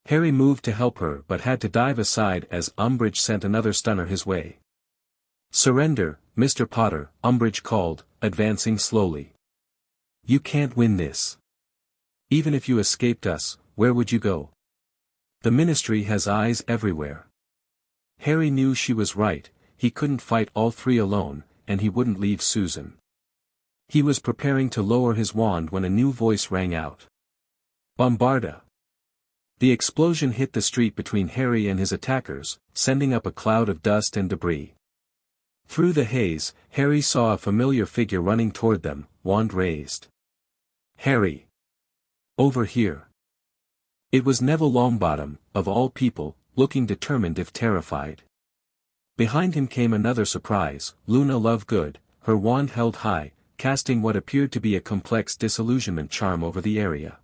Harry moved to help her but had to dive aside as Umbridge sent another stunner his way. Surrender, Mr. Potter, Umbridge called, advancing slowly. You can't win this. Even if you escaped us, where would you go? The ministry has eyes everywhere. Harry knew she was right, he couldn't fight all 3 alone, and he wouldn't leave Susan. He was preparing to lower his wand when a new voice rang out. Bombarda. The explosion hit the street between Harry and his attackers, sending up a cloud of dust and debris. Through the haze, Harry saw a familiar figure running toward them, wand raised. Harry. Over here. It was Neville Longbottom, of all people, looking determined if terrified. Behind him came another surprise, Luna Lovegood, her wand held high, casting what appeared to be a complex disillusionment charm over the area.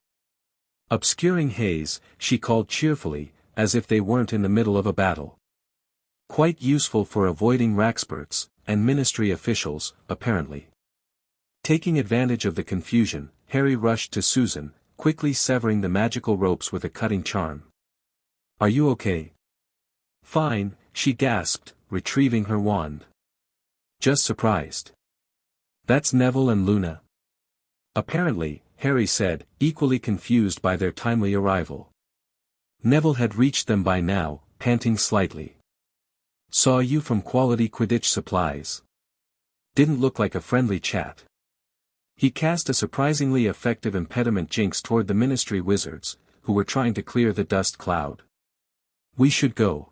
Obscuring haze, she called cheerfully, as if they weren't in the middle of a battle. Quite useful for avoiding raxperts, and ministry officials, apparently. Taking advantage of the confusion, Harry rushed to Susan, quickly severing the magical ropes with a cutting charm. "Are you okay?" "Fine," she gasped, retrieving her wand. "Just surprised." "That's Neville and Luna." "Apparently," Harry said, equally confused by their timely arrival. Neville had reached them by now, panting slightly. "Saw you from Quality Quidditch Supplies. Didn't look like a friendly chat." He cast a surprisingly effective impediment jinx toward the Ministry wizards, who were trying to clear the dust cloud. "We should go.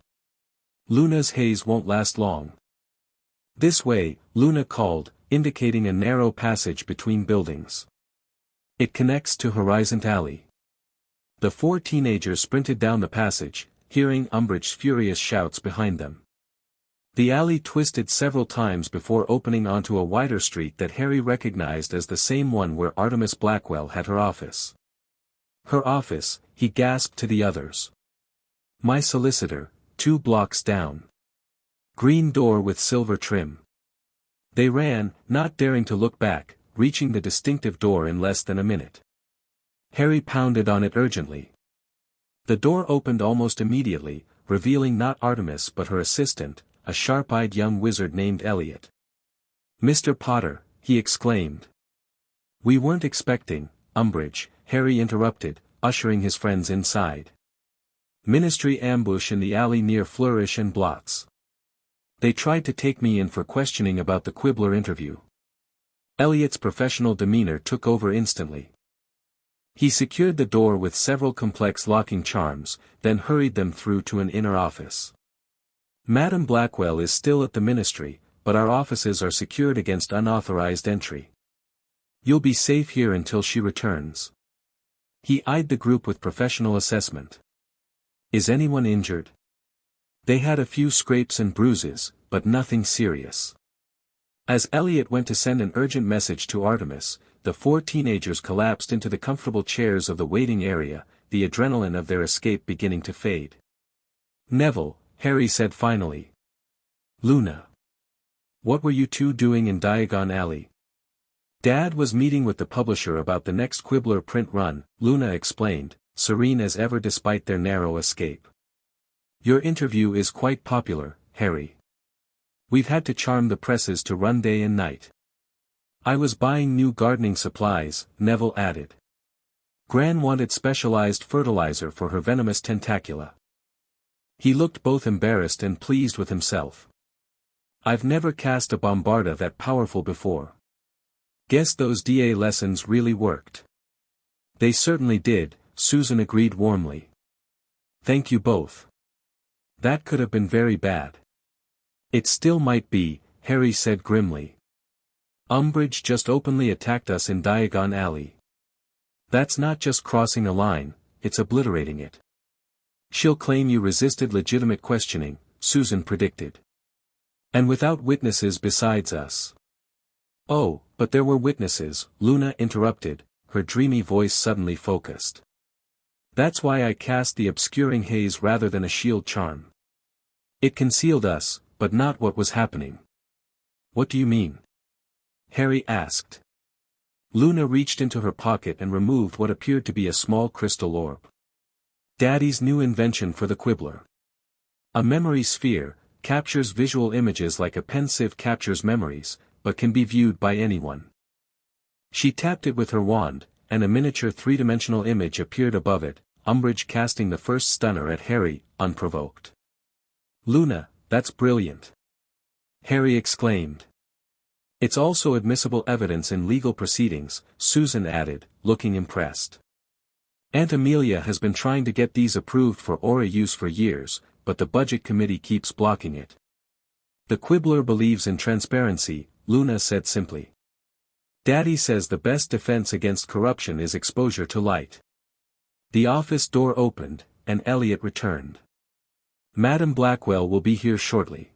Luna's haze won't last long." "This way," Luna called, indicating a narrow passage between buildings. "It connects to Horizon Alley." The four teenagers sprinted down the passage, hearing Umbridge's furious shouts behind them. The alley twisted several times before opening onto a wider street that Harry recognized as the same one where Artemis Blackwell had her office. "Her office," he gasped to the others. "My solicitor, 2 blocks down. Green door with silver trim." They ran, not daring to look back, reaching the distinctive door in less than a minute. Harry pounded on it urgently. The door opened almost immediately, revealing not Artemis but her assistant, a sharp-eyed young wizard named Elliot. "Mr. Potter," he exclaimed. "We weren't expecting, Umbridge," Harry interrupted, ushering his friends inside. "Ministry ambush in the alley near Flourish and Blots. They tried to take me in for questioning about the Quibbler interview." Elliot's professional demeanor took over instantly. He secured the door with several complex locking charms, then hurried them through to an inner office. "Madam Blackwell is still at the Ministry, but our offices are secured against unauthorized entry. You'll be safe here until she returns." He eyed the group with professional assessment. "Is anyone injured?" They had a few scrapes and bruises, but nothing serious. As Elliot went to send an urgent message to Artemis, the four teenagers collapsed into the comfortable chairs of the waiting area, the adrenaline of their escape beginning to fade. "Neville," Harry said finally. "Luna. What were you two doing in Diagon Alley?" "Dad was meeting with the publisher about the next Quibbler print run," Luna explained, serene as ever despite their narrow escape. "Your interview is quite popular, Harry. We've had to charm the presses to run day and night." "I was buying new gardening supplies," Neville added. "Gran wanted specialized fertilizer for her venomous tentacula." He looked both embarrassed and pleased with himself. "I've never cast a bombarda that powerful before. Guess those DA lessons really worked." "They certainly did," Susan agreed warmly. "Thank you both. That could have been very bad." "It still might be," Harry said grimly. "Umbridge just openly attacked us in Diagon Alley. That's not just crossing a line, it's obliterating it." "She'll claim you resisted legitimate questioning," Susan predicted. "And without witnesses besides us." "Oh, but there were witnesses," Luna interrupted, her dreamy voice suddenly focused. "That's why I cast the obscuring haze rather than a shield charm. It concealed us, but not what was happening." "What do you mean?" Harry asked. Luna reached into her pocket and removed what appeared to be a small crystal orb. "Daddy's new invention for the Quibbler. A memory sphere, captures visual images like a pensieve captures memories, but can be viewed by anyone." She tapped it with her wand, and a miniature three-dimensional image appeared above it, Umbridge casting the first stunner at Harry, unprovoked. "Luna, that's brilliant!" Harry exclaimed. "It's also admissible evidence in legal proceedings," Susan added, looking impressed. "Aunt Amelia has been trying to get these approved for aura use for years, but the budget committee keeps blocking it." "The Quibbler believes in transparency," Luna said simply. "Daddy says the best defense against corruption is exposure to light." The office door opened, and Elliot returned. "Madam Blackwell will be here shortly.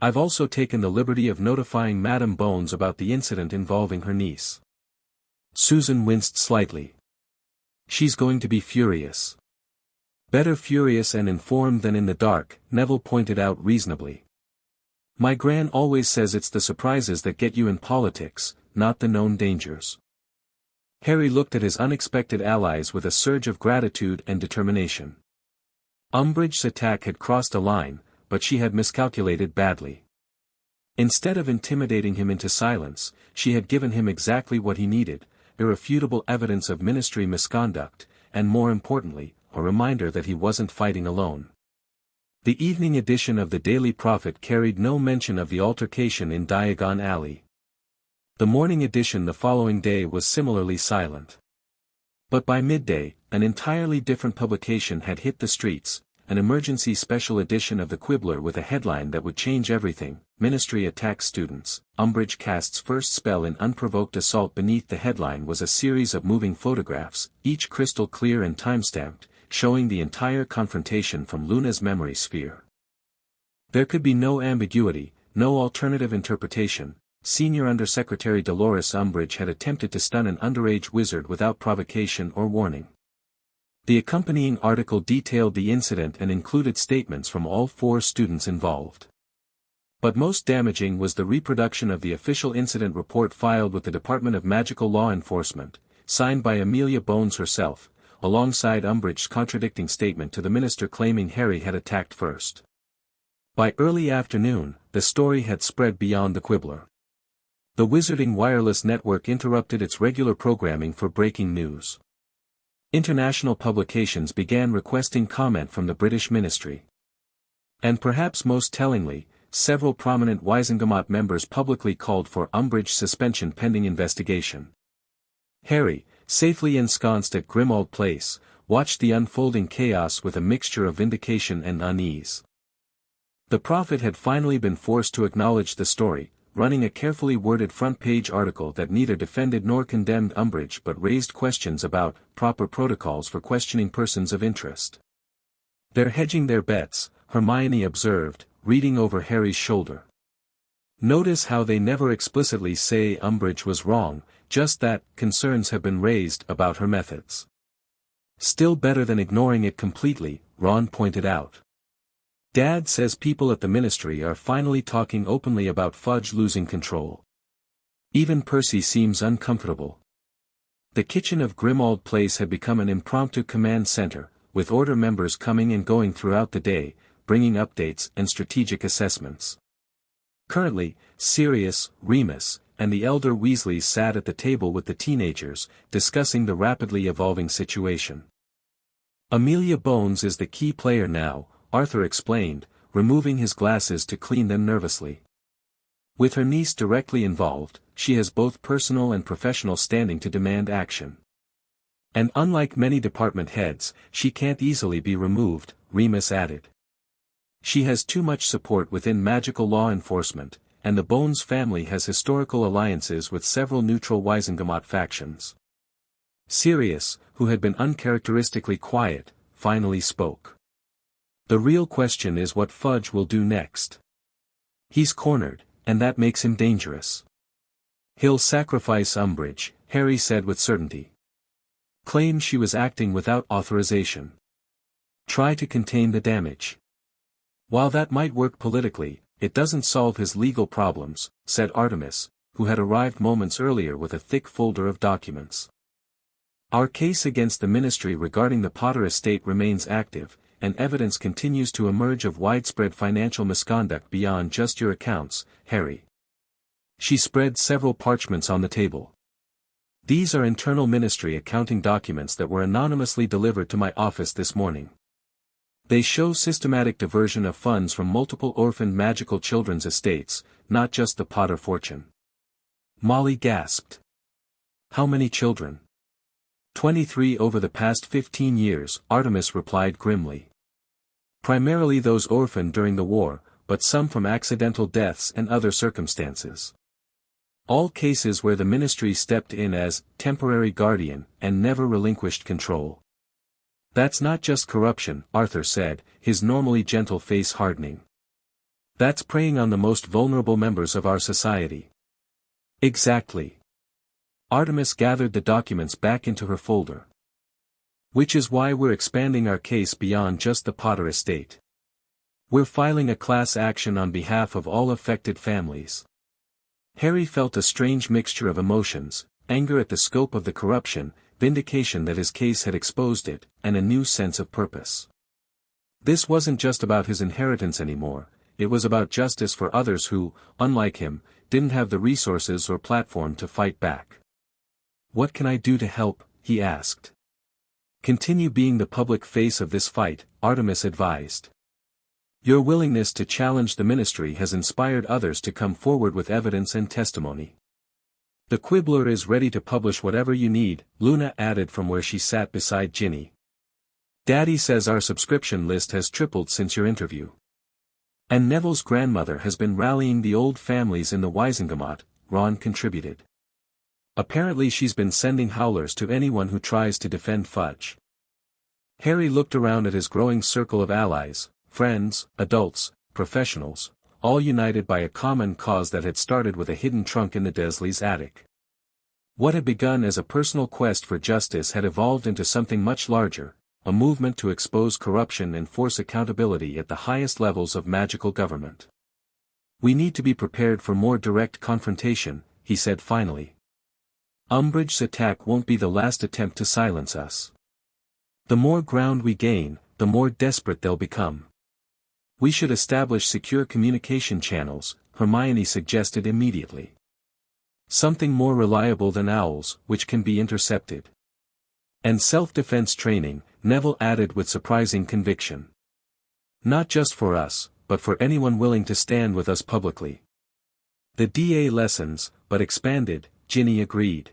I've also taken the liberty of notifying Madam Bones about the incident involving her niece." Susan winced slightly. "She's going to be furious." "Better furious and informed than in the dark," Neville pointed out reasonably. "My gran always says it's the surprises that get you in politics, not the known dangers." Harry looked at his unexpected allies with a surge of gratitude and determination. Umbridge's attack had crossed a line, but she had miscalculated badly. Instead of intimidating him into silence, she had given him exactly what he needed: irrefutable evidence of ministry misconduct, and more importantly, a reminder that he wasn't fighting alone. The evening edition of the Daily Prophet carried no mention of the altercation in Diagon Alley. The morning edition the following day was similarly silent. But by midday, an entirely different publication had hit the streets, an emergency special edition of the Quibbler with a headline that would change everything: "Ministry attacks students, Umbridge casts first spell in unprovoked assault." Beneath the headline was a series of moving photographs, each crystal clear and time-stamped, showing the entire confrontation from Luna's memory sphere. There could be no ambiguity, no alternative interpretation. Senior Undersecretary Dolores Umbridge had attempted to stun an underage wizard without provocation or warning. The accompanying article detailed the incident and included statements from all 4 students involved. But most damaging was the reproduction of the official incident report filed with the Department of Magical Law Enforcement, signed by Amelia Bones herself, alongside Umbridge's contradicting statement to the minister claiming Harry had attacked first. By early afternoon, the story had spread beyond the Quibbler. The Wizarding Wireless Network interrupted its regular programming for breaking news. International publications began requesting comment from the British Ministry. And perhaps most tellingly, several prominent Wizengamot members publicly called for Umbridge's suspension pending investigation. Harry, safely ensconced at Grimmauld Place, watched the unfolding chaos with a mixture of vindication and unease. The Prophet had finally been forced to acknowledge the story, running a carefully worded front-page article that neither defended nor condemned Umbridge but raised questions about proper protocols for questioning persons of interest. "They're hedging their bets," Hermione observed, reading over Harry's shoulder. "Notice how they never explicitly say Umbridge was wrong, just that concerns have been raised about her methods." "Still better than ignoring it completely," Ron pointed out. "Dad says people at the ministry are finally talking openly about Fudge losing control. Even Percy seems uncomfortable." The kitchen of Grimmauld Place had become an impromptu command center, with order members coming and going throughout the day, bringing updates and strategic assessments. Currently, Sirius, Remus, and the elder Weasleys sat at the table with the teenagers, discussing the rapidly evolving situation. "Amelia Bones is the key player now," Arthur explained, removing his glasses to clean them nervously. "With her niece directly involved, she has both personal and professional standing to demand action. And unlike many department heads, she can't easily be removed," Remus added. "She has too much support within magical law enforcement, and the Bones family has historical alliances with several neutral Wizengamot factions." Sirius, who had been uncharacteristically quiet, finally spoke. "The real question is what Fudge will do next. He's cornered, and that makes him dangerous. He'll sacrifice Umbridge," Harry said with certainty. "Claim she was acting without authorization. Try to contain the damage. While that might work politically, it doesn't solve his legal problems," said Artemis, who had arrived moments earlier with a thick folder of documents. "Our case against the ministry regarding the Potter estate remains active, and evidence continues to emerge of widespread financial misconduct beyond just your accounts, Harry." She spread several parchments on the table. "These are internal ministry accounting documents that were anonymously delivered to my office this morning. They show systematic diversion of funds from multiple orphaned magical children's estates, not just the Potter fortune." Molly gasped. "How many children?" 23 over the past 15 years, Artemis replied grimly. "Primarily those orphaned during the war, but some from accidental deaths and other circumstances. All cases where the ministry stepped in as temporary guardian and never relinquished control." That's not just corruption, Arthur said, his normally gentle face hardening. That's preying on the most vulnerable members of our society. Exactly. Artemis gathered the documents back into her folder. Which is why we're expanding our case beyond just the Potter estate. We're filing a class action on behalf of all affected families. Harry felt a strange mixture of emotions, anger at the scope of the corruption, vindication that his case had exposed it, and a new sense of purpose. This wasn't just about his inheritance anymore, it was about justice for others who, unlike him, didn't have the resources or platform to fight back. What can I do to help? He asked. Continue being the public face of this fight, Artemis advised. Your willingness to challenge the ministry has inspired others to come forward with evidence and testimony. The Quibbler is ready to publish whatever you need, Luna added from where she sat beside Ginny. Daddy says our subscription list has tripled since your interview. And Neville's grandmother has been rallying the old families in the Wisengamot, Ron contributed. Apparently she's been sending howlers to anyone who tries to defend Fudge. Harry looked around at his growing circle of allies, friends, adults, professionals, all united by a common cause that had started with a hidden trunk in the Dursleys' attic. What had begun as a personal quest for justice had evolved into something much larger, a movement to expose corruption and force accountability at the highest levels of magical government. We need to be prepared for more direct confrontation, he said finally. Umbridge's attack won't be the last attempt to silence us. The more ground we gain, the more desperate they'll become. We should establish secure communication channels, Hermione suggested immediately. Something more reliable than owls, which can be intercepted. And self-defense training, Neville added with surprising conviction. Not just for us, but for anyone willing to stand with us publicly. The DA lessons, but expanded, Ginny agreed.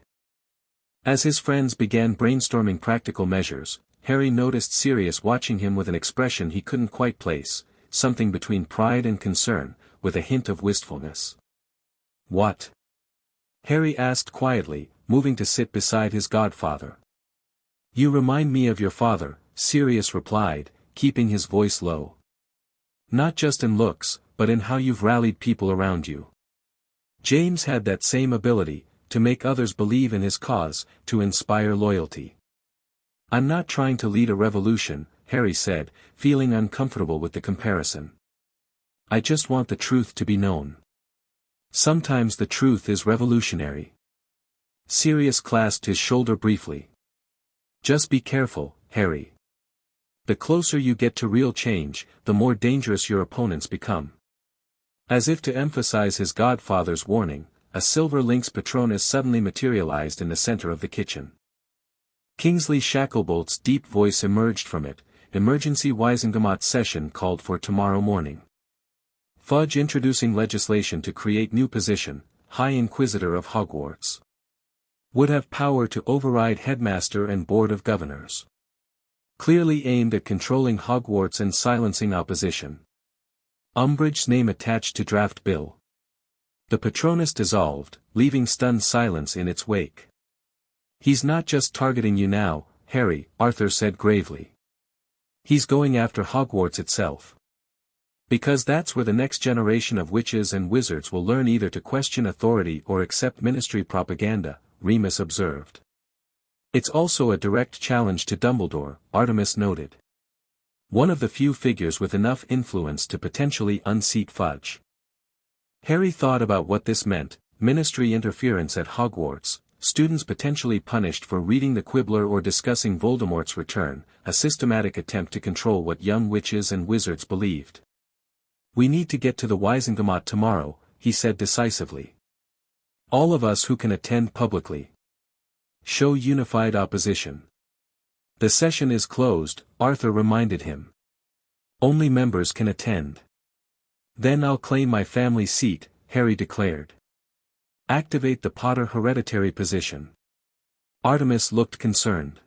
As his friends began brainstorming practical measures, Harry noticed Sirius watching him with an expression he couldn't quite place, something between pride and concern, with a hint of wistfulness. What? Harry asked quietly, moving to sit beside his godfather. You remind me of your father, Sirius replied, keeping his voice low. Not just in looks, but in how you've rallied people around you. James had that same ability, to make others believe in his cause, to inspire loyalty. I'm not trying to lead a revolution, Harry said, feeling uncomfortable with the comparison. I just want the truth to be known. Sometimes the truth is revolutionary. Sirius clasped his shoulder briefly. Just be careful, Harry. The closer you get to real change, the more dangerous your opponents become. As if to emphasize his godfather's warning, a silver lynx Patronus suddenly materialized in the center of the kitchen. Kingsley Shacklebolt's deep voice emerged from it. Emergency Wisengamot session called for tomorrow morning. Fudge introducing legislation to create new position, High Inquisitor of Hogwarts. Would have power to override Headmaster and Board of Governors. Clearly aimed at controlling Hogwarts and silencing opposition. Umbridge's name attached to draft bill. The Patronus dissolved, leaving stunned silence in its wake. He's not just targeting you now, Harry, Arthur said gravely. He's going after Hogwarts itself. Because that's where the next generation of witches and wizards will learn either to question authority or accept ministry propaganda, Remus observed. It's also a direct challenge to Dumbledore, Artemis noted. One of the few figures with enough influence to potentially unseat Fudge. Harry thought about what this meant: ministry interference at Hogwarts, students potentially punished for reading the Quibbler or discussing Voldemort's return, a systematic attempt to control what young witches and wizards believed. We need to get to the Wisengamot tomorrow, he said decisively. All of us who can attend publicly. Show unified opposition. The session is closed, Arthur reminded him. Only members can attend. Then I'll claim my family seat, Harry declared. Activate the Potter hereditary position. Artemis looked concerned.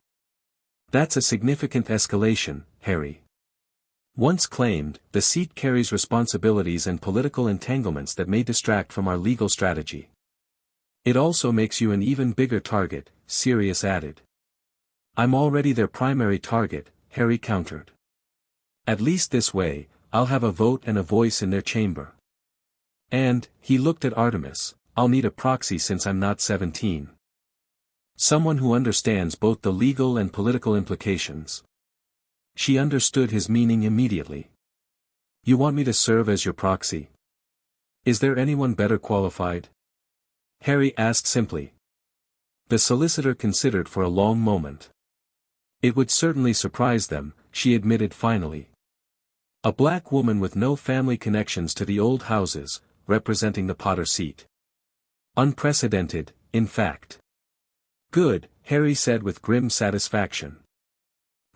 That's a significant escalation, Harry. Once claimed, the seat carries responsibilities and political entanglements that may distract from our legal strategy. It also makes you an even bigger target, Sirius added. I'm already their primary target, Harry countered. At least this way, I'll have a vote and a voice in their chamber. And, he looked at Artemis, I'll need a proxy since I'm not 17. Someone who understands both the legal and political implications. She understood his meaning immediately. You want me to serve as your proxy? Is there anyone better qualified? Harry asked simply. The solicitor considered for a long moment. It would certainly surprise them, she admitted finally. A black woman with no family connections to the old houses, representing the Potter seat. Unprecedented, in fact. Good, Harry said with grim satisfaction.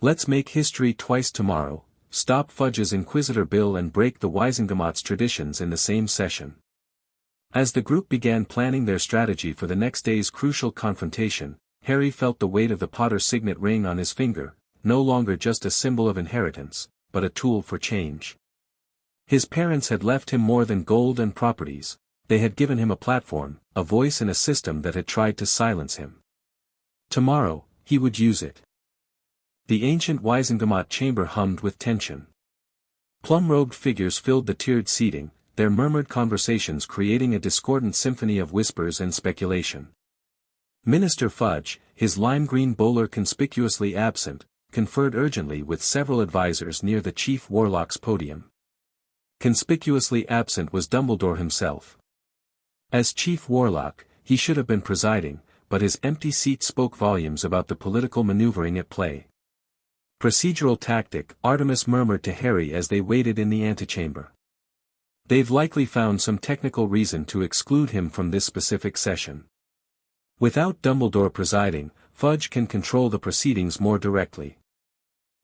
Let's make history twice tomorrow, stop Fudge's Inquisitor bill and break the Wisengamot's traditions in the same session. As the group began planning their strategy for the next day's crucial confrontation, Harry felt the weight of the Potter signet ring on his finger, no longer just a symbol of inheritance, but a tool for change. His parents had left him more than gold and properties, they had given him a platform, a voice in a system that had tried to silence him. Tomorrow, he would use it. The ancient Wisengamot chamber hummed with tension. Plum-robed figures filled the tiered seating, their murmured conversations creating a discordant symphony of whispers and speculation. Minister Fudge, his lime-green bowler conspicuously absent, conferred urgently with several advisors near the chief warlock's podium. Conspicuously absent was Dumbledore himself. As chief warlock, he should have been presiding, but his empty seat spoke volumes about the political maneuvering at play. Procedural tactic, Artemis murmured to Harry as they waited in the antechamber. They've likely found some technical reason to exclude him from this specific session. Without Dumbledore presiding, Fudge can control the proceedings more directly.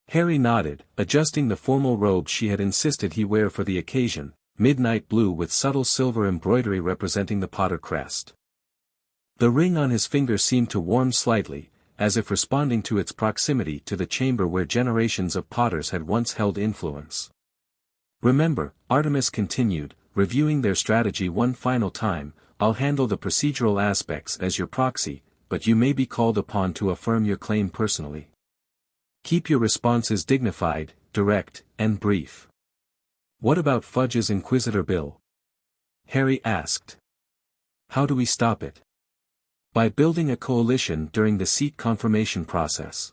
Harry nodded, adjusting the formal robe she had insisted he wear for the occasion, midnight blue with subtle silver embroidery representing the Potter crest. The ring on his finger seemed to warm slightly, as if responding to its proximity to the chamber where generations of Potters had once held influence. Remember, Artemis continued, reviewing their strategy one final time, I'll handle the procedural aspects as your proxy, but you may be called upon to affirm your claim personally. Keep your responses dignified, direct, and brief. What about Fudge's Inquisitor bill? Harry asked. How do we stop it? By building a coalition during the seat confirmation process.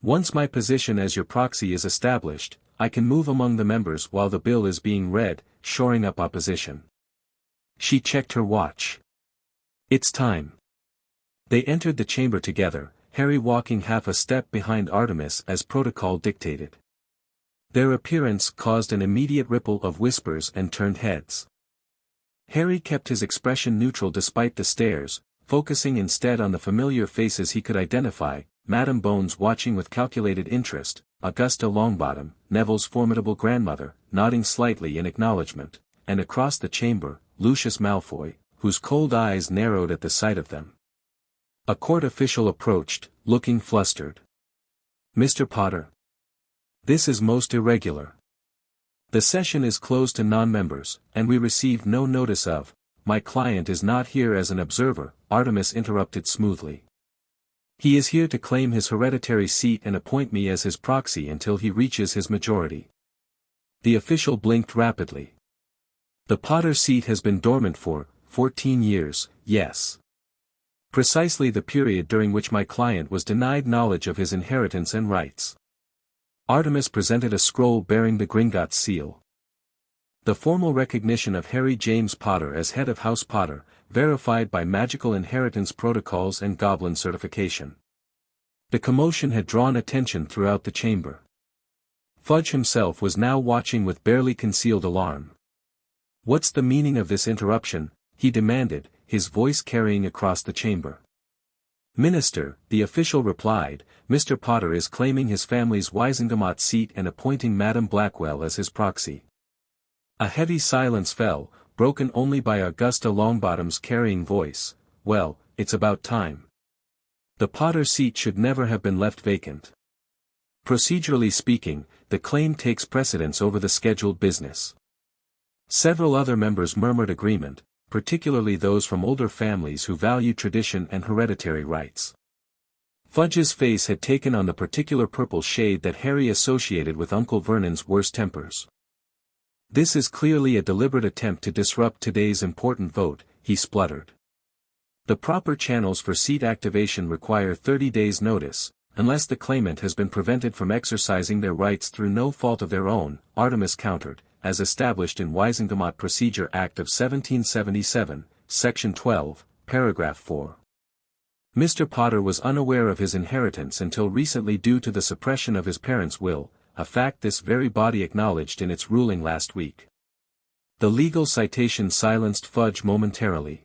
Once my position as your proxy is established, I can move among the members while the bill is being read, shoring up opposition. She checked her watch. It's time. They entered the chamber together, Harry walking half a step behind Artemis as protocol dictated. Their appearance caused an immediate ripple of whispers and turned heads. Harry kept his expression neutral despite the stares, focusing instead on the familiar faces he could identify, Madame Bones watching with calculated interest, Augusta Longbottom, Neville's formidable grandmother, nodding slightly in acknowledgement, and across the chamber, Lucius Malfoy, whose cold eyes narrowed at the sight of them. A court official approached, looking flustered. Mr. Potter. This is most irregular. The session is closed to non-members, and we received no notice of. My client is not here as an observer, Artemis interrupted smoothly. He is here to claim his hereditary seat and appoint me as his proxy until he reaches his majority. The official blinked rapidly. The Potter seat has been dormant for 14 years, yes. Precisely the period during which my client was denied knowledge of his inheritance and rights. Artemis presented a scroll bearing the Gringotts seal. The formal recognition of Harry James Potter as head of House Potter, verified by magical inheritance protocols and goblin certification. The commotion had drawn attention throughout the chamber. Fudge himself was now watching with barely concealed alarm. What's the meaning of this interruption? He demanded, his voice carrying across the chamber. Minister, the official replied, Mr. Potter is claiming his family's Wisengamot seat and appointing Madame Blackwell as his proxy. A heavy silence fell, broken only by Augusta Longbottom's carrying voice. Well, it's about time. The Potter seat should never have been left vacant. Procedurally speaking, the claim takes precedence over the scheduled business. Several other members murmured agreement, particularly those from older families who value tradition and hereditary rights. Fudge's face had taken on the particular purple shade that Harry associated with Uncle Vernon's worst tempers. "This is clearly a deliberate attempt to disrupt today's important vote," he spluttered. "The proper channels for seat activation require 30 days' notice, unless the claimant has been prevented from exercising their rights through no fault of their own," Artemis countered, "as established in Wisengamot Procedure Act of 1777, Section 12, Paragraph 4. Mr. Potter was unaware of his inheritance until recently due to the suppression of his parents' will, a fact this very body acknowledged in its ruling last week." The legal citation silenced Fudge momentarily.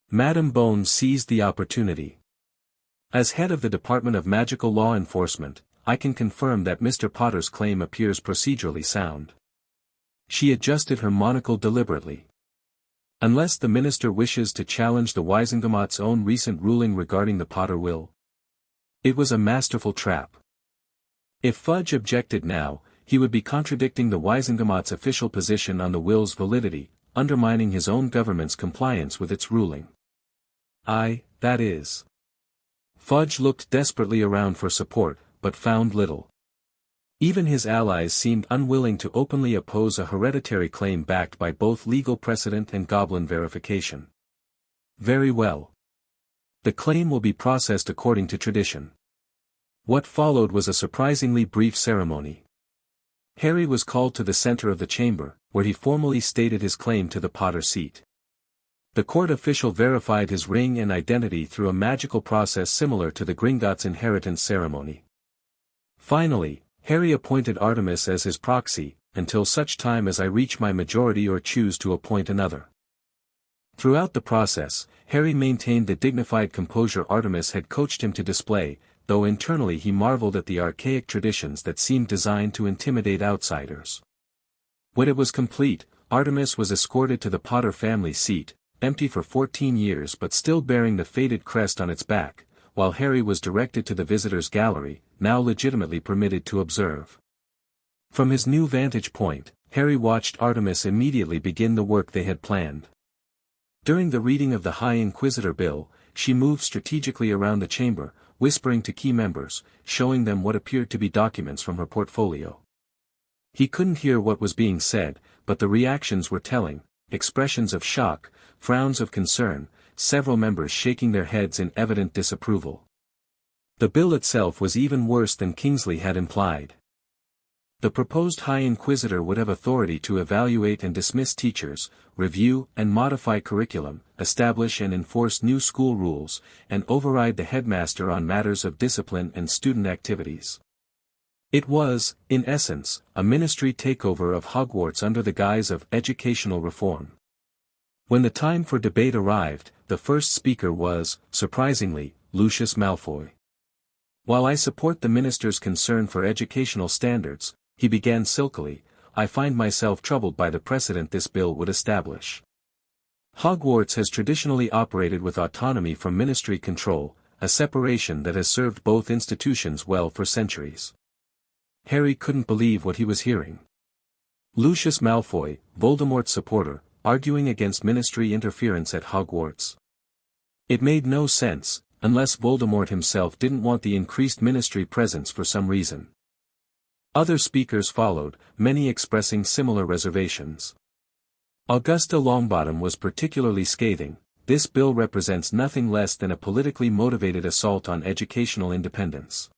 Madam Bones seized the opportunity. "As head of the Department of Magical Law Enforcement, I can confirm that Mr. Potter's claim appears procedurally sound." She adjusted her monocle deliberately. "Unless the minister wishes to challenge the Wisengamot's own recent ruling regarding the Potter will." It was a masterful trap. If Fudge objected now, he would be contradicting the Wisengamot's official position on the will's validity, undermining his own government's compliance with its ruling. That is. Fudge looked desperately around for support, but found little. Even his allies seemed unwilling to openly oppose a hereditary claim backed by both legal precedent and goblin verification. "Very well. The claim will be processed according to tradition." What followed was a surprisingly brief ceremony. Harry was called to the center of the chamber, where he formally stated his claim to the Potter seat. The court official verified his ring and identity through a magical process similar to the Gringotts inheritance ceremony. Finally, Harry appointed Artemis as his proxy, until such time as I reach my majority or choose to appoint another. Throughout the process, Harry maintained the dignified composure Artemis had coached him to display, though internally he marveled at the archaic traditions that seemed designed to intimidate outsiders. When it was complete, Artemis was escorted to the Potter family seat, empty for 14 years but still bearing the faded crest on its back, while Harry was directed to the visitors' gallery, now legitimately permitted to observe. From his new vantage point, Harry watched Artemis immediately begin the work they had planned. During the reading of the High Inquisitor bill, she moved strategically around the chamber, whispering to key members, showing them what appeared to be documents from her portfolio. He couldn't hear what was being said, but the reactions were telling, expressions of shock, frowns of concern, several members shaking their heads in evident disapproval. The bill itself was even worse than Kingsley had implied. The proposed High Inquisitor would have authority to evaluate and dismiss teachers, review and modify curriculum, establish and enforce new school rules, and override the headmaster on matters of discipline and student activities. It was, in essence, a ministry takeover of Hogwarts under the guise of educational reform. When the time for debate arrived, the first speaker was, surprisingly, Lucius Malfoy. "While I support the minister's concern for educational standards," he began silkily, "I find myself troubled by the precedent this bill would establish. Hogwarts has traditionally operated with autonomy from ministry control, a separation that has served both institutions well for centuries." Harry couldn't believe what he was hearing. Lucius Malfoy, Voldemort's supporter, arguing against ministry interference at Hogwarts. It made no sense, unless Voldemort himself didn't want the increased ministry presence for some reason. Other speakers followed, many expressing similar reservations. Augusta Longbottom was particularly scathing. "This bill represents nothing less than a politically motivated assault on educational independence.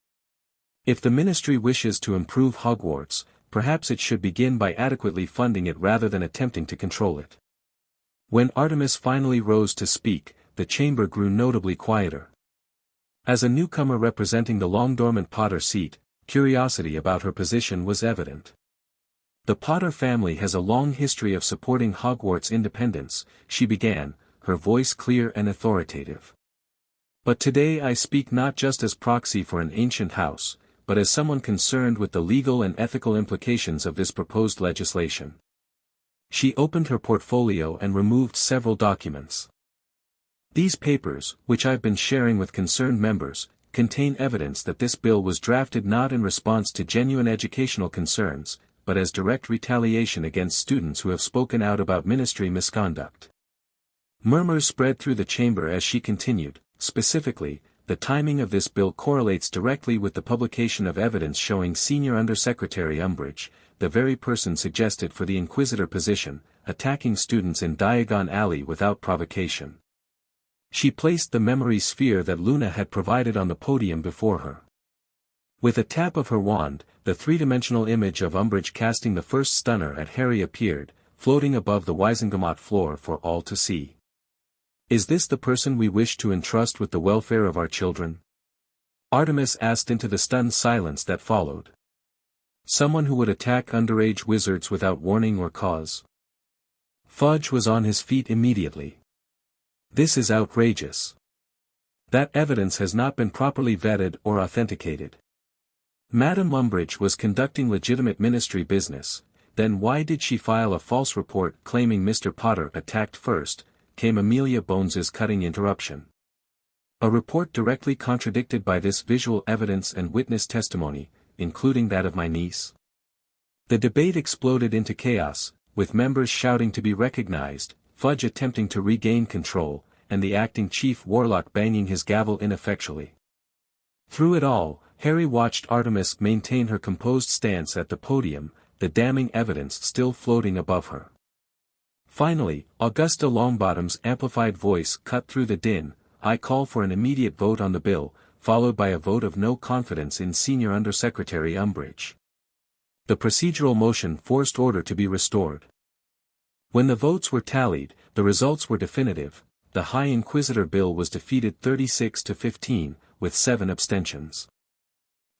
If the ministry wishes to improve Hogwarts, perhaps it should begin by adequately funding it rather than attempting to control it." When Artemis finally rose to speak, the chamber grew notably quieter. As a newcomer representing the long-dormant Potter seat, curiosity about her position was evident. "The Potter family has a long history of supporting Hogwarts independence," she began, her voice clear and authoritative. "But today I speak not just as proxy for an ancient house, but as someone concerned with the legal and ethical implications of this proposed legislation." She opened her portfolio and removed several documents. "These papers, which I've been sharing with concerned members, contain evidence that this bill was drafted not in response to genuine educational concerns, but as direct retaliation against students who have spoken out about ministry misconduct." Murmurs spread through the chamber as she continued, "Specifically, the timing of this bill correlates directly with the publication of evidence showing Senior Undersecretary Umbridge, the very person suggested for the Inquisitor position, attacking students in Diagon Alley without provocation. She placed the memory sphere that Luna had provided on the podium before her. With a tap of her wand, the three-dimensional image of Umbridge casting the first stunner at Harry appeared, floating above the Wisengamot floor for all to see. "Is this the person we wish to entrust with the welfare of our children?" Artemis asked into the stunned silence that followed. "Someone who would attack underage wizards without warning or cause?" Fudge was on his feet immediately. "This is outrageous. That evidence has not been properly vetted or authenticated. Madame Umbridge was conducting legitimate ministry business, then why did she file a false report claiming Mr. Potter attacked first?" came Amelia Bones's cutting interruption. "A report directly contradicted by this visual evidence and witness testimony, including that of my niece?" The debate exploded into chaos, with members shouting to be recognized, Fudge attempting to regain control, and the acting chief warlock banging his gavel ineffectually. Through it all, Harry watched Artemis maintain her composed stance at the podium, the damning evidence still floating above her. Finally, Augusta Longbottom's amplified voice cut through the din, "I call for an immediate vote on the bill," followed by a vote of no confidence in Senior Undersecretary Umbridge. The procedural motion forced order to be restored. When the votes were tallied, the results were definitive. The High Inquisitor bill was defeated 36 to 15, with 7 abstentions.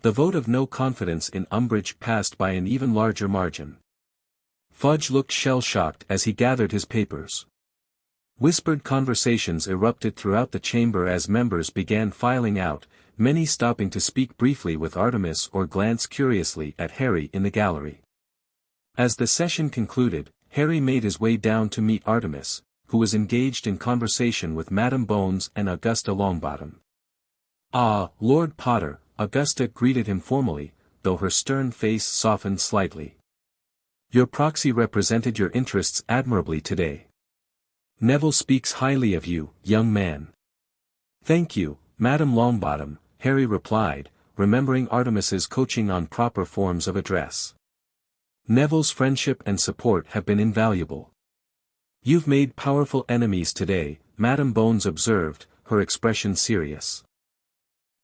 The vote of no confidence in Umbridge passed by an even larger margin. Fudge looked shell-shocked as he gathered his papers. Whispered conversations erupted throughout the chamber as members began filing out, many stopping to speak briefly with Artemis or glance curiously at Harry in the gallery. As the session concluded, Harry made his way down to meet Artemis, who was engaged in conversation with Madame Bones and Augusta Longbottom. "Ah, Lord Potter," Augusta greeted him formally, though her stern face softened slightly. "Your proxy represented your interests admirably today. Neville speaks highly of you, young man." "Thank you, Madame Longbottom," Harry replied, remembering Artemis's coaching on proper forms of address. "Neville's friendship and support have been invaluable." "You've made powerful enemies today," Madame Bones observed, her expression serious.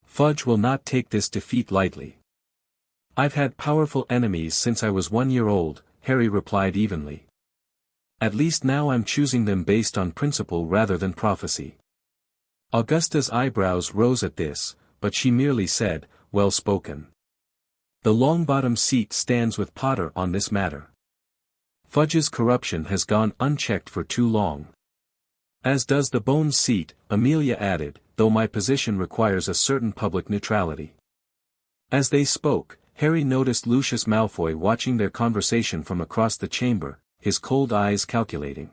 "Fudge will not take this defeat lightly." "I've had powerful enemies since I was 1 year old," Harry replied evenly. "At least now I'm choosing them based on principle rather than prophecy." Augusta's eyebrows rose at this, but she merely said, "Well spoken. The Longbottom seat stands with Potter on this matter. Fudge's corruption has gone unchecked for too long. As does the Bones seat," Amelia added, "though my position requires a certain public neutrality." As they spoke, Harry noticed Lucius Malfoy watching their conversation from across the chamber, his cold eyes calculating.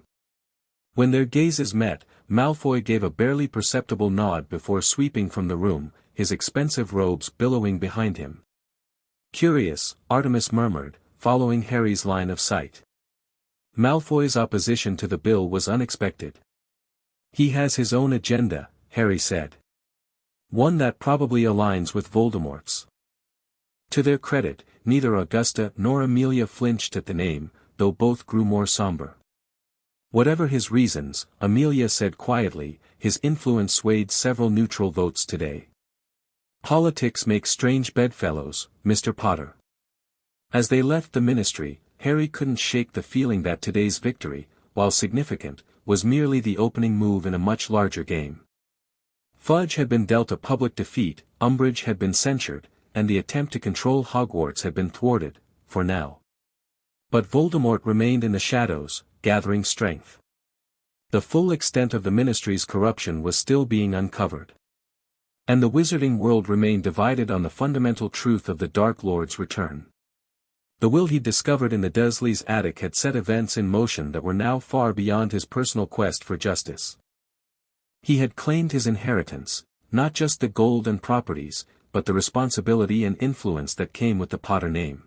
When their gazes met, Malfoy gave a barely perceptible nod before sweeping from the room, his expensive robes billowing behind him. "Curious," Artemis murmured, following Harry's line of sight. Malfoy's opposition to the bill was unexpected. "He has his own agenda," Harry said. "One that probably aligns with Voldemort's." To their credit, neither Augusta nor Amelia flinched at the name, though both grew more somber. Whatever his reasons, Amelia said quietly, his influence swayed several neutral votes today. "Politics make strange bedfellows, Mr. Potter." As they left the ministry, Harry couldn't shake the feeling that today's victory, while significant, was merely the opening move in a much larger game. Fudge had been dealt a public defeat, Umbridge had been censured, and the attempt to control Hogwarts had been thwarted, for now. But Voldemort remained in the shadows, gathering strength. The full extent of the Ministry's corruption was still being uncovered. And the wizarding world remained divided on the fundamental truth of the Dark Lord's return. The will he'd discovered in the Dursleys' attic had set events in motion that were now far beyond his personal quest for justice. He had claimed his inheritance, not just the gold and properties, but the responsibility and influence that came with the Potter name.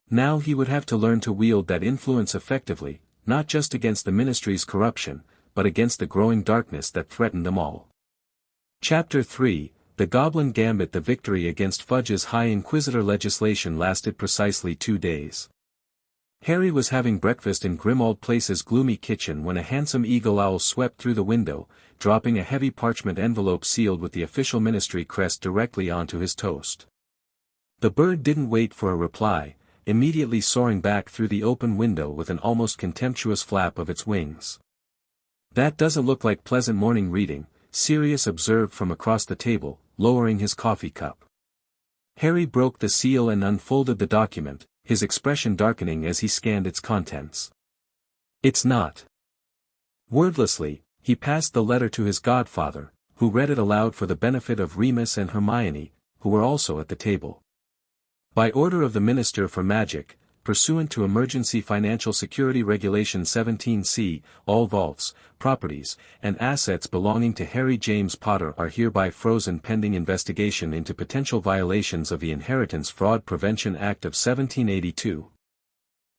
Now he would have to learn to wield that influence effectively, not just against the Ministry's corruption, but against the growing darkness that threatened them all. Chapter 3, The Goblin Gambit. The victory against Fudge's High Inquisitor legislation lasted precisely 2 days. Harry was having breakfast in Grimmauld Place's gloomy kitchen when a handsome eagle owl swept through the window, dropping a heavy parchment envelope sealed with the official ministry crest directly onto his toast. The bird didn't wait for a reply, immediately soaring back through the open window with an almost contemptuous flap of its wings. "That doesn't look like pleasant morning reading," Sirius observed from across the table, lowering his coffee cup. Harry broke the seal and unfolded the document, his expression darkening as he scanned its contents. "It's not." Wordlessly, he passed the letter to his godfather, who read it aloud for the benefit of Remus and Hermione, who were also at the table. By order of the Minister for Magic, pursuant to Emergency Financial Security Regulation 17C, all vaults, properties, and assets belonging to Harry James Potter are hereby frozen pending investigation into potential violations of the Inheritance Fraud Prevention Act of 1782.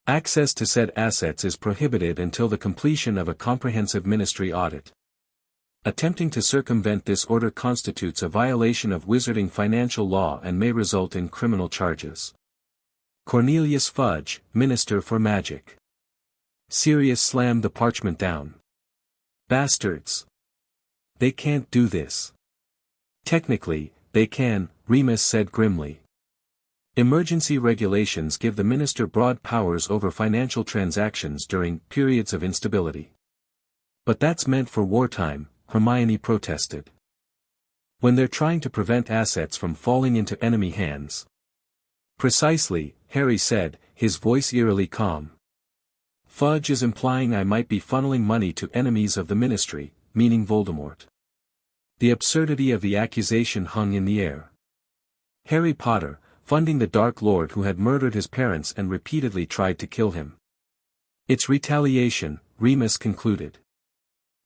Access to said assets is prohibited until the completion of a comprehensive ministry audit. Attempting to circumvent this order constitutes a violation of wizarding financial law and may result in criminal charges. Cornelius Fudge, Minister for Magic. Sirius slammed the parchment down. "Bastards! They can't do this." "Technically, they can," Remus said grimly. "Emergency regulations give the minister broad powers over financial transactions during periods of instability." "But that's meant for wartime," Hermione protested. "When they're trying to prevent assets from falling into enemy hands." "Precisely," Harry said, his voice eerily calm. "Fudge is implying I might be funneling money to enemies of the ministry, meaning Voldemort." The absurdity of the accusation hung in the air. Harry Potter, funding the Dark Lord who had murdered his parents and repeatedly tried to kill him. "It's retaliation," Remus concluded.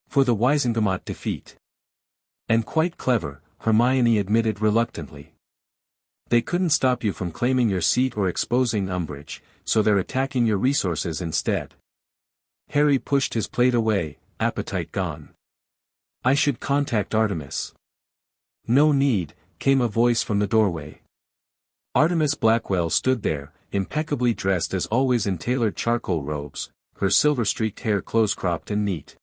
"For the Wizengamot defeat." "And quite clever," Hermione admitted reluctantly. "They couldn't stop you from claiming your seat or exposing Umbridge, so they're attacking your resources instead." Harry pushed his plate away, appetite gone. "I should contact Artemis." "No need," came a voice from the doorway. Artemis Blackwell stood there, impeccably dressed as always in tailored charcoal robes, her silver-streaked hair close-cropped and neat.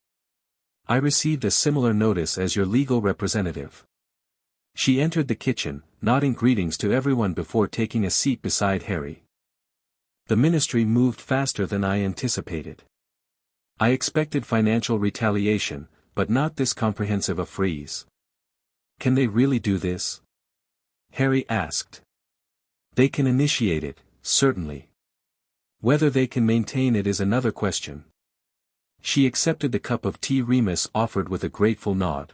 "I received a similar notice as your legal representative." She entered the kitchen, nodding greetings to everyone before taking a seat beside Harry. "The ministry moved faster than I anticipated. I expected financial retaliation, but not this comprehensive a freeze." "Can they really do this?" Harry asked. "They can initiate it, certainly. Whether they can maintain it is another question." She accepted the cup of tea Remus offered with a grateful nod.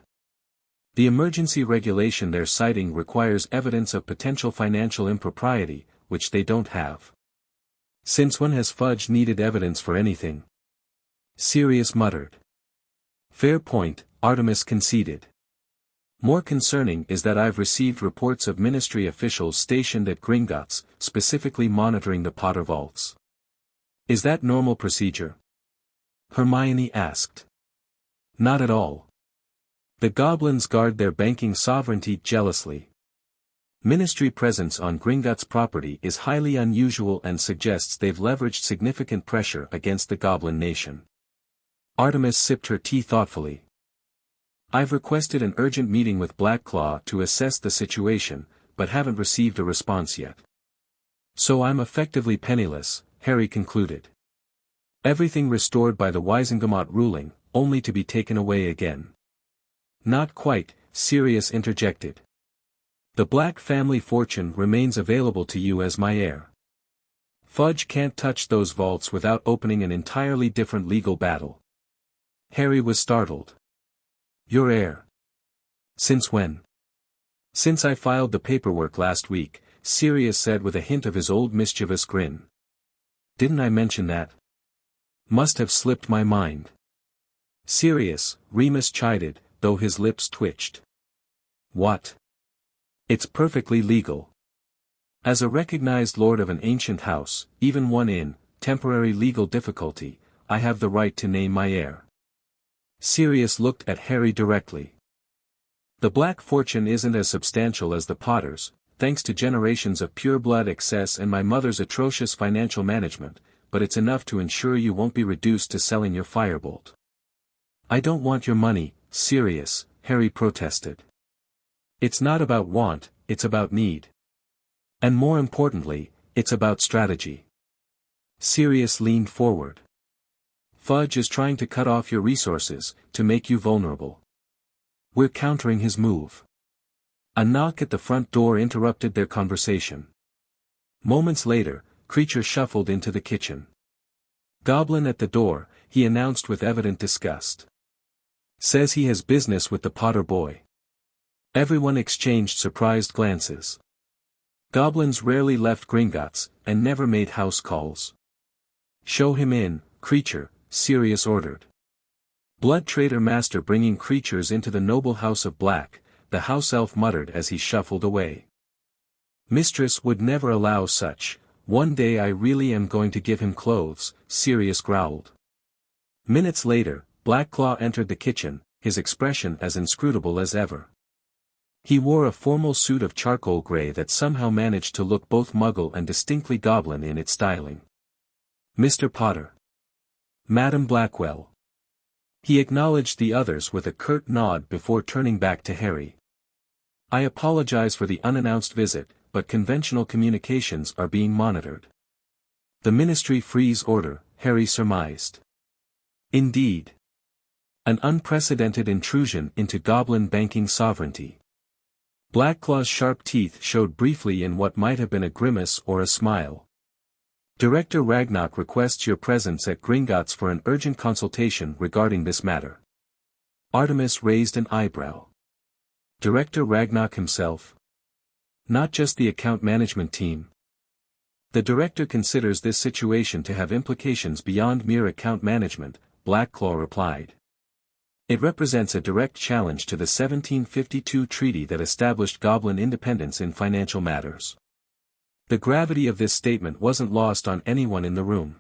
"The emergency regulation they're citing requires evidence of potential financial impropriety, which they don't have." "Since when has Fudge needed evidence for anything?" Sirius muttered. "Fair point," Artemis conceded. "More concerning is that I've received reports of ministry officials stationed at Gringotts, specifically monitoring the Potter vaults." "Is that normal procedure?" Hermione asked. "Not at all. The goblins guard their banking sovereignty jealously. Ministry presence on Gringotts property is highly unusual and suggests they've leveraged significant pressure against the goblin nation." Artemis sipped her tea thoughtfully. "I've requested an urgent meeting with Blackclaw to assess the situation, but haven't received a response yet. So I'm effectively penniless," Harry concluded. "Everything restored by the Wizengamot ruling, only to be taken away again." "Not quite," Sirius interjected. "The Black family fortune remains available to you as my heir. Fudge can't touch those vaults without opening an entirely different legal battle." Harry was startled. "Your heir? Since when?" "Since I filed the paperwork last week," Sirius said with a hint of his old mischievous grin. "Didn't I mention that? Must have slipped my mind." "Sirius," Remus chided, though his lips twitched. "What? It's perfectly legal. As a recognized lord of an ancient house, even one in temporary legal difficulty, I have the right to name my heir." Sirius looked at Harry directly. The black fortune isn't as substantial as the Potter's, thanks to generations of pure blood excess and my mother's atrocious financial management, but it's enough to ensure you won't be reduced to selling your firebolt. I don't want your money, Sirius, Harry protested. It's not about want, it's about need. And more importantly, it's about strategy. Sirius leaned forward. Fudge is trying to cut off your resources, to make you vulnerable. We're countering his move. A knock at the front door interrupted their conversation. Moments later, Creature shuffled into the kitchen. Goblin at the door, he announced with evident disgust. Says he has business with the Potter boy. Everyone exchanged surprised glances. Goblins rarely left Gringotts, and never made house calls. Show him in, Creature, Sirius ordered. Blood Trader Master bringing creatures into the noble house of Black, the house elf muttered as he shuffled away. Mistress would never allow such. One day I really am going to give him clothes, Sirius growled. Minutes later, Blackclaw entered the kitchen, his expression as inscrutable as ever. He wore a formal suit of charcoal gray that somehow managed to look both muggle and distinctly goblin in its styling. Mr. Potter. Madam Blackwell. He acknowledged the others with a curt nod before turning back to Harry. I apologize for the unannounced visit, but conventional communications are being monitored. The Ministry freeze order, Harry surmised. Indeed. An unprecedented intrusion into goblin banking sovereignty. Blackclaw's sharp teeth showed briefly in what might have been a grimace or a smile. Director Ragnarok requests your presence at Gringotts for an urgent consultation regarding this matter. Artemis raised an eyebrow. Director Ragnarok himself? Not just the account management team. The director considers this situation to have implications beyond mere account management, Blackclaw replied. It represents a direct challenge to the 1752 treaty that established Goblin independence in financial matters. The gravity of this statement wasn't lost on anyone in the room.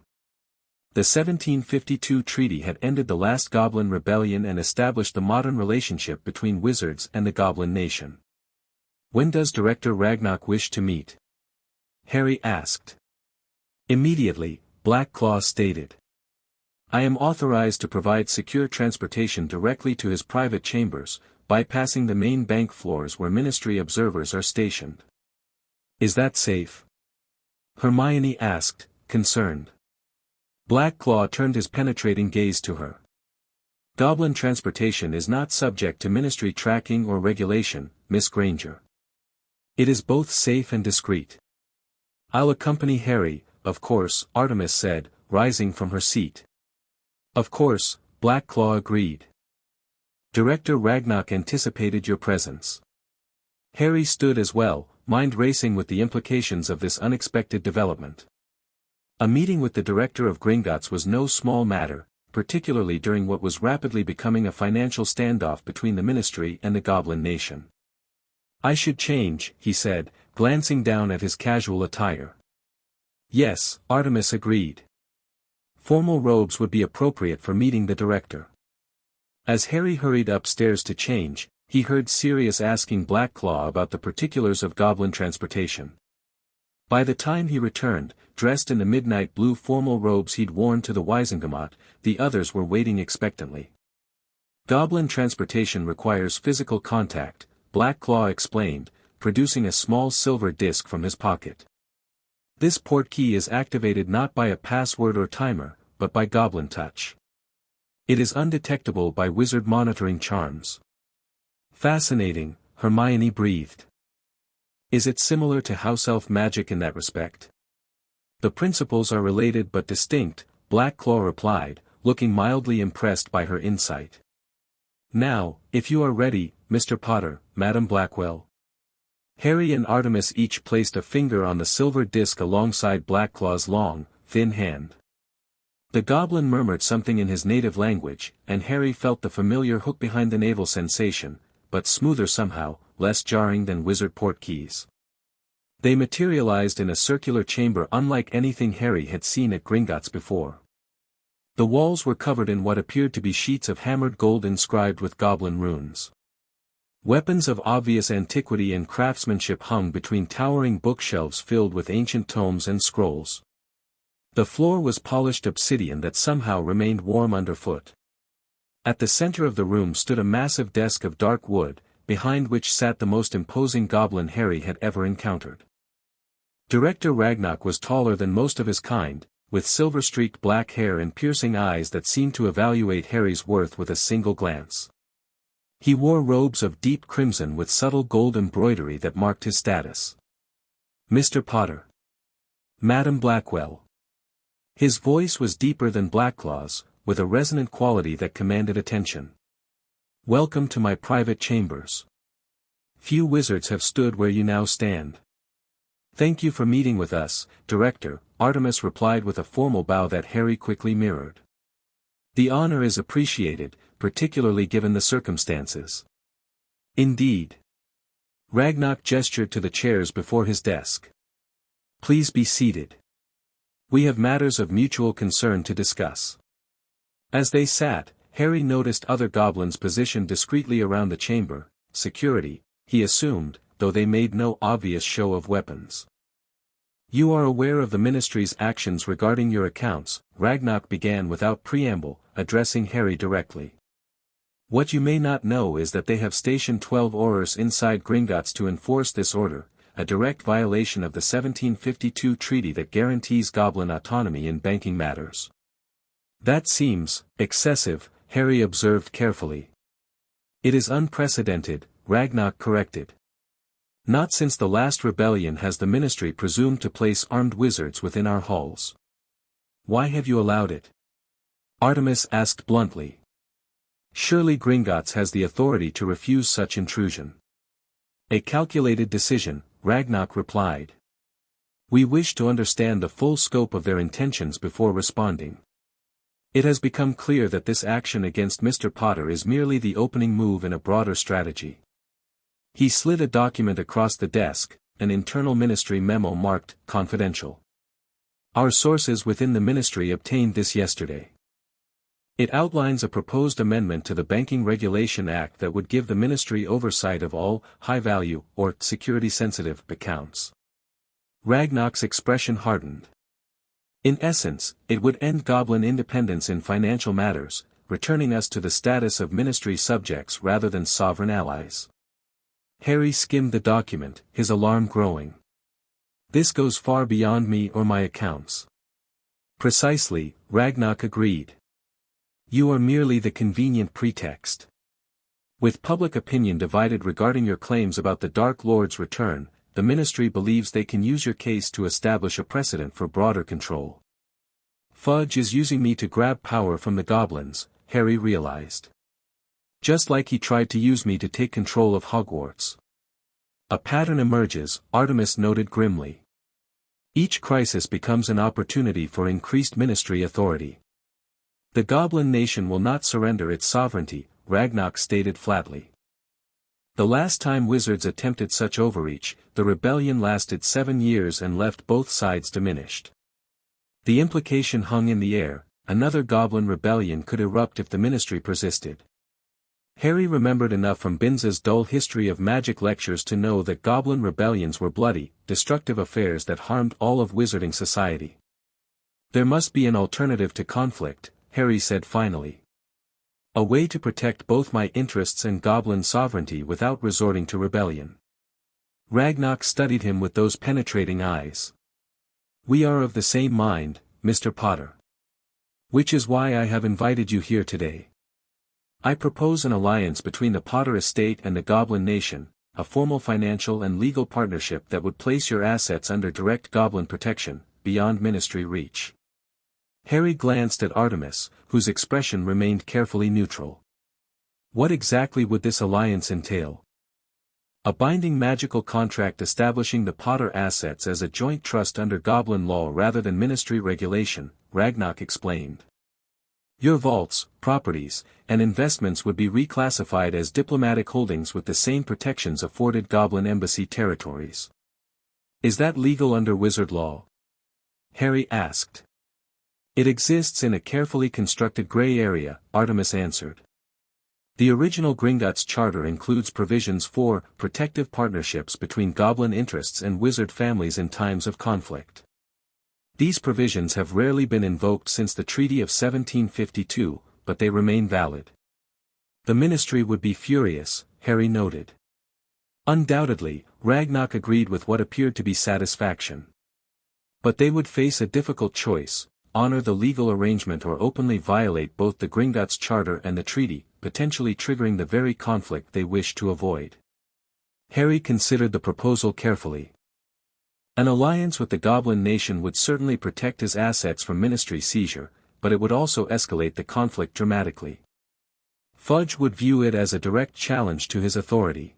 The 1752 treaty had ended the last Goblin rebellion and established the modern relationship between wizards and the Goblin nation. When does Director Ragnarok wish to meet? Harry asked. Immediately, Blackclaw stated. I am authorized to provide secure transportation directly to his private chambers, bypassing the main bank floors where Ministry observers are stationed. Is that safe? Hermione asked, concerned. Blackclaw turned his penetrating gaze to her. Goblin transportation is not subject to Ministry tracking or regulation, Miss Granger. It is both safe and discreet. I'll accompany Harry, of course, Artemis said, rising from her seat. Of course, Blackclaw agreed. Director Ragnarok anticipated your presence. Harry stood as well, mind racing with the implications of this unexpected development. A meeting with the director of Gringotts was no small matter, particularly during what was rapidly becoming a financial standoff between the Ministry and the Goblin nation. I should change, he said, glancing down at his casual attire. Yes, Artemis agreed. Formal robes would be appropriate for meeting the director. As Harry hurried upstairs to change, he heard Sirius asking Blackclaw about the particulars of Goblin transportation. By the time he returned, dressed in the midnight blue formal robes he'd worn to the Wisengamot, the others were waiting expectantly. Goblin transportation requires physical contact, Blackclaw explained, producing a small silver disc from his pocket. This portkey is activated not by a password or timer, but by Goblin touch. It is undetectable by wizard monitoring charms. Fascinating, Hermione breathed. Is it similar to house elf magic in that respect? The principles are related but distinct, Blackclaw replied, looking mildly impressed by her insight. Now, if you are ready, Mr. Potter, Madam Blackwell. Harry and Artemis each placed a finger on the silver disc alongside Blackclaw's long, thin hand. The goblin murmured something in his native language, and Harry felt the familiar hook behind the navel sensation, but smoother somehow, less jarring than wizard portkeys. They materialized in a circular chamber unlike anything Harry had seen at Gringotts before. The walls were covered in what appeared to be sheets of hammered gold inscribed with goblin runes. Weapons of obvious antiquity and craftsmanship hung between towering bookshelves filled with ancient tomes and scrolls. The floor was polished obsidian that somehow remained warm underfoot. At the center of the room stood a massive desk of dark wood, behind which sat the most imposing goblin Harry had ever encountered. Director Ragnarok was taller than most of his kind, with silver-streaked black hair and piercing eyes that seemed to evaluate Harry's worth with a single glance. He wore robes of deep crimson with subtle gold embroidery that marked his status. "Mr. Potter. Madam Blackwell." His voice was deeper than Blacklaw's, with a resonant quality that commanded attention. "Welcome to my private chambers. Few wizards have stood where you now stand." "Thank you for meeting with us, Director," Artemis replied with a formal bow that Harry quickly mirrored. "The honor is appreciated, particularly given the circumstances." "Indeed." Ragnarok gestured to the chairs before his desk. "Please be seated. We have matters of mutual concern to discuss." As they sat, Harry noticed other goblins positioned discreetly around the chamber, security, he assumed, though they made no obvious show of weapons. "You are aware of the Ministry's actions regarding your accounts," Ragnarok began without preamble, addressing Harry directly. "What you may not know is that they have stationed 12 Aurors inside Gringotts to enforce this order, a direct violation of the 1752 treaty that guarantees goblin autonomy in banking matters." "That seems excessive," Harry observed carefully. "It is unprecedented," Ragnarok corrected. "Not since the last rebellion has the Ministry presumed to place armed wizards within our halls." "Why have you allowed it?" Artemis asked bluntly. "Surely Gringotts has the authority to refuse such intrusion." "A calculated decision," Ragnarok replied. "We wish to understand the full scope of their intentions before responding. It has become clear that this action against Mr. Potter is merely the opening move in a broader strategy." He slid a document across the desk, an internal ministry memo marked, "Confidential." "Our sources within the ministry obtained this yesterday. It outlines a proposed amendment to the Banking Regulation Act that would give the ministry oversight of all high-value or security-sensitive accounts." Ragnarok's expression hardened. "In essence, it would end goblin independence in financial matters, returning us to the status of ministry subjects rather than sovereign allies." Harry skimmed the document, his alarm growing. "This goes far beyond me or my accounts." "Precisely," Ragnarok agreed. "You are merely the convenient pretext. With public opinion divided regarding your claims about the Dark Lord's return, the Ministry believes they can use your case to establish a precedent for broader control." "Fudge is using me to grab power from the goblins," Harry realized. "Just like he tried to use me to take control of Hogwarts." "A pattern emerges," Artemis noted grimly. "Each crisis becomes an opportunity for increased ministry authority." "The Goblin Nation will not surrender its sovereignty," Ragnarok stated flatly. "The last time wizards attempted such overreach, the rebellion lasted 7 years and left both sides diminished. The implication hung in the air, another goblin rebellion could erupt if the ministry persisted." Harry remembered enough from Binza's dull history of magic lectures to know that goblin rebellions were bloody, destructive affairs that harmed all of wizarding society. "There must be an alternative to conflict," Harry said finally. "A way to protect both my interests and goblin sovereignty without resorting to rebellion." Ragnarok studied him with those penetrating eyes. "We are of the same mind, Mr. Potter. Which is why I have invited you here today. I propose an alliance between the Potter estate and the Goblin Nation, a formal financial and legal partnership that would place your assets under direct goblin protection, beyond ministry reach." Harry glanced at Artemis, whose expression remained carefully neutral. "What exactly would this alliance entail?" "A binding magical contract establishing the Potter assets as a joint trust under goblin law rather than ministry regulation," Ragnarok explained. "Your vaults, properties, and investments would be reclassified as diplomatic holdings with the same protections afforded goblin embassy territories." "Is that legal under wizard law?" Harry asked. "It exists in a carefully constructed gray area," Artemis answered. The original Gringotts Charter includes provisions for protective partnerships between goblin interests and wizard families in times of conflict. These provisions have rarely been invoked since the Treaty of 1752, but they remain valid. The ministry would be furious, Harry noted. Undoubtedly, Ragnarok agreed with what appeared to be satisfaction. But they would face a difficult choice: honor the legal arrangement or openly violate both the Gringotts Charter and the treaty, potentially triggering the very conflict they wished to avoid. Harry considered the proposal carefully. An alliance with the Goblin Nation would certainly protect his assets from ministry seizure, but it would also escalate the conflict dramatically. Fudge would view it as a direct challenge to his authority.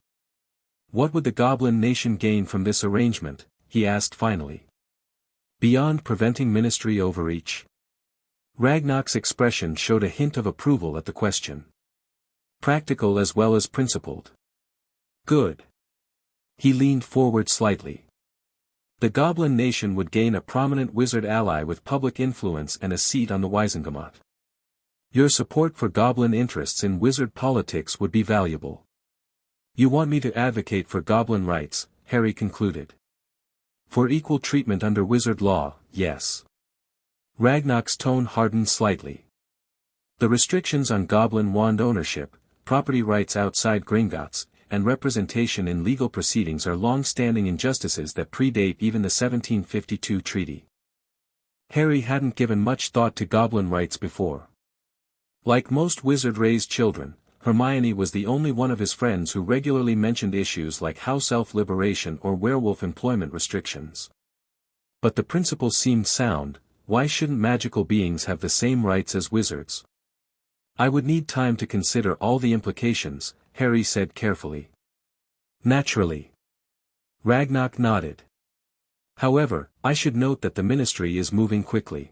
What would the Goblin Nation gain from this arrangement, he asked finally. Beyond preventing ministry overreach? Ragnarok's expression showed a hint of approval at the question. Practical as well as principled. Good. He leaned forward slightly. The Goblin Nation would gain a prominent wizard ally with public influence and a seat on the Wizengamot. Your support for goblin interests in wizard politics would be valuable. You want me to advocate for goblin rights, Harry concluded. For equal treatment under wizard law, yes. Ragnarok's tone hardened slightly. The restrictions on goblin wand ownership, property rights outside Gringotts, and representation in legal proceedings are long-standing injustices that predate even the 1752 treaty. Harry hadn't given much thought to goblin rights before. Like most wizard-raised children, Hermione was the only one of his friends who regularly mentioned issues like house elf liberation or werewolf employment restrictions. But the principle seemed sound: why shouldn't magical beings have the same rights as wizards? I would need time to consider all the implications, Harry said carefully. Naturally. Ragnarok nodded. However, I should note that the ministry is moving quickly.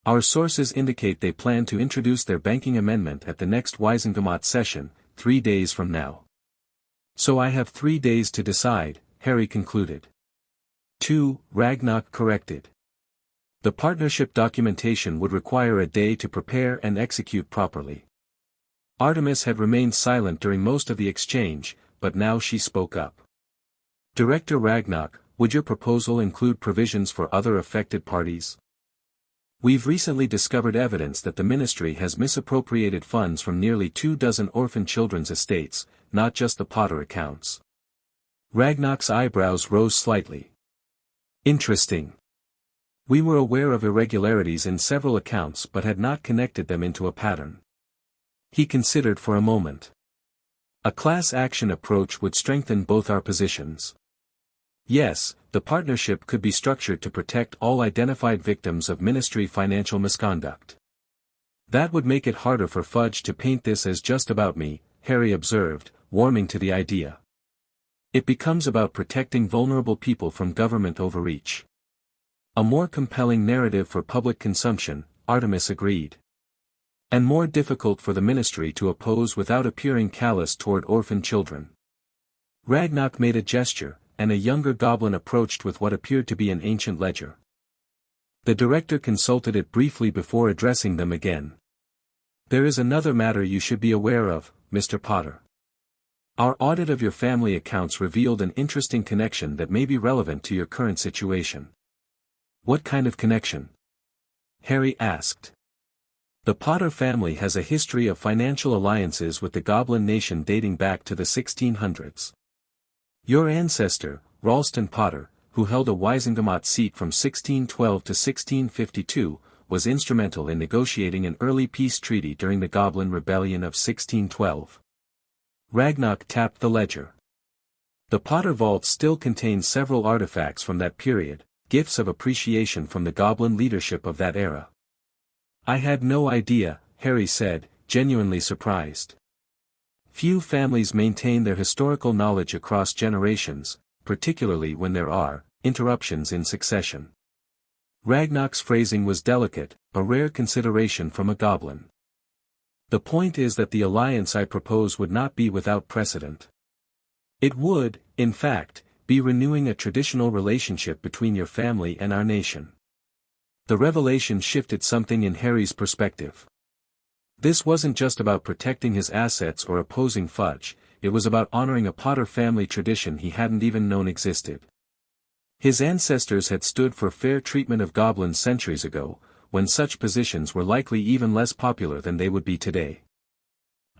Our sources indicate they plan to introduce their banking amendment at the next Wizengamot session, 3 days from now. So I have 3 days to decide, Harry concluded. 2, Ragnarok corrected. The partnership documentation would require a day to prepare and execute properly. Artemis had remained silent during most of the exchange, but now she spoke up. Director Ragnarok, would your proposal include provisions for other affected parties? We've recently discovered evidence that the ministry has misappropriated funds from nearly 24 orphan children's estates, not just the Potter accounts. Ragnarok's eyebrows rose slightly. Interesting. We were aware of irregularities in several accounts but had not connected them into a pattern. He considered for a moment. A class action approach would strengthen both our positions. Yes, the partnership could be structured to protect all identified victims of ministry financial misconduct. That would make it harder for Fudge to paint this as just about me, Harry observed, warming to the idea. It becomes about protecting vulnerable people from government overreach. A more compelling narrative for public consumption, Artemis agreed. And more difficult for the ministry to oppose without appearing callous toward orphan children. Ragnarok made a gesture, and a younger goblin approached with what appeared to be an ancient ledger. The director consulted it briefly before addressing them again. There is another matter you should be aware of, Mr. Potter. Our audit of your family accounts revealed an interesting connection that may be relevant to your current situation. What kind of connection? Harry asked. The Potter family has a history of financial alliances with the Goblin Nation dating back to the 1600s. Your ancestor, Ralston Potter, who held a Wizengamot seat from 1612 to 1652, was instrumental in negotiating an early peace treaty during the Goblin Rebellion of 1612. Ragnarok tapped the ledger. The Potter vault still contains several artifacts from that period, gifts of appreciation from the Goblin leadership of that era. I had no idea, Harry said, genuinely surprised. Few families maintain their historical knowledge across generations, particularly when there are interruptions in succession. Ragnarok's phrasing was delicate, a rare consideration from a goblin. The point is that the alliance I propose would not be without precedent. It would, in fact, be renewing a traditional relationship between your family and our nation. The revelation shifted something in Harry's perspective. This wasn't just about protecting his assets or opposing Fudge, it was about honoring a Potter family tradition he hadn't even known existed. His ancestors had stood for fair treatment of goblins centuries ago, when such positions were likely even less popular than they would be today.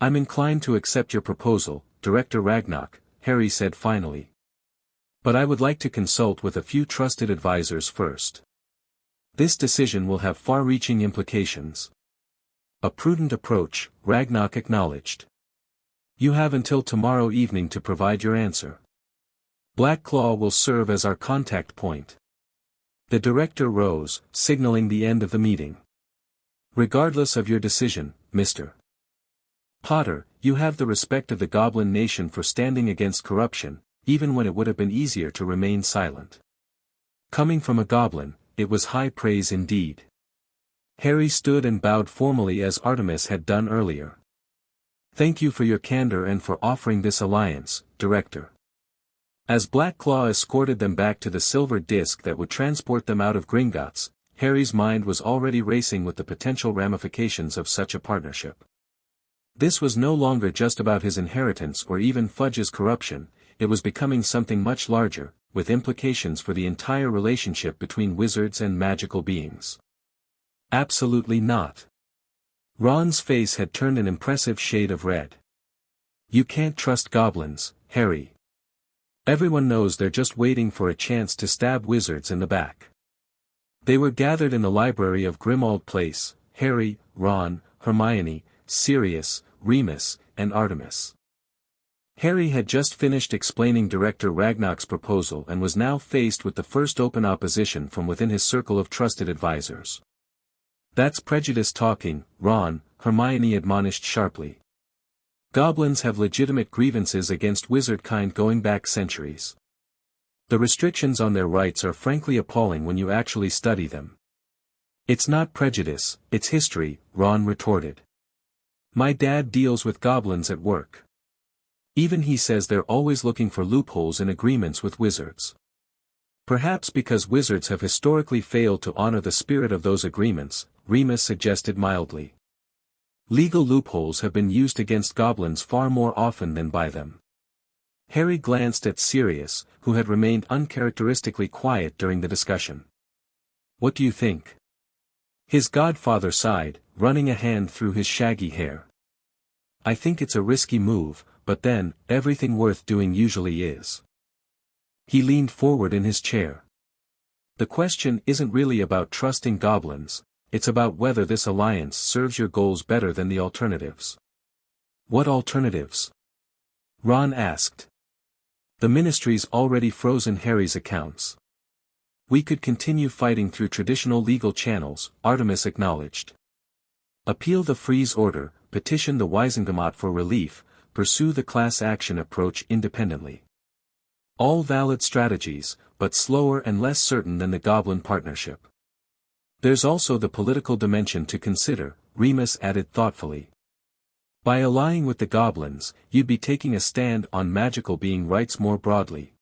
"I'm inclined to accept your proposal, Director Ragnarok," Harry said finally. "But I would like to consult with a few trusted advisors first. This decision will have far-reaching implications." "A prudent approach," Ragnarok acknowledged. "You have until tomorrow evening to provide your answer. Blackclaw will serve as our contact point." The director rose, signaling the end of the meeting. "Regardless of your decision, Mr. Potter, you have the respect of the Goblin Nation for standing against corruption, even when it would have been easier to remain silent." Coming from a goblin, it was high praise indeed. Harry stood and bowed formally as Artemis had done earlier. "Thank you for your candor and for offering this alliance, Director." As Blackclaw escorted them back to the silver disc that would transport them out of Gringotts, Harry's mind was already racing with the potential ramifications of such a partnership. This was no longer just about his inheritance or even Fudge's corruption, it was becoming something much larger, with implications for the entire relationship between wizards and magical beings. Absolutely not. Ron's face had turned an impressive shade of red. "You can't trust goblins, Harry. Everyone knows they're just waiting for a chance to stab wizards in the back." They were gathered in the library of Grimmauld Place, Harry, Ron, Hermione, Sirius, Remus, and Artemis. Harry had just finished explaining Director Ragnarok's proposal and was now faced with the first open opposition from within his circle of trusted advisors. "That's prejudice talking, Ron," Hermione admonished sharply. "Goblins have legitimate grievances against wizardkind going back centuries. The restrictions on their rights are frankly appalling when you actually study them." "It's not prejudice, it's history," Ron retorted. "My dad deals with goblins at work. Even he says they're always looking for loopholes in agreements with wizards. Perhaps because wizards have historically failed to honor the spirit of those agreements," Remus suggested mildly. "Legal loopholes have been used against goblins far more often than by them." Harry glanced at Sirius, who had remained uncharacteristically quiet during the discussion. "What do you think?" His godfather sighed, running a hand through his shaggy hair. "I think it's a risky move, but then, everything worth doing usually is." He leaned forward in his chair. "The question isn't really about trusting goblins, it's about whether this alliance serves your goals better than the alternatives." "What alternatives?" Ron asked. "The Ministry's already frozen Harry's accounts. We could continue fighting through traditional legal channels," Artemis acknowledged. "Appeal the freeze order, petition the Wisengamot for relief, pursue the class action approach independently. All valid strategies, but slower and less certain than the Goblin Partnership. There's also the political dimension to consider," Remus added thoughtfully. "By allying with the goblins, you'd be taking a stand on magical being rights more broadly.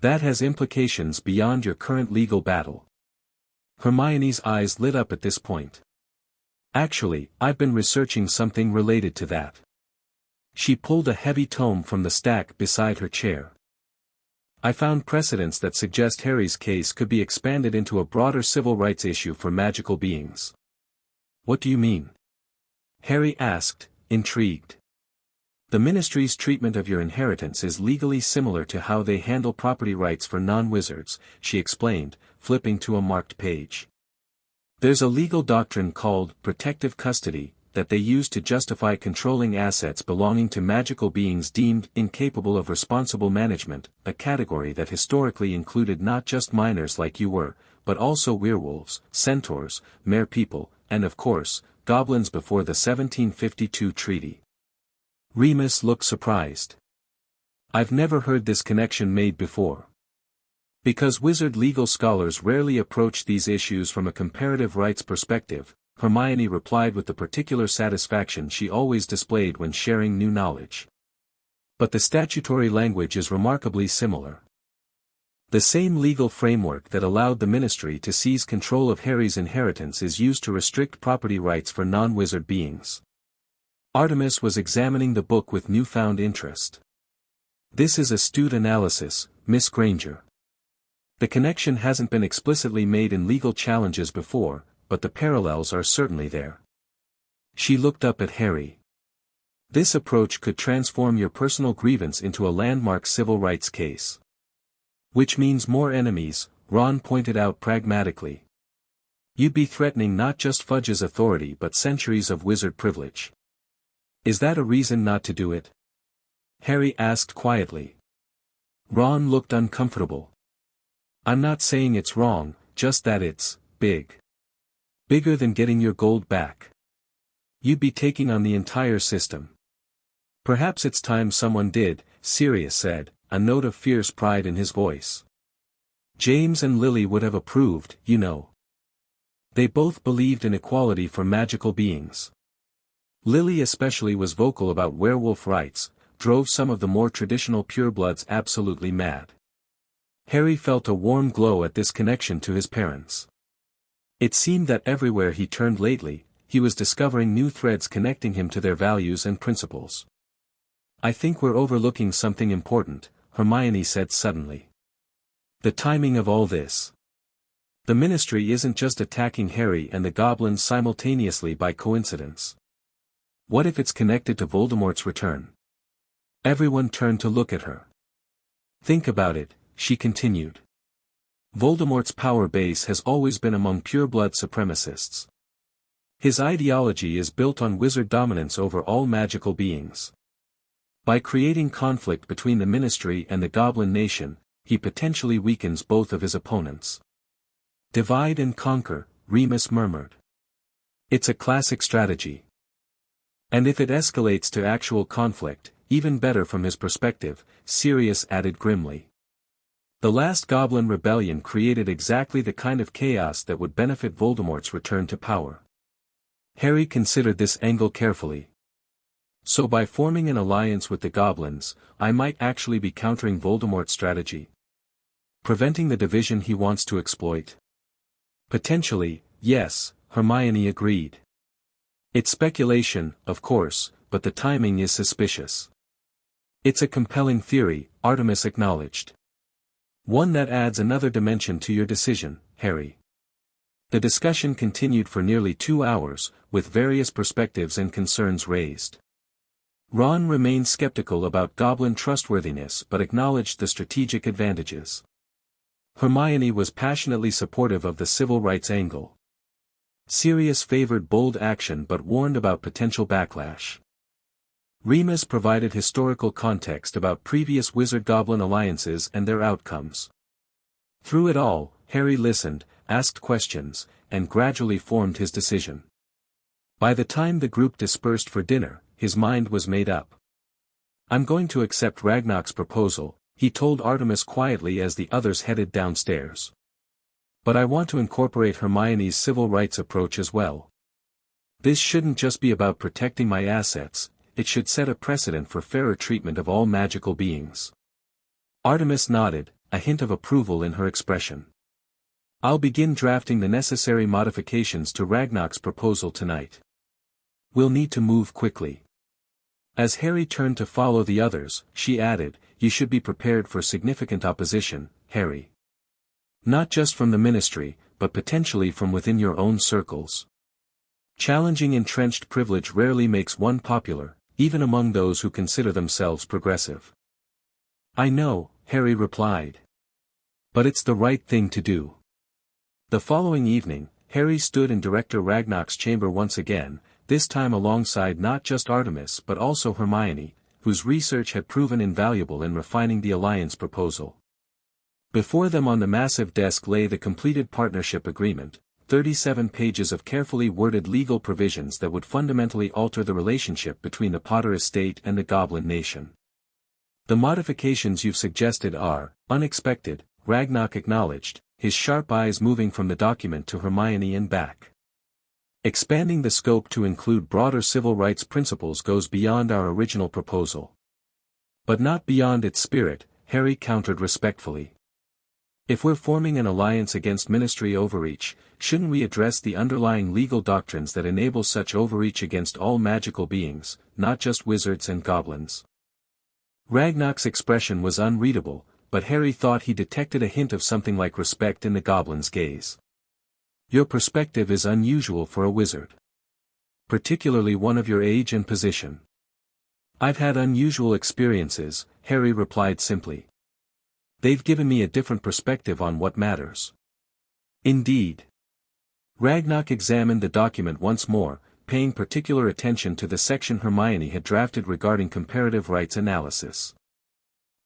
That has implications beyond your current legal battle." Hermione's eyes lit up at this point. "Actually, I've been researching something related to that." She pulled a heavy tome from the stack beside her chair. "I found precedents that suggest Harry's case could be expanded into a broader civil rights issue for magical beings." "What do you mean?" Harry asked, intrigued. "The Ministry's treatment of your inheritance is legally similar to how they handle property rights for non-wizards," she explained, flipping to a marked page. "There's a legal doctrine called protective custody, that they use to justify controlling assets belonging to magical beings deemed incapable of responsible management, a category that historically included not just minors like you were, but also werewolves, centaurs, mere-people, and of course, goblins before the 1752 treaty." Remus looked surprised. "I've never heard this connection made before." Because wizard legal scholars rarely approach these issues from a comparative rights perspective, Hermione replied with the particular satisfaction she always displayed when sharing new knowledge. "But the statutory language is remarkably similar." The same legal framework that allowed the ministry to seize control of Harry's inheritance is used to restrict property rights for non-wizard beings. Artemis was examining the book with newfound interest. This is astute analysis, Miss Granger. The connection hasn't been explicitly made in legal challenges before, but the parallels are certainly there. She looked up at Harry. This approach could transform your personal grievance into a landmark civil rights case. Which means more enemies, Ron pointed out pragmatically. You'd be threatening not just Fudge's authority but centuries of wizard privilege. Is that a reason not to do it? Harry asked quietly. Ron looked uncomfortable. I'm not saying it's wrong, just that it's big. Bigger than getting your gold back. You'd be taking on the entire system. Perhaps it's time someone did, Sirius said, a note of fierce pride in his voice. James and Lily would have approved, you know. They both believed in equality for magical beings. Lily especially was vocal about werewolf rights, drove some of the more traditional purebloods absolutely mad. Harry felt a warm glow at this connection to his parents. It seemed that everywhere he turned lately, he was discovering new threads connecting him to their values and principles. I think we're overlooking something important, Hermione said suddenly. The timing of all this. The ministry isn't just attacking Harry and the goblins simultaneously by coincidence. What if it's connected to Voldemort's return? Everyone turned to look at her. Think about it, she continued. Voldemort's power base has always been among pureblood supremacists. His ideology is built on wizard dominance over all magical beings. By creating conflict between the ministry and the goblin nation, he potentially weakens both of his opponents. Divide and conquer, Remus murmured. It's a classic strategy. And if it escalates to actual conflict, even better from his perspective, Sirius added grimly. The last Goblin Rebellion created exactly the kind of chaos that would benefit Voldemort's return to power. Harry considered this angle carefully. So by forming an alliance with the goblins, I might actually be countering Voldemort's strategy. Preventing the division he wants to exploit. Potentially, yes, Hermione agreed. It's speculation, of course, but the timing is suspicious. It's a compelling theory, Artemis acknowledged. One that adds another dimension to your decision, Harry. The discussion continued for nearly 2 hours, with various perspectives and concerns raised. Ron remained skeptical about goblin trustworthiness but acknowledged the strategic advantages. Hermione was passionately supportive of the civil rights angle. Sirius favored bold action but warned about potential backlash. Remus provided historical context about previous wizard-goblin alliances and their outcomes. Through it all, Harry listened, asked questions, and gradually formed his decision. By the time the group dispersed for dinner, his mind was made up. I'm going to accept Ragnarok's proposal, he told Artemis quietly as the others headed downstairs. But I want to incorporate Hermione's civil rights approach as well. This shouldn't just be about protecting my assets, it should set a precedent for fairer treatment of all magical beings. Artemis nodded, a hint of approval in her expression. I'll begin drafting the necessary modifications to Ragnarok's proposal tonight. We'll need to move quickly. As Harry turned to follow the others, she added, you should be prepared for significant opposition, Harry. Not just from the ministry, but potentially from within your own circles. Challenging entrenched privilege rarely makes one popular, even among those who consider themselves progressive. I know, Harry replied. But it's the right thing to do. The following evening, Harry stood in Director Ragnarok's chamber once again, this time alongside not just Artemis but also Hermione, whose research had proven invaluable in refining the alliance proposal. Before them on the massive desk lay the completed partnership agreement, 37 pages of carefully worded legal provisions that would fundamentally alter the relationship between the Potter estate and the Goblin Nation. The modifications you've suggested are unexpected, Ragnarok acknowledged, his sharp eyes moving from the document to Hermione and back. Expanding the scope to include broader civil rights principles goes beyond our original proposal. But not beyond its spirit, Harry countered respectfully. If we're forming an alliance against ministry overreach, shouldn't we address the underlying legal doctrines that enable such overreach against all magical beings, not just wizards and goblins? Ragnar's expression was unreadable, but Harry thought he detected a hint of something like respect in the goblin's gaze. Your perspective is unusual for a wizard. Particularly one of your age and position. I've had unusual experiences, Harry replied simply. They've given me a different perspective on what matters. Indeed. Ragnar examined the document once more, paying particular attention to the section Hermione had drafted regarding comparative rights analysis.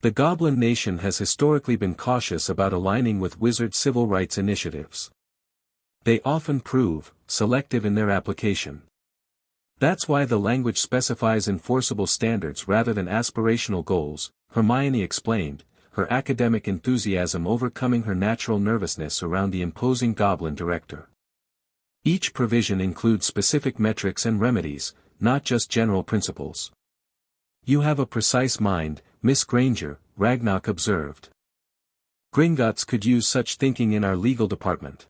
The Goblin Nation has historically been cautious about aligning with wizard civil rights initiatives. They often prove selective in their application. That's why the language specifies enforceable standards rather than aspirational goals, Hermione explained, her academic enthusiasm overcoming her natural nervousness around the imposing goblin director. Each provision includes specific metrics and remedies, not just general principles. You have a precise mind, Miss Granger, Ragnar observed. Gringotts could use such thinking in our legal department.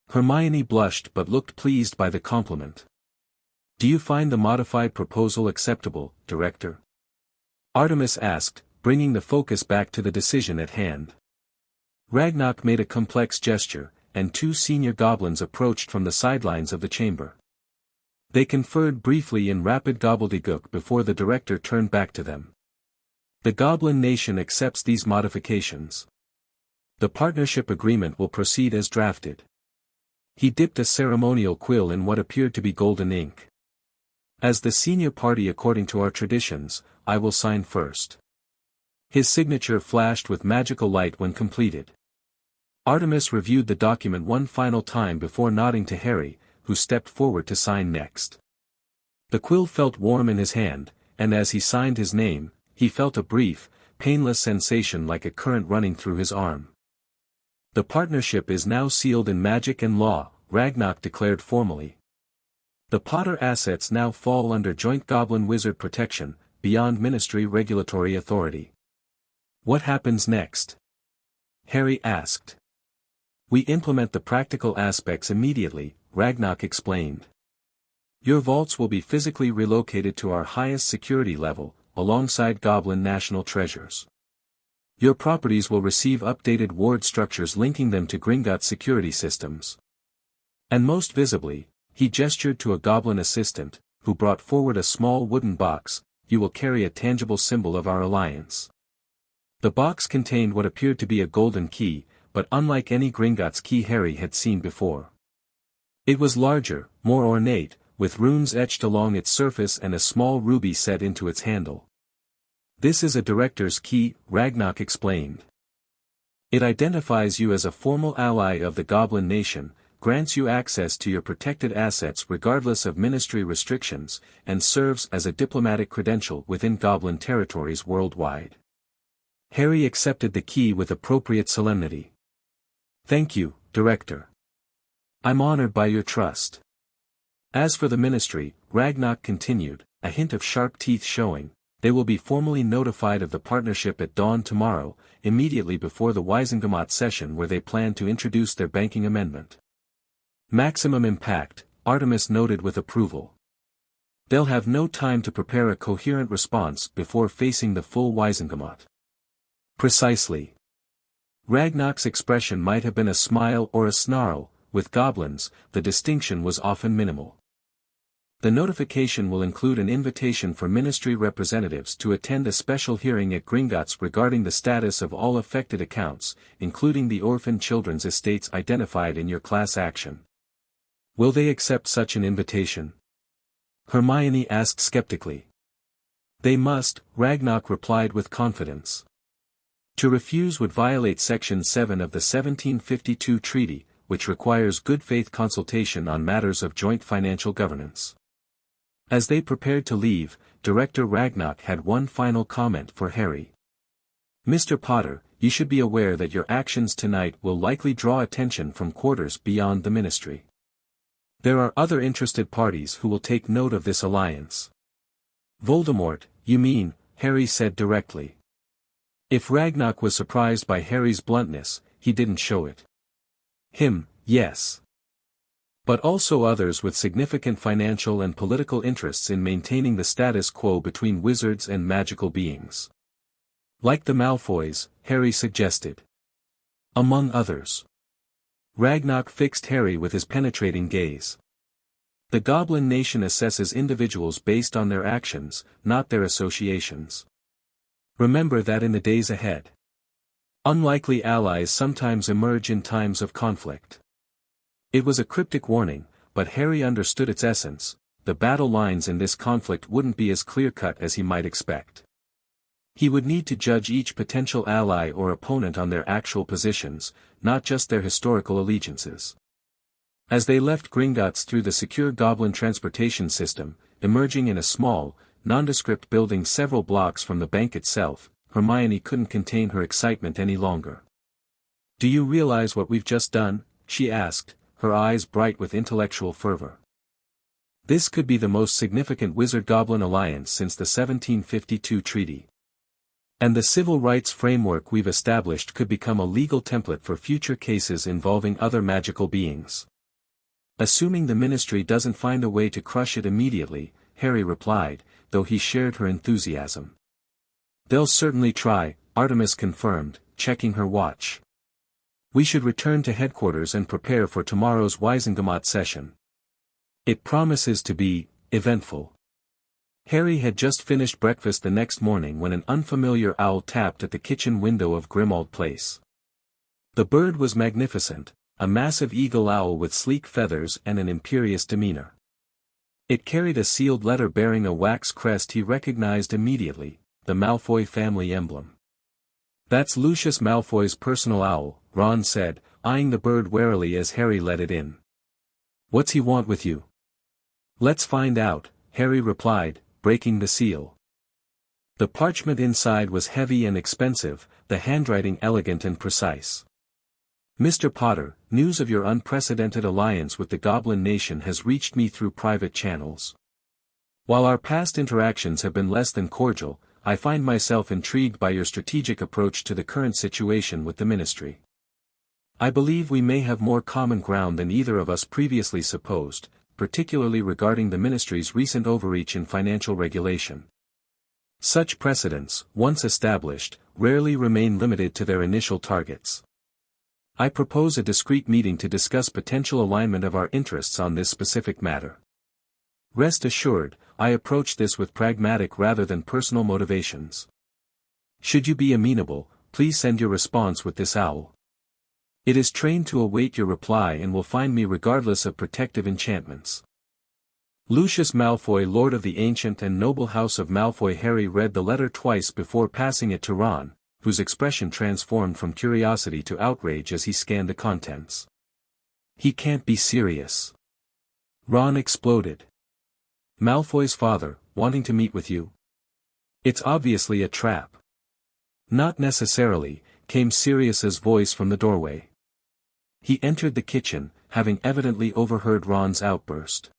Hermione blushed but looked pleased by the compliment. Do you find the modified proposal acceptable, Director? Artemis asked, bringing the focus back to the decision at hand. Ragnar made a complex gesture, and two senior goblins approached from the sidelines of the chamber. They conferred briefly in rapid gobbledygook before the director turned back to them. The Goblin Nation accepts these modifications. The partnership agreement will proceed as drafted. He dipped a ceremonial quill in what appeared to be golden ink. As the senior party according to our traditions, I will sign first. His signature flashed with magical light when completed. Artemis reviewed the document one final time before nodding to Harry, who stepped forward to sign next. The quill felt warm in his hand, and as he signed his name, he felt a brief, painless sensation like a current running through his arm. The partnership is now sealed in magic and law, Ragnar declared formally. The Potter assets now fall under joint goblin-wizard protection, beyond ministry regulatory authority. What happens next? Harry asked. We implement the practical aspects immediately, Ragnar explained. Your vaults will be physically relocated to our highest security level, alongside goblin national treasures. Your properties will receive updated ward structures linking them to Gringotts security systems. And most visibly, he gestured to a goblin assistant, who brought forward a small wooden box, you will carry a tangible symbol of our alliance. The box contained what appeared to be a golden key, but unlike any Gringotts key Harry had seen before. It was larger, more ornate, with runes etched along its surface and a small ruby set into its handle. This is a director's key, Ragnar explained. It identifies you as a formal ally of the Goblin Nation, grants you access to your protected assets regardless of ministry restrictions, and serves as a diplomatic credential within Goblin territories worldwide. Harry accepted the key with appropriate solemnity. Thank you, Director. I'm honored by your trust. As for the ministry, Ragnar continued, a hint of sharp teeth showing, they will be formally notified of the partnership at dawn tomorrow, immediately before the Wisengamot session where they plan to introduce their banking amendment. Maximum impact, Artemis noted with approval. They'll have no time to prepare a coherent response before facing the full Wisengamot. Precisely. Ragnar's expression might have been a smile or a snarl, with goblins, the distinction was often minimal. The notification will include an invitation for ministry representatives to attend a special hearing at Gringotts regarding the status of all affected accounts, including the orphan children's estates identified in your class action. Will they accept such an invitation? Hermione asked skeptically. They must, Ragnar replied with confidence. To refuse would violate Section 7 of the 1752 Treaty, which requires good faith consultation on matters of joint financial governance. As they prepared to leave, Director Ragnar had one final comment for Harry. Mr. Potter, you should be aware that your actions tonight will likely draw attention from quarters beyond the ministry. There are other interested parties who will take note of this alliance. Voldemort, you mean, Harry said directly. If Ragnar was surprised by Harry's bluntness, he didn't show it. Him, yes. But also others with significant financial and political interests in maintaining the status quo between wizards and magical beings. Like the Malfoys, Harry suggested. Among others. Ragnarok fixed Harry with his penetrating gaze. The Goblin Nation assesses individuals based on their actions, not their associations. Remember that in the days ahead. Unlikely allies sometimes emerge in times of conflict. It was a cryptic warning, but Harry understood its essence. The battle lines in this conflict wouldn't be as clear-cut as he might expect. He would need to judge each potential ally or opponent on their actual positions, not just their historical allegiances. As they left Gringotts through the secure Goblin transportation system, emerging in a small, nondescript building several blocks from the bank itself, Hermione couldn't contain her excitement any longer. "Do you realize what we've just done?" she asked, her eyes bright with intellectual fervor. This could be the most significant Wizard-Goblin alliance since the 1752 treaty. And the civil rights framework we've established could become a legal template for future cases involving other magical beings. Assuming the Ministry doesn't find a way to crush it immediately, Harry replied, though he shared her enthusiasm. "They'll certainly try," Artemis confirmed, checking her watch. "We should return to headquarters and prepare for tomorrow's Wisengamot session. It promises to be eventful." Harry had just finished breakfast the next morning when an unfamiliar owl tapped at the kitchen window of Grimmauld Place. The bird was magnificent, a massive eagle owl with sleek feathers and an imperious demeanor. It carried a sealed letter bearing a wax crest he recognized immediately, the Malfoy family emblem. "That's Lucius Malfoy's personal owl," Ron said, eyeing the bird warily as Harry let it in. "What's he want with you?" "Let's find out," Harry replied, breaking the seal. The parchment inside was heavy and expensive, the handwriting elegant and precise. "Mr. Potter, news of your unprecedented alliance with the Goblin Nation has reached me through private channels. While our past interactions have been less than cordial, I find myself intrigued by your strategic approach to the current situation with the Ministry. I believe we may have more common ground than either of us previously supposed, particularly regarding the Ministry's recent overreach in financial regulation. Such precedents, once established, rarely remain limited to their initial targets. I propose a discreet meeting to discuss potential alignment of our interests on this specific matter. Rest assured, I approach this with pragmatic rather than personal motivations. Should you be amenable, please send your response with this owl. It is trained to await your reply and will find me regardless of protective enchantments. Lucius Malfoy, Lord of the Ancient and Noble House of Malfoy." Harry read the letter twice before passing it to Ron, whose expression transformed from curiosity to outrage as he scanned the contents. "He can't be serious." Ron exploded. "Malfoy's father, wanting to meet with you? It's obviously a trap." "Not necessarily," came Sirius's voice from the doorway. He entered the kitchen, having evidently overheard Ron's outburst.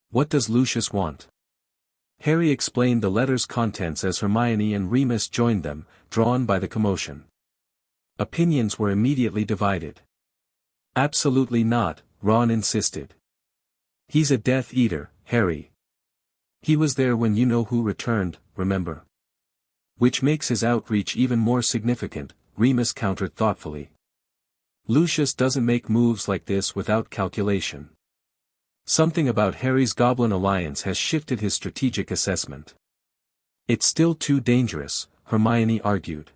"What does Lucius want?" Harry explained the letter's contents as Hermione and Remus joined them, drawn by the commotion. Opinions were immediately divided. "Absolutely not," Ron insisted. "He's a Death Eater, Harry. He was there when you-know-who returned, remember? Which makes his outreach even more significant," Remus countered thoughtfully. "Lucius doesn't make moves like this without calculation. Something about Harry's Goblin Alliance has shifted his strategic assessment." "It's still too dangerous," Hermione argued.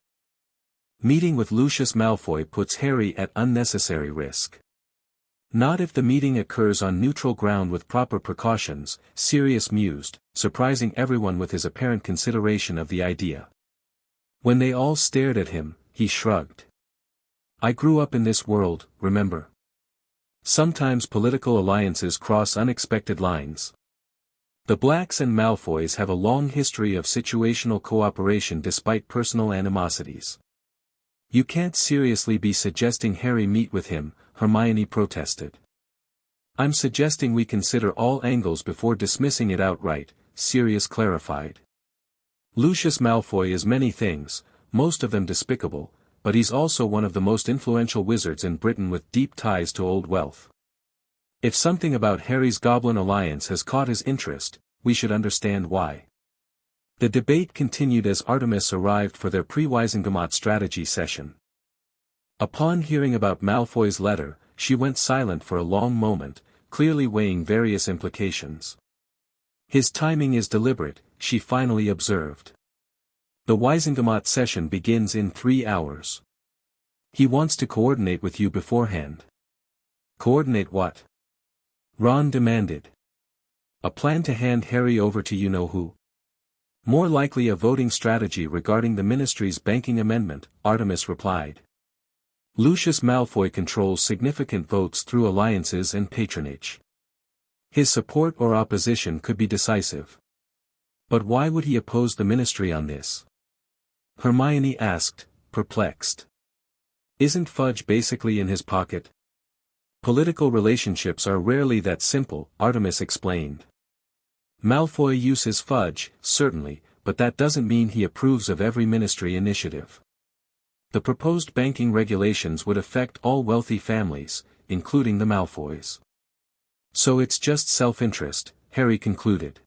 "Meeting with Lucius Malfoy puts Harry at unnecessary risk." "Not if the meeting occurs on neutral ground with proper precautions," Sirius mused, surprising everyone with his apparent consideration of the idea. When they all stared at him, he shrugged. "I grew up in this world, remember? Sometimes political alliances cross unexpected lines. The Blacks and Malfoys have a long history of situational cooperation despite personal animosities." "You can't seriously be suggesting Harry meet with him," Hermione protested. "I'm suggesting we consider all angles before dismissing it outright," Sirius clarified. "Lucius Malfoy is many things, most of them despicable, but he's also one of the most influential wizards in Britain with deep ties to old wealth. If something about Harry's Goblin alliance has caught his interest, we should understand why. The debate continued as Artemis arrived for their pre-Wisengamot strategy session. Upon hearing about Malfoy's letter, she went silent for a long moment, clearly weighing various implications. His timing is deliberate, she finally observed. The Wisengamot session begins in 3 hours. He wants to coordinate with you beforehand. Coordinate what? Ron demanded. A plan to hand Harry over to you-know-who? More likely a voting strategy regarding the Ministry's banking amendment, Artemis replied. Lucius Malfoy controls significant votes through alliances and patronage. His support or opposition could be decisive. But why would he oppose the Ministry on this? Hermione asked, perplexed. Isn't Fudge basically in his pocket? Political relationships are rarely that simple, Artemis explained. Malfoy uses Fudge, certainly, but that doesn't mean he approves of every Ministry initiative. The proposed banking regulations would affect all wealthy families, including the Malfoys. So it's just self-interest, Harry concluded.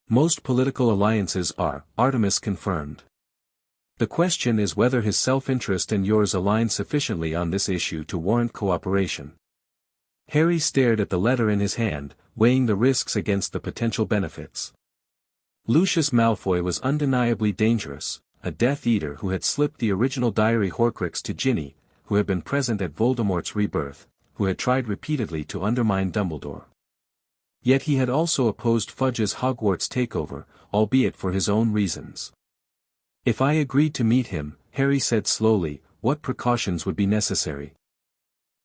Most political alliances are, Artemis confirmed. The question is whether his self-interest and yours align sufficiently on this issue to warrant cooperation. Harry stared at the letter in his hand, weighing the risks against the potential benefits. Lucius Malfoy was undeniably dangerous, a Death Eater who had slipped the original diary Horcrux to Ginny, who had been present at Voldemort's rebirth, who had tried repeatedly to undermine Dumbledore. Yet he had also opposed Fudge's Hogwarts takeover, albeit for his own reasons. If I agreed to meet him, Harry said slowly, what precautions would be necessary?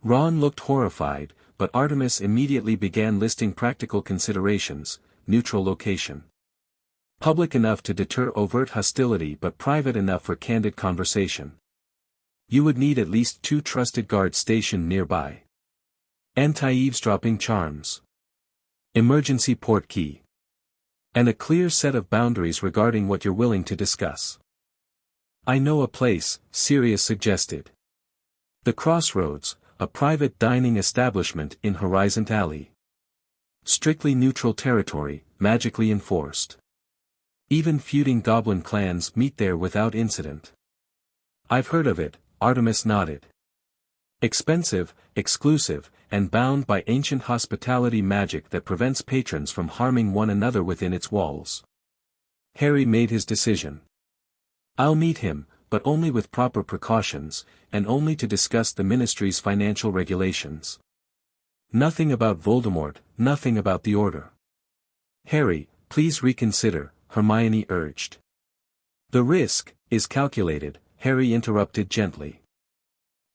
Ron looked horrified, but Artemis immediately began listing practical considerations: neutral location. Public enough to deter overt hostility but private enough for candid conversation. You would need at least 2 trusted guards stationed nearby. Anti-eavesdropping charms. Emergency port key. And a clear set of boundaries regarding what you're willing to discuss. I know a place, Sirius suggested. The Crossroads, a private dining establishment in Horizon Alley. Strictly neutral territory, magically enforced. Even feuding goblin clans meet there without incident. I've heard of it, Artemis nodded. Expensive, exclusive, and bound by ancient hospitality magic that prevents patrons from harming one another within its walls. Harry made his decision. I'll meet him, but only with proper precautions, and only to discuss the Ministry's financial regulations. Nothing about Voldemort, nothing about the Order. Harry, please reconsider, Hermione urged. The risk is calculated, Harry interrupted gently.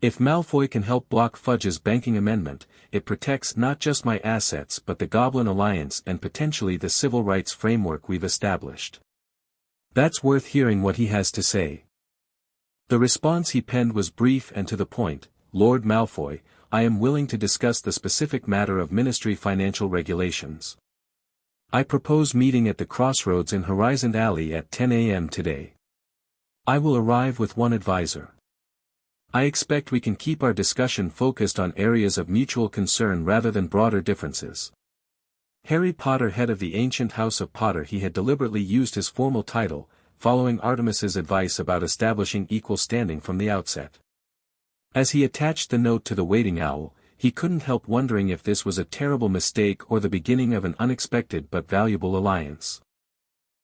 If Malfoy can help block Fudge's banking amendment, it protects not just my assets but the Goblin Alliance and potentially the civil rights framework we've established. That's worth hearing what he has to say. The response he penned was brief and to the point. Lord Malfoy, I am willing to discuss the specific matter of Ministry financial regulations. I propose meeting at the Crossroads in Horizon Alley at 10 a.m. today. I will arrive with one advisor. I expect we can keep our discussion focused on areas of mutual concern rather than broader differences. Harry Potter, head of the ancient House of Potter. He had deliberately used his formal title, following Artemis's advice about establishing equal standing from the outset. As he attached the note to the waiting owl, he couldn't help wondering if this was a terrible mistake or the beginning of an unexpected but valuable alliance.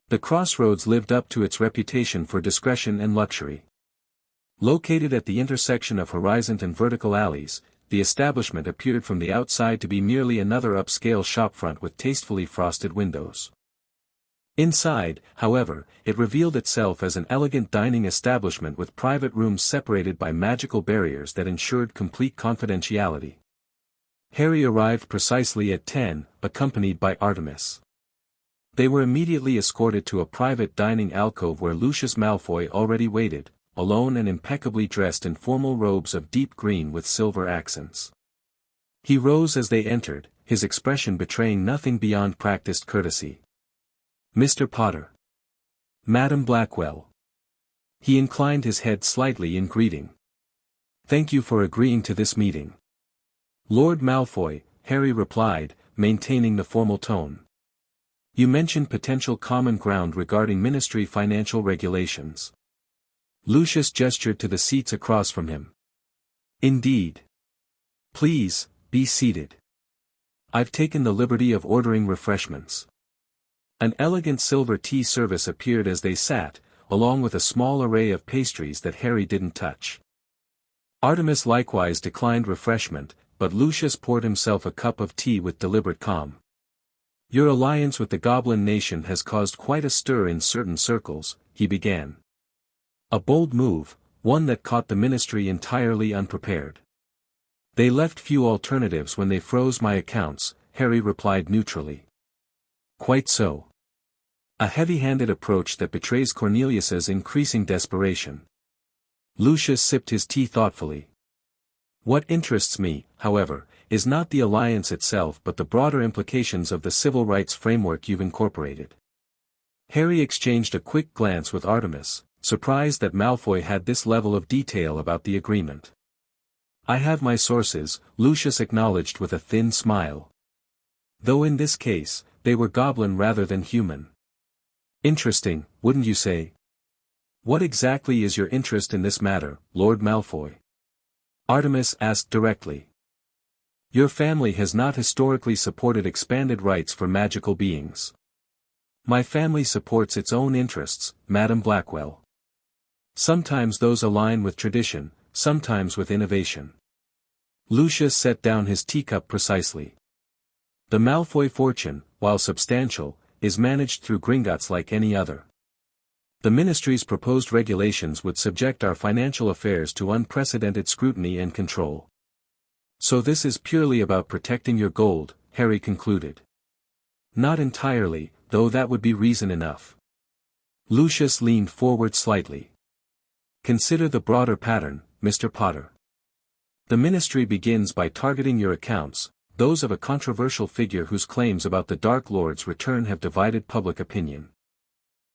The Crossroads lived up to its reputation for discretion and luxury. Located at the intersection of Horizon and Vertical alleys, the establishment appeared from the outside to be merely another upscale shopfront with tastefully frosted windows. Inside, however, it revealed itself as an elegant dining establishment with private rooms separated by magical barriers that ensured complete confidentiality. Harry arrived precisely at 10, accompanied by Artemis. They were immediately escorted to a private dining alcove where Lucius Malfoy already waited, alone and impeccably dressed in formal robes of deep green with silver accents. He rose as they entered, his expression betraying nothing beyond practiced courtesy. Mr. Potter. Madam Blackwell. He inclined his head slightly in greeting. "Thank you for agreeing to this meeting." "Lord Malfoy," Harry replied, maintaining the formal tone. "You mentioned potential common ground regarding Ministry financial regulations." Lucius gestured to the seats across from him. "Indeed. Please, be seated. I've taken the liberty of ordering refreshments." An elegant silver tea service appeared as they sat, along with a small array of pastries that Harry didn't touch. Artemis likewise declined refreshment, but Lucius poured himself a cup of tea with deliberate calm. "Your alliance with the Goblin Nation has caused quite a stir in certain circles," he began. "A bold move, one that caught the Ministry entirely unprepared. They left few alternatives when they froze my accounts," Harry replied neutrally. "Quite so. A heavy-handed approach that betrays Cornelius's increasing desperation." Lucius sipped his tea thoughtfully. "What interests me, however, is not the alliance itself but the broader implications of the civil rights framework you've incorporated." Harry exchanged a quick glance with Artemis, surprised that Malfoy had this level of detail about the agreement. "I have my sources," Lucius acknowledged with a thin smile. "Though in this case, they were goblin rather than human." "Interesting, wouldn't you say? What exactly is your interest in this matter, Lord Malfoy?" Artemis asked directly. "Your family has not historically supported expanded rights for magical beings." "My family supports its own interests, Madam Blackwell. Sometimes those align with tradition, sometimes with innovation." Lucius set down his teacup precisely. "The Malfoy fortune, while substantial, is managed through Gringotts like any other. The Ministry's proposed regulations would subject our financial affairs to unprecedented scrutiny and control. So this is purely about protecting your gold," Harry concluded. "Not entirely, though that would be reason enough." Lucius leaned forward slightly. "Consider the broader pattern, Mr. Potter. The Ministry begins by targeting your accounts, those of a controversial figure whose claims about the Dark Lord's return have divided public opinion.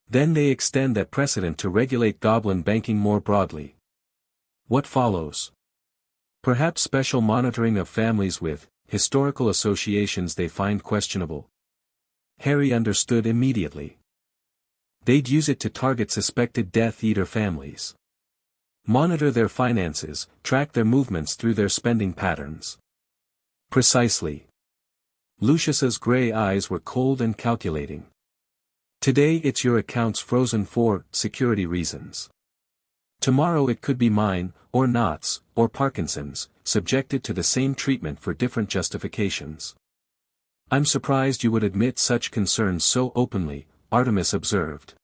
Then they extend that precedent to regulate goblin banking more broadly. What follows? Perhaps special monitoring of families with historical associations they find questionable." Harry understood immediately. They'd use it to target suspected Death Eater families. Monitor their finances, track their movements through their spending patterns. Precisely. Lucius's gray eyes were cold and calculating. "Today it's your accounts frozen for security reasons. Tomorrow it could be mine, or Knott's, or Parkinson's, subjected to the same treatment for different justifications." "I'm surprised you would admit such concerns so openly," Artemis observed.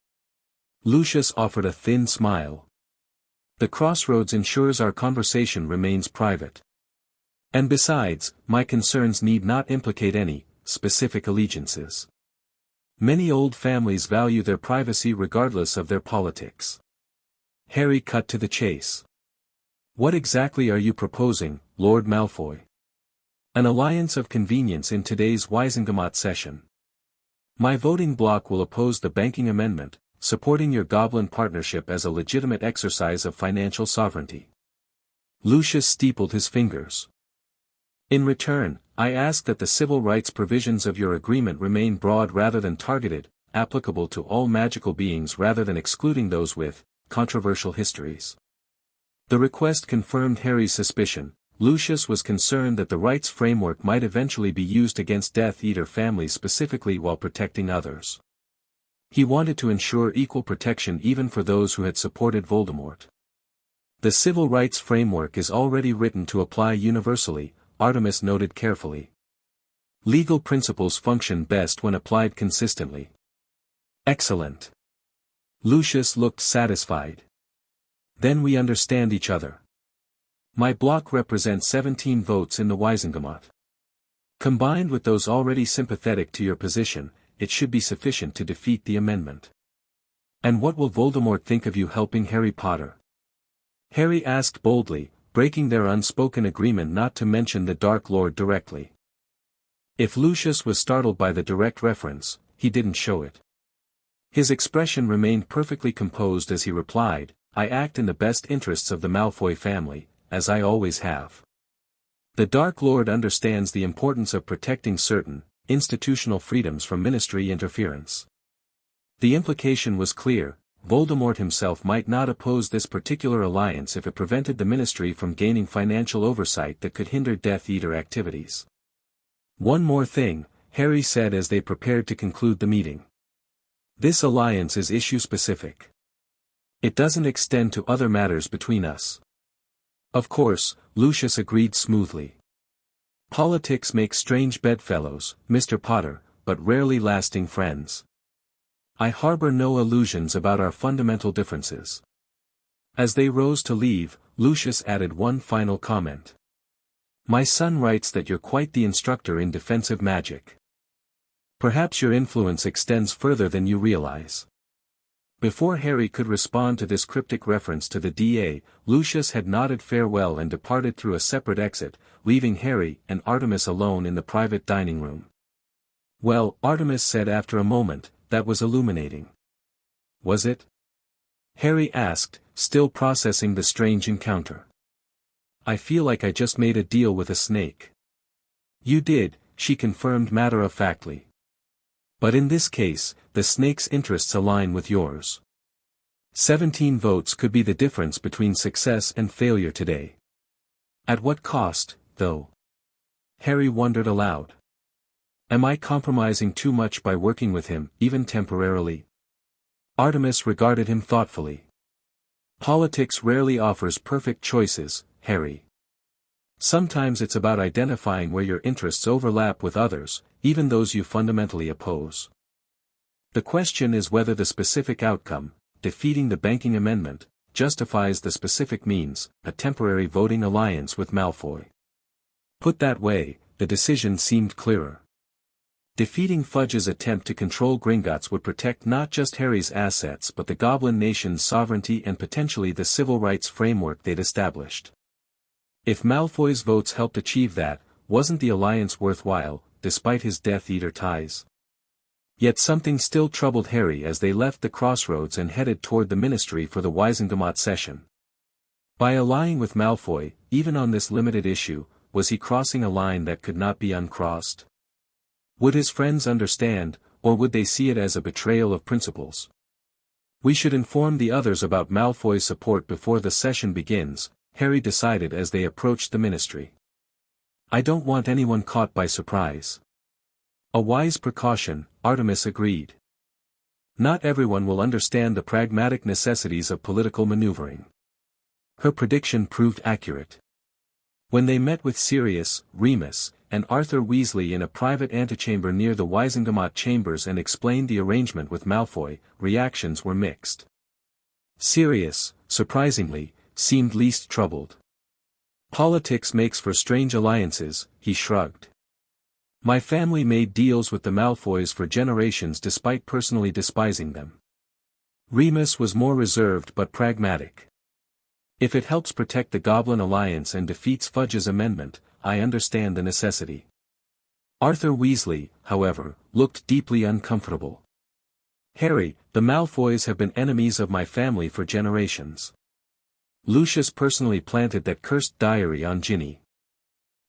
Lucius offered a thin smile. "The crossroads ensures our conversation remains private. And besides, my concerns need not implicate any specific allegiances. Many old families value their privacy regardless of their politics." Harry cut to the chase. "What exactly are you proposing, Lord Malfoy?" "An alliance of convenience in today's Wisengamot session. My voting bloc will oppose the banking amendment, supporting your goblin partnership as a legitimate exercise of financial sovereignty." Lucius steepled his fingers. "In return, I ask that the civil rights provisions of your agreement remain broad rather than targeted, applicable to all magical beings rather than excluding those with controversial histories." The request confirmed Harry's suspicion. Lucius was concerned that the rights framework might eventually be used against Death Eater families specifically while protecting others. He wanted to ensure equal protection even for those who had supported Voldemort. "The civil rights framework is already written to apply universally," Artemis noted carefully. "Legal principles function best when applied consistently." "Excellent." Lucius looked satisfied. "Then we understand each other. My bloc represents 17 votes in the Wisengamot. Combined with those already sympathetic to your position, it should be sufficient to defeat the amendment." "And what will Voldemort think of you helping Harry Potter?" Harry asked boldly, breaking their unspoken agreement not to mention the Dark Lord directly. If Lucius was startled by the direct reference, he didn't show it. His expression remained perfectly composed as he replied, I act in the best interests of the Malfoy family, as I always have. The Dark Lord understands the importance of protecting certain, institutional freedoms from ministry interference. The implication was clear: Voldemort himself might not oppose this particular alliance if it prevented the ministry from gaining financial oversight that could hinder Death Eater activities. One more thing, Harry said as they prepared to conclude the meeting. This alliance is issue-specific. It doesn't extend to other matters between us. Of course, Lucius agreed smoothly. Politics makes strange bedfellows, Mr. Potter, but rarely lasting friends. I harbor no illusions about our fundamental differences. As they rose to leave, Lucius added one final comment. My son writes that you're quite the instructor in defensive magic. Perhaps your influence extends further than you realize. Before Harry could respond to this cryptic reference to the DA, Lucius had nodded farewell and departed through a separate exit, leaving Harry and Artemis alone in the private dining room. Well, Artemis said after a moment, that was illuminating. Was it? Harry asked, still processing the strange encounter. I feel like I just made a deal with a snake. You did, she confirmed matter-of-factly. But in this case, the snake's interests align with yours. 17 votes could be the difference between success and failure today. At what cost, though? Harry wondered aloud. Am I compromising too much by working with him, even temporarily? Artemis regarded him thoughtfully. Politics rarely offers perfect choices, Harry. Sometimes it's about identifying where your interests overlap with others, even those you fundamentally oppose. The question is whether the specific outcome, defeating the banking amendment, justifies the specific means, a temporary voting alliance with Malfoy. Put that way, the decision seemed clearer. Defeating Fudge's attempt to control Gringotts would protect not just Harry's assets but the Goblin Nation's sovereignty and potentially the civil rights framework they'd established. If Malfoy's votes helped achieve that, wasn't the alliance worthwhile, despite his Death Eater ties? Yet something still troubled Harry as they left the crossroads and headed toward the Ministry for the Wizengamot session. By allying with Malfoy, even on this limited issue, was he crossing a line that could not be uncrossed? Would his friends understand, or would they see it as a betrayal of principles? We should inform the others about Malfoy's support before the session begins, Harry decided as they approached the Ministry. I don't want anyone caught by surprise. A wise precaution, Artemis agreed. Not everyone will understand the pragmatic necessities of political maneuvering. Her prediction proved accurate. When they met with Sirius, Remus, and Arthur Weasley in a private antechamber near the Wizengamot chambers and explained the arrangement with Malfoy, reactions were mixed. Sirius, surprisingly, seemed least troubled. Politics makes for strange alliances, he shrugged. My family made deals with the Malfoys for generations despite personally despising them. Remus was more reserved but pragmatic. If it helps protect the Goblin Alliance and defeats Fudge's amendment, I understand the necessity. Arthur Weasley, however, looked deeply uncomfortable. Harry, the Malfoys have been enemies of my family for generations. Lucius personally planted that cursed diary on Ginny.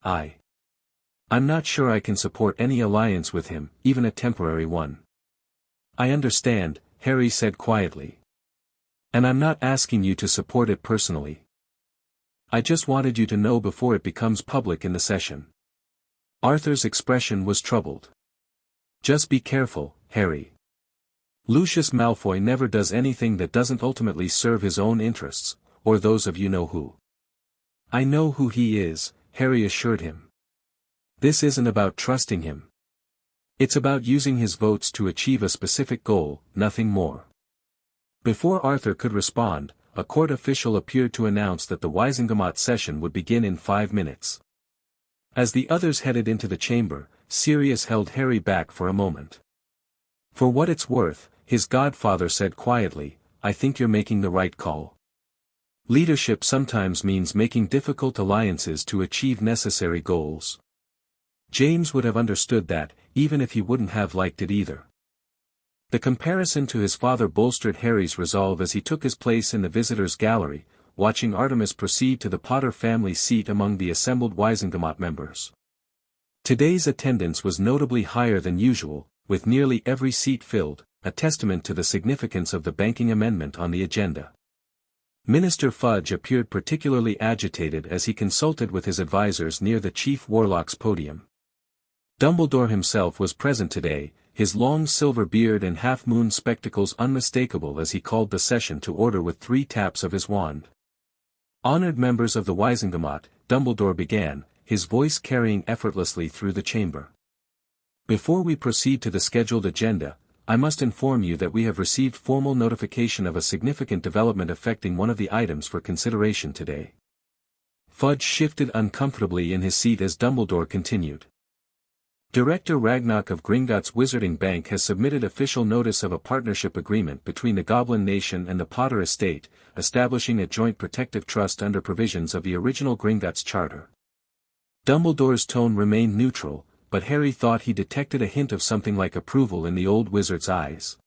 I'm not sure I can support any alliance with him, even a temporary one. I understand, Harry said quietly. And I'm not asking you to support it personally. I just wanted you to know before it becomes public in the session. Arthur's expression was troubled. Just be careful, Harry. Lucius Malfoy never does anything that doesn't ultimately serve his own interests, or those of you-know-who. I know who he is, Harry assured him. This isn't about trusting him. It's about using his votes to achieve a specific goal, nothing more. Before Arthur could respond, a court official appeared to announce that the Wizengamot session would begin in 5 minutes. As the others headed into the chamber, Sirius held Harry back for a moment. For what it's worth, his godfather said quietly, I think you're making the right call. Leadership sometimes means making difficult alliances to achieve necessary goals. James would have understood that, even if he wouldn't have liked it either. The comparison to his father bolstered Harry's resolve as he took his place in the visitors' gallery, watching Artemis proceed to the Potter family seat among the assembled Wisengamot members. Today's attendance was notably higher than usual, with nearly every seat filled, a testament to the significance of the banking amendment on the agenda. Minister Fudge appeared particularly agitated as he consulted with his advisors near the Chief Warlock's podium. Dumbledore himself was present today, his long silver beard and half-moon spectacles unmistakable as he called the session to order with 3 taps of his wand. Honored members of the Wisengamot, Dumbledore began, his voice carrying effortlessly through the chamber. Before we proceed to the scheduled agenda, I must inform you that we have received formal notification of a significant development affecting one of the items for consideration today. Fudge shifted uncomfortably in his seat as Dumbledore continued. Director Ragnarok of Gringotts Wizarding Bank has submitted official notice of a partnership agreement between the Goblin Nation and the Potter Estate, establishing a joint protective trust under provisions of the original Gringotts Charter. Dumbledore's tone remained neutral, but Harry thought he detected a hint of something like approval in the old wizard's eyes.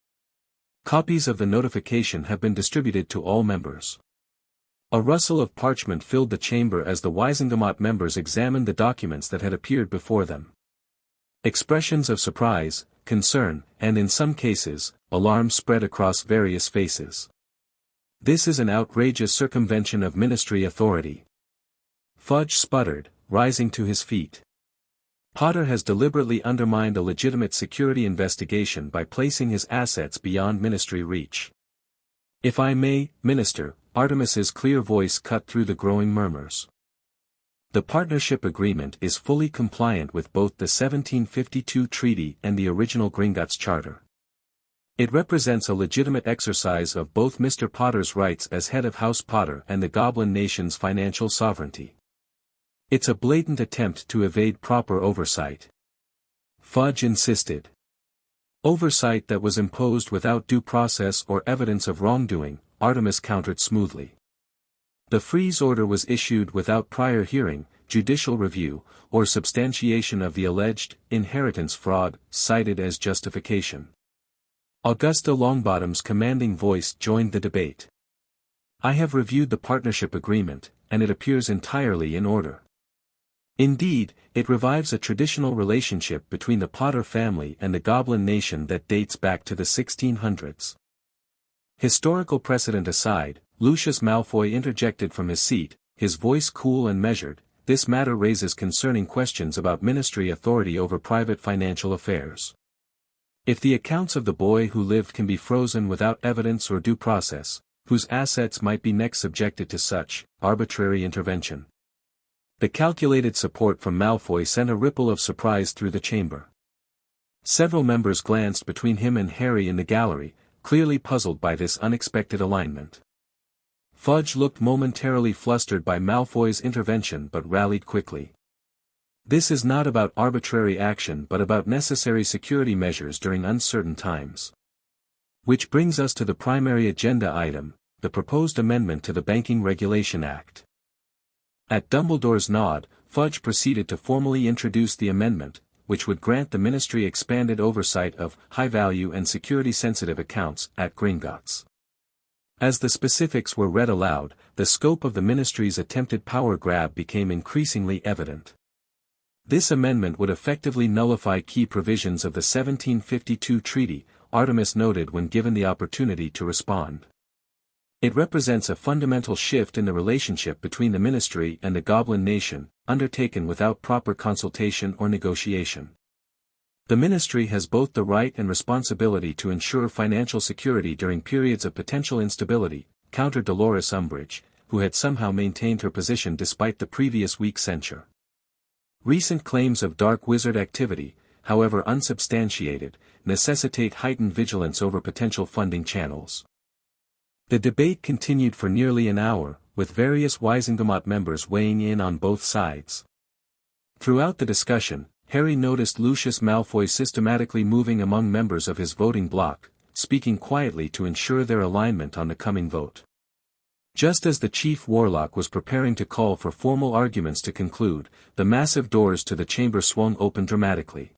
Copies of the notification have been distributed to all members. A rustle of parchment filled the chamber as the Wisengamot members examined the documents that had appeared before them. Expressions of surprise, concern, and in some cases, alarm spread across various faces. This is an outrageous circumvention of ministry authority. Fudge sputtered, rising to his feet. Potter has deliberately undermined a legitimate security investigation by placing his assets beyond ministry reach. If I may, Minister, Artemis's clear voice cut through the growing murmurs. The partnership agreement is fully compliant with both the 1752 treaty and the original Gringotts Charter. It represents a legitimate exercise of both Mr. Potter's rights as head of House Potter and the Goblin Nation's financial sovereignty. It's a blatant attempt to evade proper oversight. Fudge insisted. Oversight that was imposed without due process or evidence of wrongdoing, Artemis countered smoothly. The freeze order was issued without prior hearing, judicial review, or substantiation of the alleged inheritance fraud, cited as justification. Augusta Longbottom's commanding voice joined the debate. I have reviewed the partnership agreement, and it appears entirely in order. Indeed, it revives a traditional relationship between the Potter family and the Goblin Nation that dates back to the 1600s. Historical precedent aside, Lucius Malfoy interjected from his seat, his voice cool and measured. This matter raises concerning questions about ministry authority over private financial affairs. If the accounts of the boy who lived can be frozen without evidence or due process, whose assets might be next subjected to such arbitrary intervention? The calculated support from Malfoy sent a ripple of surprise through the chamber. Several members glanced between him and Harry in the gallery, clearly puzzled by this unexpected alignment. Fudge looked momentarily flustered by Malfoy's intervention but rallied quickly. This is not about arbitrary action but about necessary security measures during uncertain times. Which brings us to the primary agenda item, the proposed amendment to the Banking Regulation Act. At Dumbledore's nod, Fudge proceeded to formally introduce the amendment, which would grant the ministry expanded oversight of high-value and security-sensitive accounts at Gringotts. As the specifics were read aloud, the scope of the ministry's attempted power grab became increasingly evident. This amendment would effectively nullify key provisions of the 1752 treaty, Artemis noted when given the opportunity to respond. It represents a fundamental shift in the relationship between the ministry and the Goblin Nation, undertaken without proper consultation or negotiation. The ministry has both the right and responsibility to ensure financial security during periods of potential instability, countered Dolores Umbridge, who had somehow maintained her position despite the previous week's censure. Recent claims of dark wizard activity, however unsubstantiated, necessitate heightened vigilance over potential funding channels. The debate continued for nearly an hour, with various Wisengamot members weighing in on both sides. Throughout the discussion, Harry noticed Lucius Malfoy systematically moving among members of his voting bloc, speaking quietly to ensure their alignment on the coming vote. Just as the Chief Warlock was preparing to call for formal arguments to conclude, the massive doors to the chamber swung open dramatically.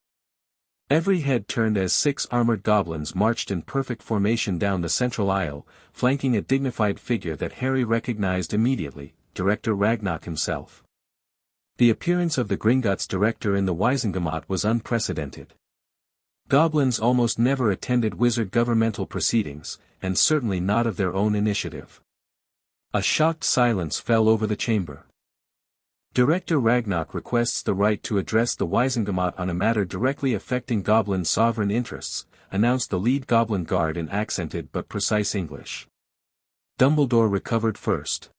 Every head turned as 6 armored goblins marched in perfect formation down the central aisle, flanking a dignified figure that Harry recognized immediately, Director Ragnarok himself. The appearance of the Gringotts director in the Wisengamot was unprecedented. Goblins almost never attended wizard governmental proceedings, and certainly not of their own initiative. A shocked silence fell over the chamber. Director Ragnarok requests the right to address the Wisengamot on a matter directly affecting Goblin sovereign interests, announced the lead Goblin guard in accented but precise English. Dumbledore recovered first.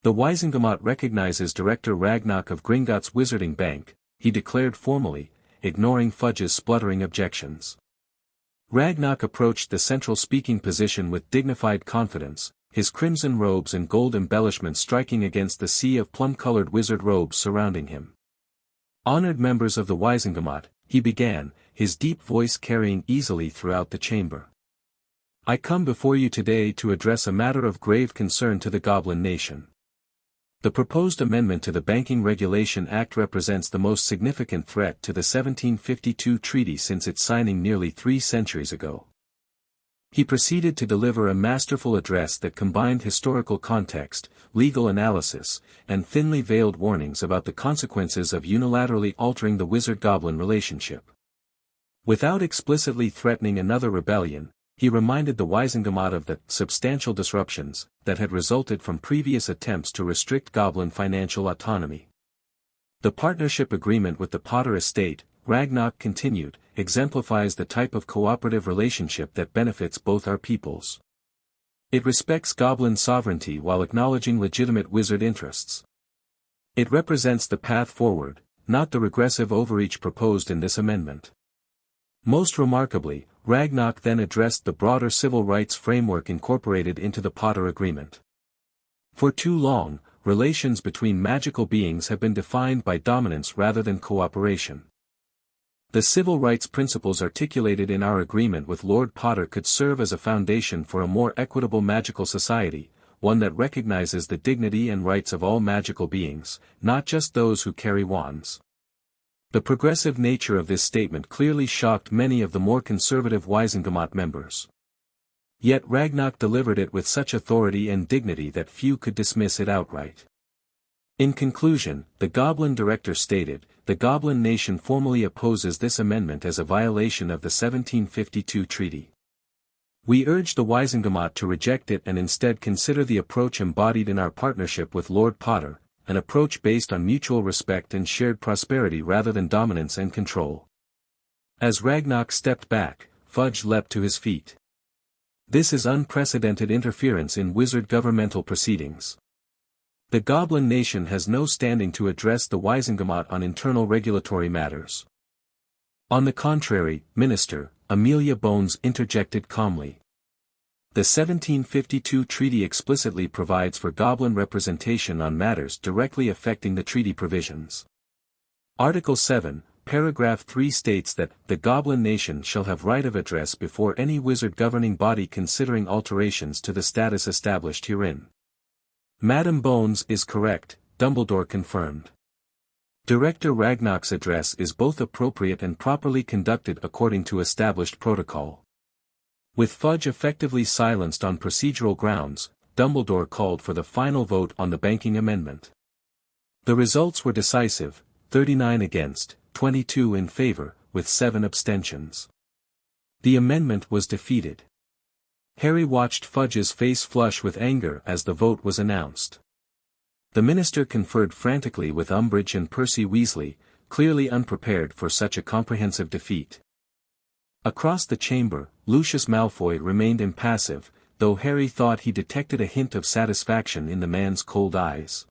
The Wisengamot recognizes Director Ragnarok of Gringotts Wizarding Bank, he declared formally, ignoring Fudge's spluttering objections. Ragnarok approached the central speaking position with dignified confidence, his crimson robes and gold embellishments striking against the sea of plum-colored wizard robes surrounding him. Honored members of the Wisengamot, he began, his deep voice carrying easily throughout the chamber. I come before you today to address a matter of grave concern to the Goblin nation. The proposed amendment to the Banking Regulation Act represents the most significant threat to the 1752 treaty since its signing nearly 3 centuries ago. He proceeded to deliver a masterful address that combined historical context, legal analysis, and thinly veiled warnings about the consequences of unilaterally altering the wizard-goblin relationship. Without explicitly threatening another rebellion, he reminded the Wisengamot of the substantial disruptions that had resulted from previous attempts to restrict goblin financial autonomy. The partnership agreement with the Potter estate, Ragnarok continued, exemplifies the type of cooperative relationship that benefits both our peoples. It respects goblin sovereignty while acknowledging legitimate wizard interests. It represents the path forward, not the regressive overreach proposed in this amendment. Most remarkably, Ragnarok then addressed the broader civil rights framework incorporated into the Potter Agreement. For too long, relations between magical beings have been defined by dominance rather than cooperation. The civil rights principles articulated in our agreement with Lord Potter could serve as a foundation for a more equitable magical society, one that recognizes the dignity and rights of all magical beings, not just those who carry wands. The progressive nature of this statement clearly shocked many of the more conservative Wisengamot members. Yet Ragnarok delivered it with such authority and dignity that few could dismiss it outright. In conclusion, the Goblin director stated, the Goblin nation formally opposes this amendment as a violation of the 1752 treaty. We urge the Wisengamot to reject it and instead consider the approach embodied in our partnership with Lord Potter, an approach based on mutual respect and shared prosperity rather than dominance and control. As Ragnarok stepped back, Fudge leapt to his feet. This is unprecedented interference in wizard governmental proceedings. The Goblin nation has no standing to address the Wisengamot on internal regulatory matters. On the contrary, Minister, Amelia Bones interjected calmly. The 1752 treaty explicitly provides for Goblin representation on matters directly affecting the treaty provisions. Article 7, Paragraph 3 states that, the Goblin nation shall have right of address before any wizard governing body considering alterations to the status established herein. Madam Bones is correct, Dumbledore confirmed. Director Ragnarok's address is both appropriate and properly conducted according to established protocol. With Fudge effectively silenced on procedural grounds, Dumbledore called for the final vote on the banking amendment. The results were decisive, 39 against, 22 in favor, with 7 abstentions. The amendment was defeated. Harry watched Fudge's face flush with anger as the vote was announced. The minister conferred frantically with Umbridge and Percy Weasley, clearly unprepared for such a comprehensive defeat. Across the chamber, Lucius Malfoy remained impassive, though Harry thought he detected a hint of satisfaction in the man's cold eyes.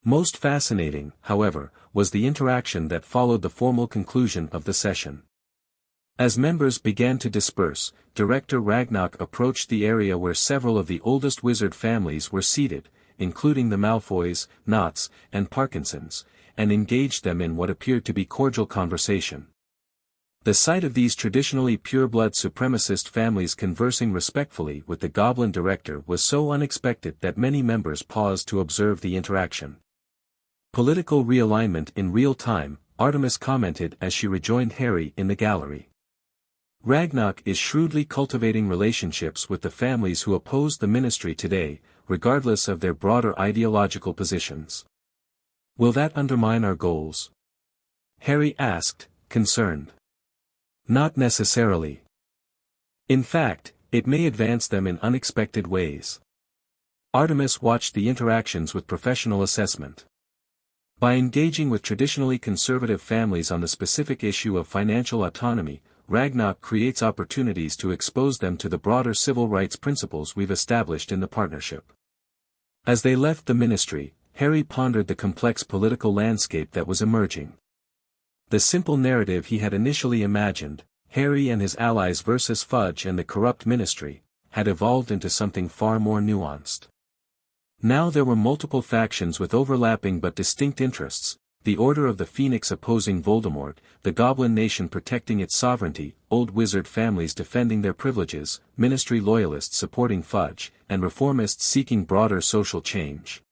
Most fascinating, however, was the interaction that followed the formal conclusion of the session. As members began to disperse, Director Ragnarok approached the area where several of the oldest wizard families were seated, including the Malfoys, Knotts, and Parkinsons, and engaged them in what appeared to be cordial conversation. The sight of these traditionally pure-blood supremacist families conversing respectfully with the Goblin director was so unexpected that many members paused to observe the interaction. Political realignment in real time, Artemis commented as she rejoined Harry in the gallery. Ragnarok is shrewdly cultivating relationships with the families who oppose the ministry today, regardless of their broader ideological positions. Will that undermine our goals? Harry asked, concerned. Not necessarily. In fact, it may advance them in unexpected ways. Artemis watched the interactions with professional assessment. By engaging with traditionally conservative families on the specific issue of financial autonomy, Ragnarok creates opportunities to expose them to the broader civil rights principles we've established in the partnership. As they left the ministry, Harry pondered the complex political landscape that was emerging. The simple narrative he had initially imagined, Harry and his allies versus Fudge and the corrupt ministry, had evolved into something far more nuanced. Now there were multiple factions with overlapping but distinct interests: the Order of the Phoenix opposing Voldemort, the Goblin Nation protecting its sovereignty, old wizard families defending their privileges, ministry loyalists supporting Fudge, and reformists seeking broader social change.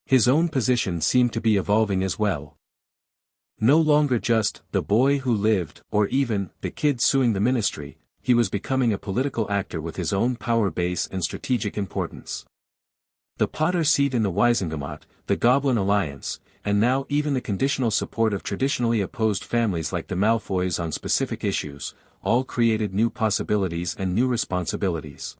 His own position seemed to be evolving as well. No longer just the boy who lived, or even the kid suing the ministry, he was becoming a political actor with his own power base and strategic importance. The Potter seat in the Wizengamot, the Goblin Alliance, and now even the conditional support of traditionally opposed families like the Malfoys on specific issues, all created new possibilities and new responsibilities.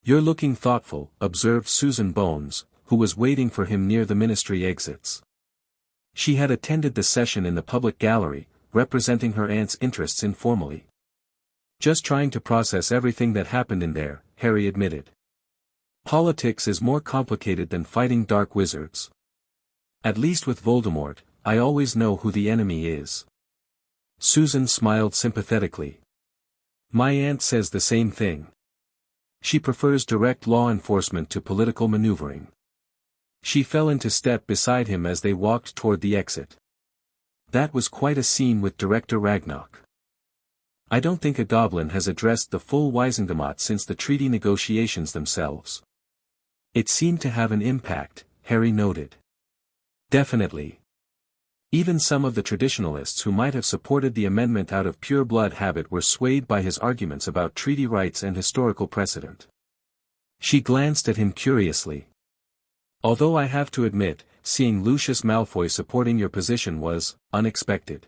"You're looking thoughtful," observed Susan Bones, who was waiting for him near the ministry exits. She had attended the session in the public gallery, representing her aunt's interests informally. "Just trying to process everything that happened in there," Harry admitted. "Politics is more complicated than fighting dark wizards. At least with Voldemort, I always know who the enemy is." Susan smiled sympathetically. "My aunt says the same thing. She prefers direct law enforcement to political maneuvering." She fell into step beside him as they walked toward the exit. That was quite a scene with Director Ragnarok. "I don't think a goblin has addressed the full Wizengamot since the treaty negotiations themselves." "It seemed to have an impact," Harry noted. "Definitely. Even some of the traditionalists who might have supported the amendment out of pure blood habit were swayed by his arguments about treaty rights and historical precedent." She glanced at him curiously. "Although I have to admit, seeing Lucius Malfoy supporting your position was unexpected."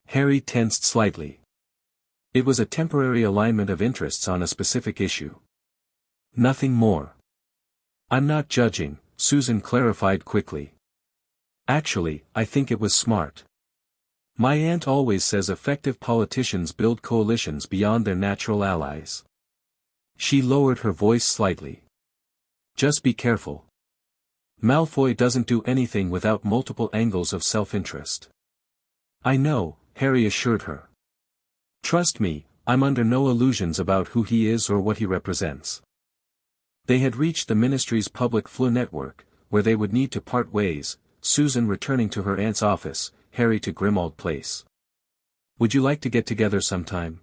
Harry tensed slightly. It was a temporary alignment of interests on a specific issue. Nothing more. "I'm not judging," Susan clarified quickly. "Actually, I think it was smart. My aunt always says effective politicians build coalitions beyond their natural allies." She lowered her voice slightly. "Just be careful. Malfoy doesn't do anything without multiple angles of self-interest." "I know," Harry assured her. "Trust me, I'm under no illusions about who he is or what he represents." They had reached the ministry's public flue network, where they would need to part ways, Susan returning to her aunt's office, Harry to Grimmauld Place. "Would you like to get together sometime?"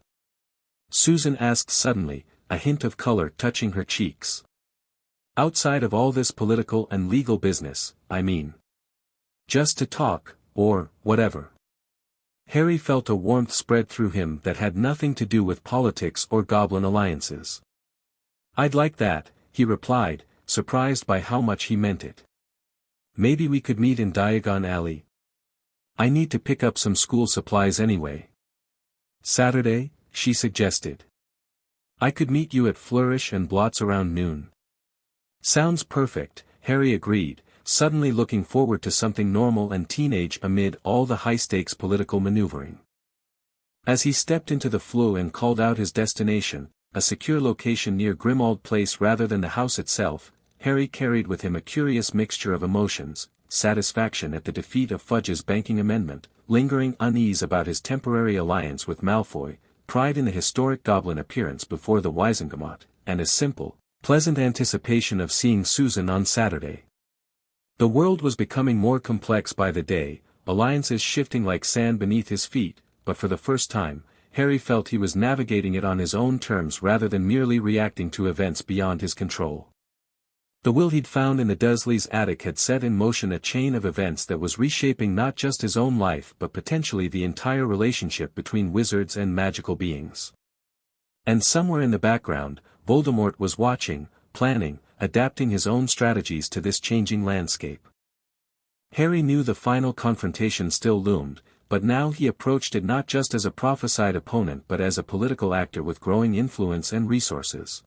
Susan asked suddenly, a hint of color touching her cheeks. "Outside of all this political and legal business, I mean. Just to talk, or whatever." Harry felt a warmth spread through him that had nothing to do with politics or goblin alliances. "I'd like that," he replied, surprised by how much he meant it. "Maybe we could meet in Diagon Alley. I need to pick up some school supplies anyway." "Saturday," she suggested. "I could meet you at Flourish and Blots around noon." "Sounds perfect," Harry agreed, suddenly looking forward to something normal and teenage amid all the high-stakes political maneuvering. As he stepped into the flue and called out his destination, a secure location near Grimmauld Place rather than the house itself, Harry carried with him a curious mixture of emotions: satisfaction at the defeat of Fudge's banking amendment, lingering unease about his temporary alliance with Malfoy, pride in the historic goblin appearance before the Wizengamot, and a simple, pleasant anticipation of seeing Susan on Saturday. The world was becoming more complex by the day, alliances shifting like sand beneath his feet, but for the first time, Harry felt he was navigating it on his own terms rather than merely reacting to events beyond his control. The will he'd found in the Dursleys' attic had set in motion a chain of events that was reshaping not just his own life but potentially the entire relationship between wizards and magical beings. And somewhere in the background, Voldemort was watching, planning, adapting his own strategies to this changing landscape. Harry knew the final confrontation still loomed, but now he approached it not just as a prophesied opponent but as a political actor with growing influence and resources.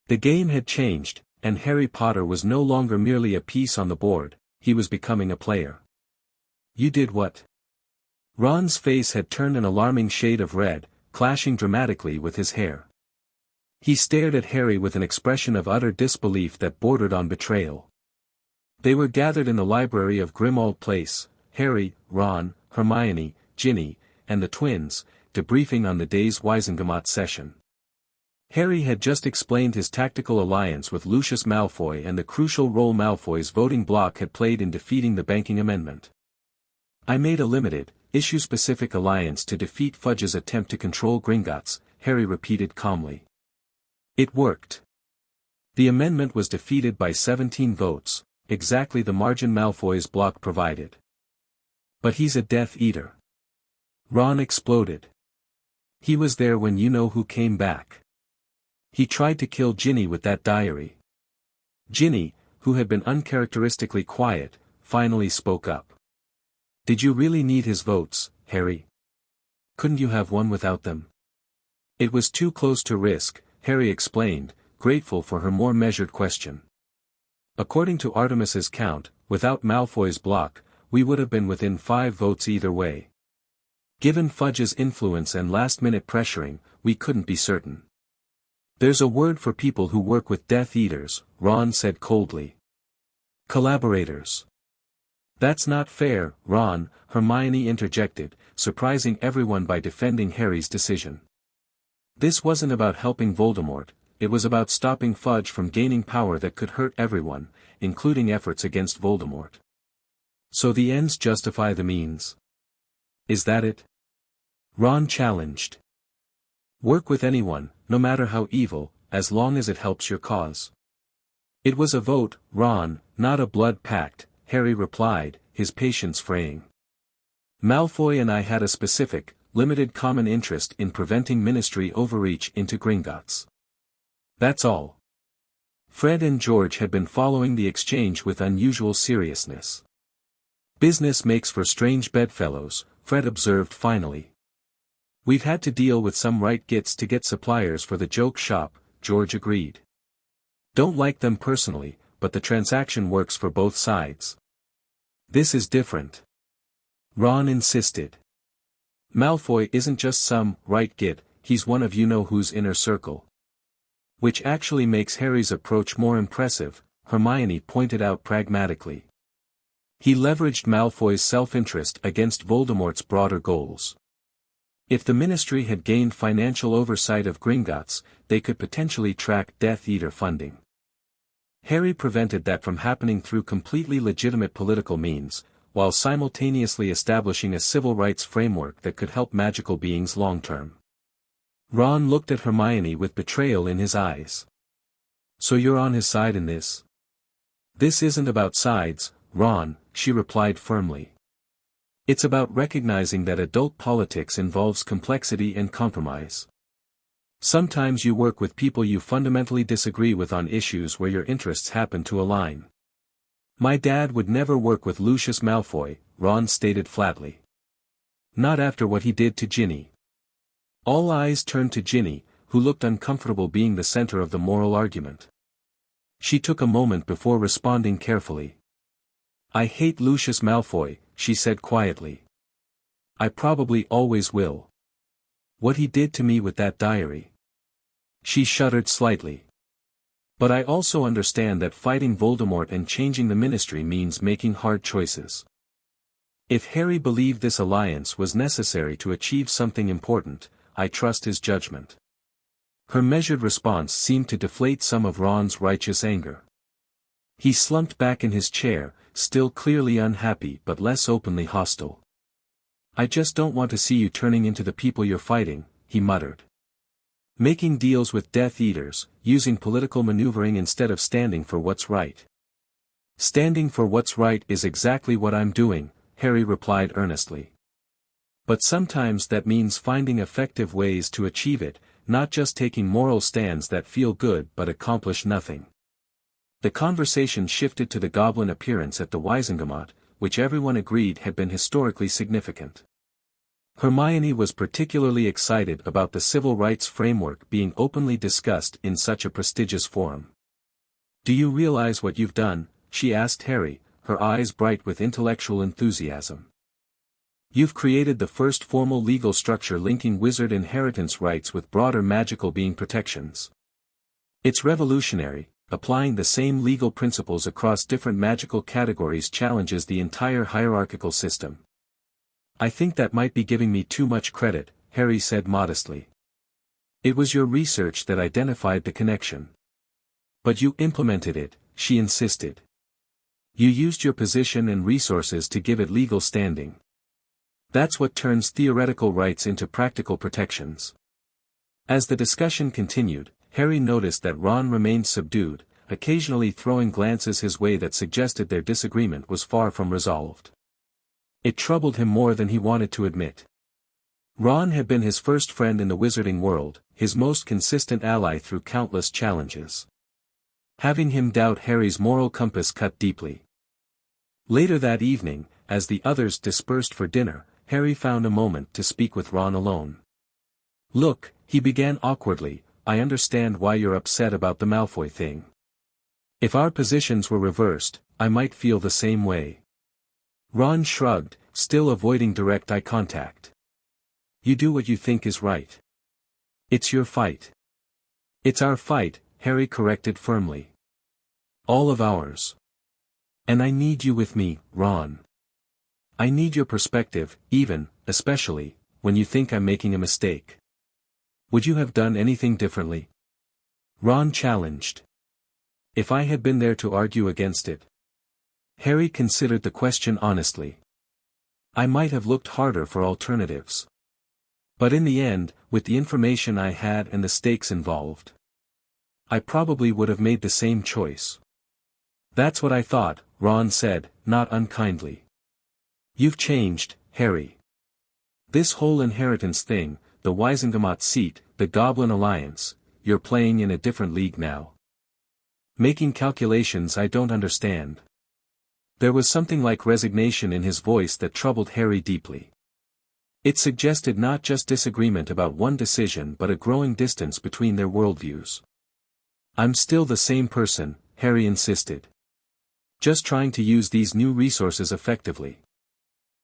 The game had changed, and Harry Potter was no longer merely a piece on the board, he was becoming a player. You did what? Ron's face had turned an alarming shade of red, clashing dramatically with his hair. He stared at Harry with an expression of utter disbelief that bordered on betrayal. They were gathered in the library of Grimmauld Place, Harry, Ron, Hermione, Ginny, and the twins, debriefing on the day's Wisengamot session. Harry had just explained his tactical alliance with Lucius Malfoy and the crucial role Malfoy's voting bloc had played in defeating the banking amendment. I made a limited, issue-specific alliance to defeat Fudge's attempt to control Gringotts, Harry repeated calmly. It worked. The amendment was defeated by 17 votes, exactly the margin Malfoy's bloc provided. But he's a Death Eater. Ron exploded. He was there when you-know-who came back. He tried to kill Ginny with that diary. Ginny, who had been uncharacteristically quiet, finally spoke up. Did you really need his votes, Harry? Couldn't you have won without them? It was too close to risk, Harry explained, grateful for her more measured question. According to Artemis's count, without Malfoy's bloc, we would have been within 5 votes either way. Given Fudge's influence and last-minute pressuring, we couldn't be certain. There's a word for people who work with Death Eaters, Ron said coldly. Collaborators. That's not fair, Ron, Hermione interjected, surprising everyone by defending Harry's decision. This wasn't about helping Voldemort, it was about stopping Fudge from gaining power that could hurt everyone, including efforts against Voldemort. So the ends justify the means. Is that it? Ron challenged. Work with anyone, no matter how evil, as long as it helps your cause. It was a vote, Ron, not a blood pact, Harry replied, his patience fraying. Malfoy and I had a specific, limited common interest in preventing Ministry overreach into Gringotts. That's all. Fred and George had been following the exchange with unusual seriousness. Business makes for strange bedfellows, Fred observed finally. We've had to deal with some right gits to get suppliers for the joke shop, George agreed. Don't like them personally, but the transaction works for both sides. This is different. Ron insisted. Malfoy isn't just some right git, he's one of you-know-who's inner circle. Which actually makes Harry's approach more impressive, Hermione pointed out pragmatically. He leveraged Malfoy's self-interest against Voldemort's broader goals. If the Ministry had gained financial oversight of Gringotts, they could potentially track Death Eater funding. Harry prevented that from happening through completely legitimate political means, while simultaneously establishing a civil rights framework that could help magical beings long-term. Ron looked at Hermione with betrayal in his eyes. So you're on his side in this? This isn't about sides, Ron, she replied firmly. It's about recognizing that adult politics involves complexity and compromise. Sometimes you work with people you fundamentally disagree with on issues where your interests happen to align. My dad would never work with Lucius Malfoy, Ron stated flatly. Not after what he did to Ginny. All eyes turned to Ginny, who looked uncomfortable being the center of the moral argument. She took a moment before responding carefully. I hate Lucius Malfoy, she said quietly. I probably always will. What he did to me with that diary. She shuddered slightly. But I also understand that fighting Voldemort and changing the Ministry means making hard choices. If Harry believed this alliance was necessary to achieve something important, I trust his judgment. Her measured response seemed to deflate some of Ron's righteous anger. He slumped back in his chair, still clearly unhappy but less openly hostile. I just don't want to see you turning into the people you're fighting, he muttered. Making deals with Death Eaters, using political maneuvering instead of standing for what's right. Standing for what's right is exactly what I'm doing, Harry replied earnestly. But sometimes that means finding effective ways to achieve it, not just taking moral stands that feel good but accomplish nothing. The conversation shifted to the goblin appearance at the Wizengamot, which everyone agreed had been historically significant. Hermione was particularly excited about the civil rights framework being openly discussed in such a prestigious forum. "Do you realize what you've done?" she asked Harry, her eyes bright with intellectual enthusiasm. "You've created the first formal legal structure linking wizard inheritance rights with broader magical being protections. It's revolutionary. Applying the same legal principles across different magical categories challenges the entire hierarchical system." "I think that might be giving me too much credit," Harry said modestly. "It was your research that identified the connection." "But you implemented it," she insisted. "You used your position and resources to give it legal standing. That's what turns theoretical rights into practical protections." As the discussion continued, Harry noticed that Ron remained subdued, occasionally throwing glances his way that suggested their disagreement was far from resolved. It troubled him more than he wanted to admit. Ron had been his first friend in the wizarding world, his most consistent ally through countless challenges. Having him doubt Harry's moral compass cut deeply. Later that evening, as the others dispersed for dinner, Harry found a moment to speak with Ron alone. "Look," he began awkwardly, "I understand why you're upset about the Malfoy thing. If our positions were reversed, I might feel the same way." Ron shrugged, still avoiding direct eye contact. "You do what you think is right. It's your fight." "It's our fight," Harry corrected firmly. "All of ours. And I need you with me, Ron. I need your perspective, especially, when you think I'm making a mistake. Would you have done anything differently?" Ron challenged. "If I had been there to argue against it?" Harry considered the question honestly. "I might have looked harder for alternatives. But in the end, with the information I had and the stakes involved, I probably would have made the same choice." "That's what I thought," Ron said, not unkindly. "You've changed, Harry. This whole inheritance thing, the Wizengamot seat, the Goblin Alliance, you're playing in a different league now. Making calculations I don't understand." There was something like resignation in his voice that troubled Harry deeply. It suggested not just disagreement about one decision but a growing distance between their worldviews. "I'm still the same person," Harry insisted. "Just trying to use these new resources effectively."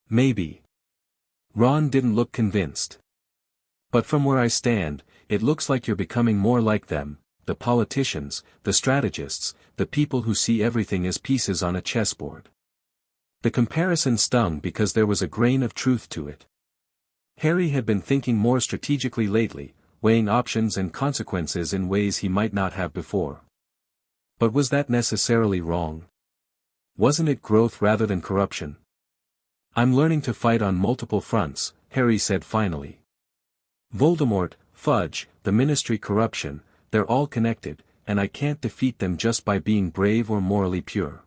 "Maybe." Ron didn't look convinced. "But from where I stand, it looks like you're becoming more like them, the politicians, the strategists, the people who see everything as pieces on a chessboard." The comparison stung because there was a grain of truth to it. Harry had been thinking more strategically lately, weighing options and consequences in ways he might not have before. But was that necessarily wrong? Wasn't it growth rather than corruption? "I'm learning to fight on multiple fronts," Harry said finally. "Voldemort, Fudge, the Ministry corruption, they're all connected, and I can't defeat them just by being brave or morally pure.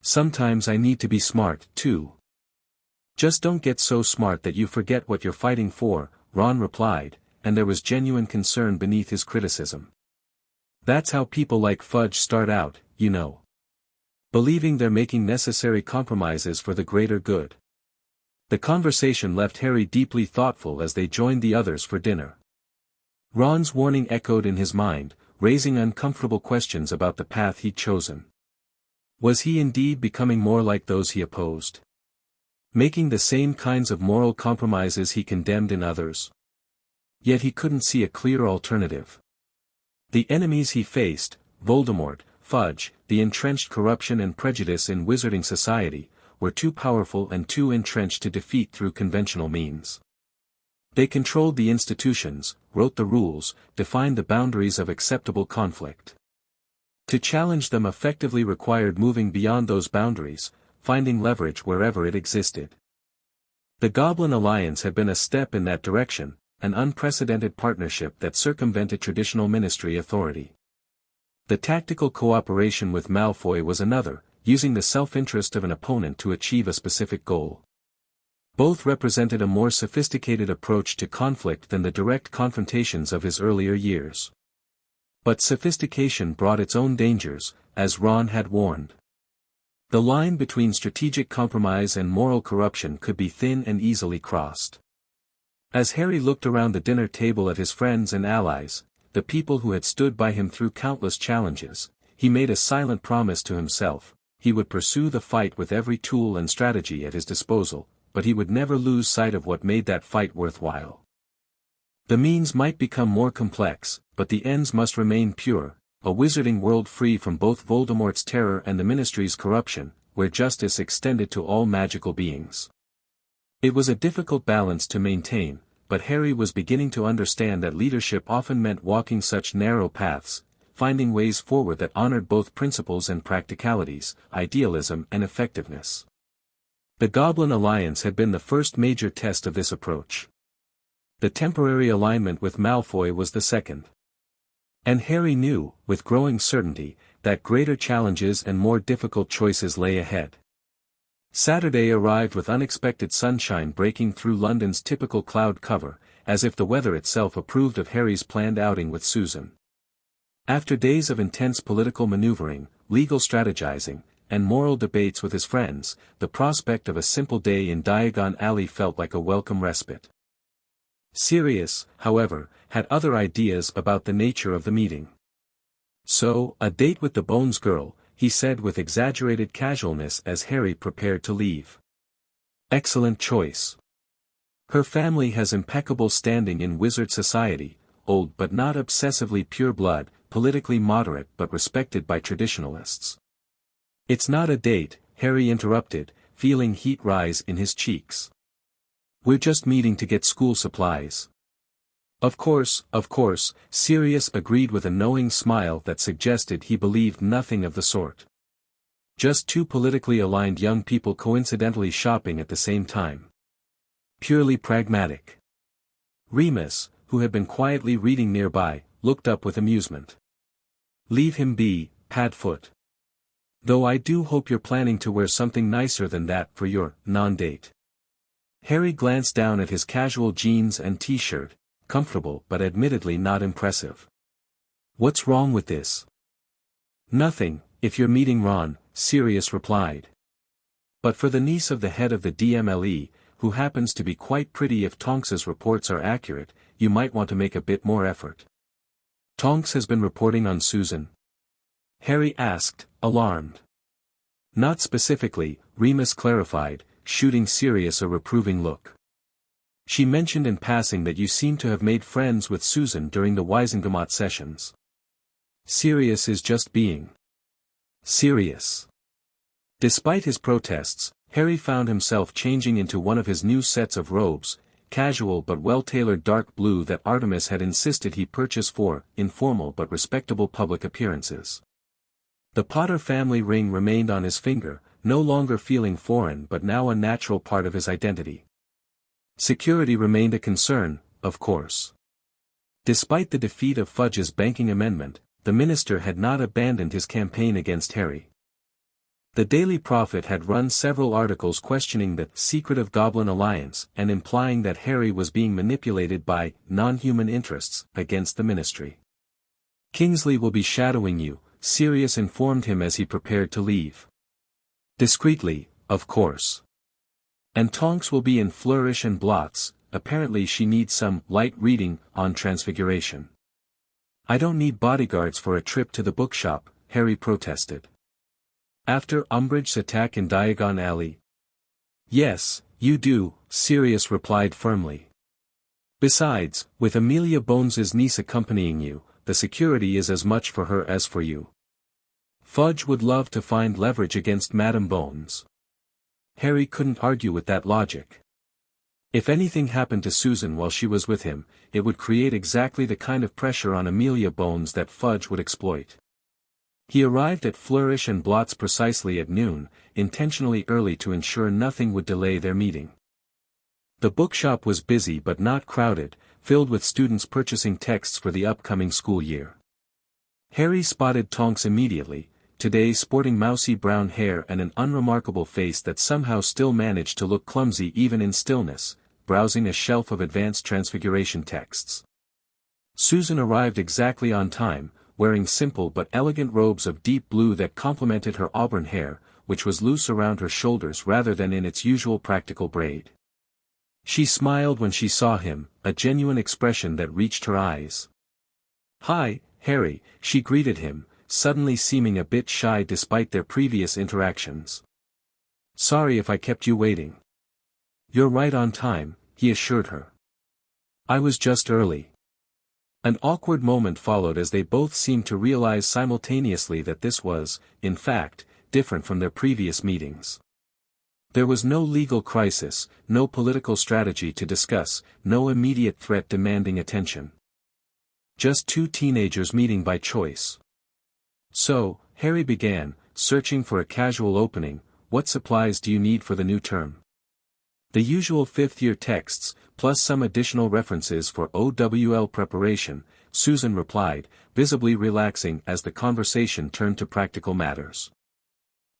Sometimes I need to be smart, too." "Just don't get so smart that you forget what you're fighting for," Ron replied, and there was genuine concern beneath his criticism. "That's how people like Fudge start out, you know. Believing they're making necessary compromises for the greater good." The conversation left Harry deeply thoughtful as they joined the others for dinner. Ron's warning echoed in his mind, raising uncomfortable questions about the path he'd chosen. Was he indeed becoming more like those he opposed? Making the same kinds of moral compromises he condemned in others? Yet he couldn't see a clear alternative. The enemies he faced, Voldemort, Fudge, the entrenched corruption and prejudice in wizarding society, were too powerful and too entrenched to defeat through conventional means. They controlled the institutions, wrote the rules, defined the boundaries of acceptable conflict. To challenge them effectively required moving beyond those boundaries, finding leverage wherever it existed. The Goblin Alliance had been a step in that direction, an unprecedented partnership that circumvented traditional ministry authority. The tactical cooperation with Malfoy was another, using the self-interest of an opponent to achieve a specific goal. Both represented a more sophisticated approach to conflict than the direct confrontations of his earlier years. But sophistication brought its own dangers, as Ron had warned. The line between strategic compromise and moral corruption could be thin and easily crossed. As Harry looked around the dinner table at his friends and allies, the people who had stood by him through countless challenges, he made a silent promise to himself: he would pursue the fight with every tool and strategy at his disposal, but he would never lose sight of what made that fight worthwhile. The means might become more complex, but the ends must remain pure, a wizarding world free from both Voldemort's terror and the Ministry's corruption, where justice extended to all magical beings. It was a difficult balance to maintain, but Harry was beginning to understand that leadership often meant walking such narrow paths, finding ways forward that honored both principles and practicalities, idealism and effectiveness. The Goblin Alliance had been the first major test of this approach. The temporary alignment with Malfoy was the second. And Harry knew, with growing certainty, that greater challenges and more difficult choices lay ahead. Saturday arrived with unexpected sunshine breaking through London's typical cloud cover, as if the weather itself approved of Harry's planned outing with Susan. After days of intense political maneuvering, legal strategizing, and moral debates with his friends, the prospect of a simple day in Diagon Alley felt like a welcome respite. Sirius, however, had other ideas about the nature of the meeting. "So, a date with the Bones girl," he said with exaggerated casualness as Harry prepared to leave. "Excellent choice. Her family has impeccable standing in wizard society, old but not obsessively pure blood, politically moderate but respected by traditionalists." "It's not a date," Harry interrupted, feeling heat rise in his cheeks. "We're just meeting to get school supplies." Of course," Sirius agreed with a knowing smile that suggested he believed nothing of the sort. Just two politically aligned young people coincidentally shopping at the same time. Purely pragmatic. Remus, who had been quietly reading nearby, looked up with amusement. "Leave him be, Padfoot. Though I do hope you're planning to wear something nicer than that for your non-date." Harry glanced down at his casual jeans and t-shirt, comfortable but admittedly not impressive. "What's wrong with this?" "Nothing, if you're meeting Ron," Sirius replied. "But for the niece of the head of the DMLE, who happens to be quite pretty if Tonks's reports are accurate, you might want to make a bit more effort." "Tonks has been reporting on Susan?" Harry asked, alarmed. "Not specifically," Remus clarified, shooting Sirius a reproving look. "She mentioned in passing that you seem to have made friends with Susan during the Wisengamot sessions." "Sirius is just being serious." Despite his protests, Harry found himself changing into one of his new sets of robes, casual but well-tailored dark blue that Artemis had insisted he purchase for informal but respectable public appearances. The Potter family ring remained on his finger, no longer feeling foreign but now a natural part of his identity. Security remained a concern, of course. Despite the defeat of Fudge's banking amendment, the minister had not abandoned his campaign against Harry. The Daily Prophet had run several articles questioning the secretive Goblin Alliance and implying that Harry was being manipulated by non-human interests against the ministry. "Kingsley will be shadowing you," Sirius informed him as he prepared to leave. "Discreetly, of course. And Tonks will be in Flourish and Blots, apparently she needs some light reading on Transfiguration." "I don't need bodyguards for a trip to the bookshop," Harry protested. "After Umbridge's attack in Diagon Alley?" "Yes, you do," Sirius replied firmly. "Besides, with Amelia Bones's niece accompanying you, the security is as much for her as for you. Fudge would love to find leverage against Madame Bones." Harry couldn't argue with that logic. If anything happened to Susan while she was with him, it would create exactly the kind of pressure on Amelia Bones that Fudge would exploit. He arrived at Flourish and Blots precisely at noon, intentionally early to ensure nothing would delay their meeting. The bookshop was busy but not crowded, filled with students purchasing texts for the upcoming school year. Harry spotted Tonks immediately, today sporting mousy brown hair and an unremarkable face that somehow still managed to look clumsy even in stillness, browsing a shelf of advanced transfiguration texts. Susan arrived exactly on time, wearing simple but elegant robes of deep blue that complemented her auburn hair, which was loose around her shoulders rather than in its usual practical braid. She smiled when she saw him, a genuine expression that reached her eyes. "Hi, Harry," she greeted him, suddenly seeming a bit shy despite their previous interactions. "Sorry if I kept you waiting." "You're right on time," he assured her. "I was just early." An awkward moment followed as they both seemed to realize simultaneously that this was, in fact, different from their previous meetings. There was no legal crisis, no political strategy to discuss, no immediate threat demanding attention. Just two teenagers meeting by choice. "So," Harry began, searching for a casual opening, "what supplies do you need for the new term?" "The usual fifth-year texts, plus some additional references for OWL preparation," Susan replied, visibly relaxing as the conversation turned to practical matters.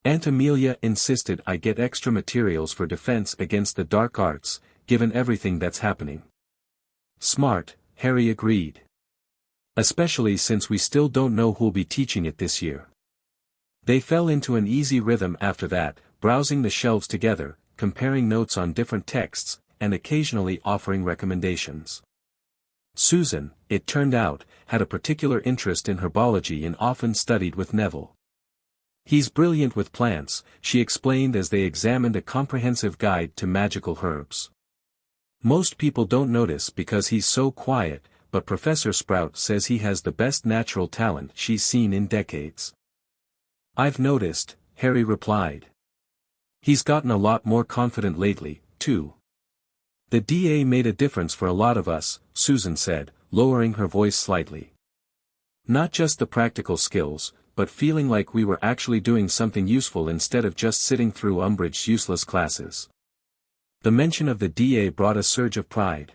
"Aunt Amelia insisted I get extra materials for defense against the dark arts, given everything that's happening." "Smart," Harry agreed. "Especially since we still don't know who'll be teaching it this year." They fell into an easy rhythm after that, browsing the shelves together, comparing notes on different texts, and occasionally offering recommendations. Susan, it turned out, had a particular interest in herbology and often studied with Neville. "He's brilliant with plants," she explained as they examined a comprehensive guide to magical herbs. "Most people don't notice because he's so quiet, but Professor Sprout says he has the best natural talent she's seen in decades." "I've noticed," Harry replied. "He's gotten a lot more confident lately, too." "The DA made a difference for a lot of us," Susan said, lowering her voice slightly. "Not just the practical skills, but feeling like we were actually doing something useful instead of just sitting through Umbridge's useless classes." The mention of the DA brought a surge of pride.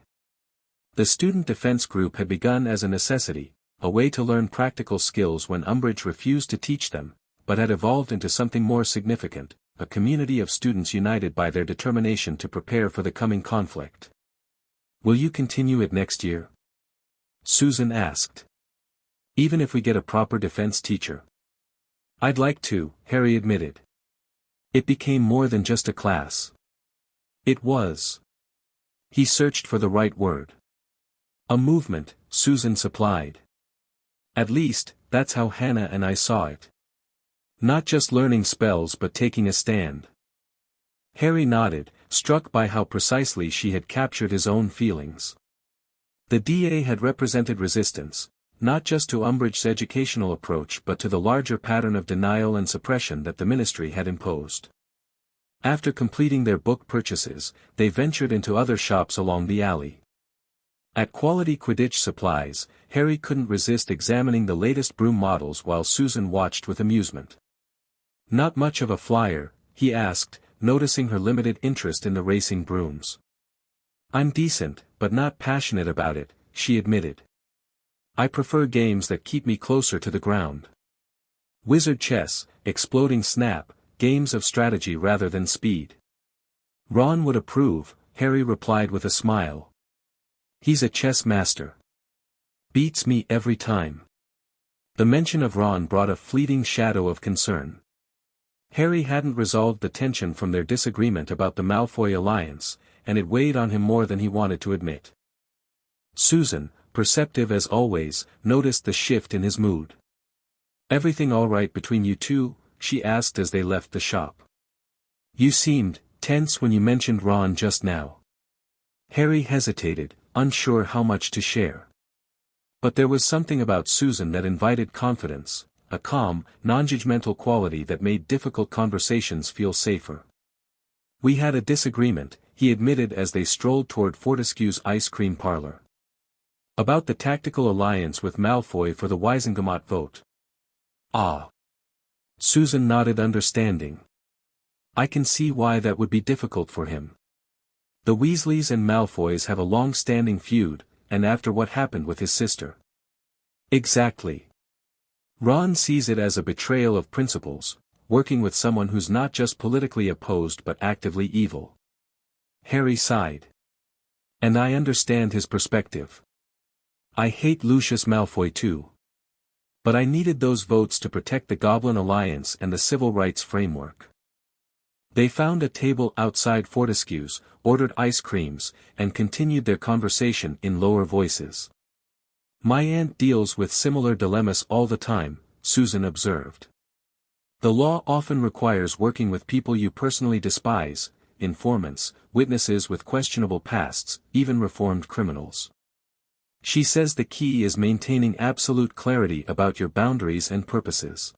The student defense group had begun as a necessity, a way to learn practical skills when Umbridge refused to teach them, but had evolved into something more significant, a community of students united by their determination to prepare for the coming conflict. "Will you continue it next year?" Susan asked. "Even if we get a proper defense teacher?" "I'd like to," Harry admitted. It became more than just a class. It was. He searched for the right word. "A movement," Susan supplied. "At least, that's how Hannah and I saw it. Not just learning spells but taking a stand." Harry nodded, struck by how precisely she had captured his own feelings. The DA had represented resistance, not just to Umbridge's educational approach but to the larger pattern of denial and suppression that the ministry had imposed. After completing their book purchases, they ventured into other shops along the alley. At Quality Quidditch Supplies, Harry couldn't resist examining the latest broom models while Susan watched with amusement. "Not much of a flyer?" he asked, noticing her limited interest in the racing brooms. "I'm decent, but not passionate about it," she admitted. "I prefer games that keep me closer to the ground. Wizard chess, exploding snap, games of strategy rather than speed." "Ron would approve," Harry replied with a smile. "He's a chess master. Beats me every time." The mention of Ron brought a fleeting shadow of concern. Harry hadn't resolved the tension from their disagreement about the Malfoy alliance, and it weighed on him more than he wanted to admit. Susan, perceptive as always, noticed the shift in his mood. "Everything all right between you two?" she asked as they left the shop. "You seemed tense when you mentioned Ron just now." Harry hesitated, unsure how much to share. But there was something about Susan that invited confidence, a calm, non-judgmental quality that made difficult conversations feel safer. "We had a disagreement," he admitted as they strolled toward Fortescue's ice cream parlor. "About the tactical alliance with Malfoy for the Wisengamot vote." "Ah." Susan nodded understanding. "I can see why that would be difficult for him. The Weasleys and Malfoys have a long-standing feud, and after what happened with his sister. Exactly. Ron sees it as a betrayal of principles, working with someone who's not just politically opposed but actively evil. Harry sighed. And I understand his perspective. I hate Lucius Malfoy too. But I needed those votes to protect the Goblin Alliance and the civil rights framework. They found a table outside Fortescue's, ordered ice creams, and continued their conversation in lower voices. My aunt deals with similar dilemmas all the time, Susan observed. The law often requires working with people you personally despise, informants, witnesses with questionable pasts, even reformed criminals. She says the key is maintaining absolute clarity about your boundaries and purposes.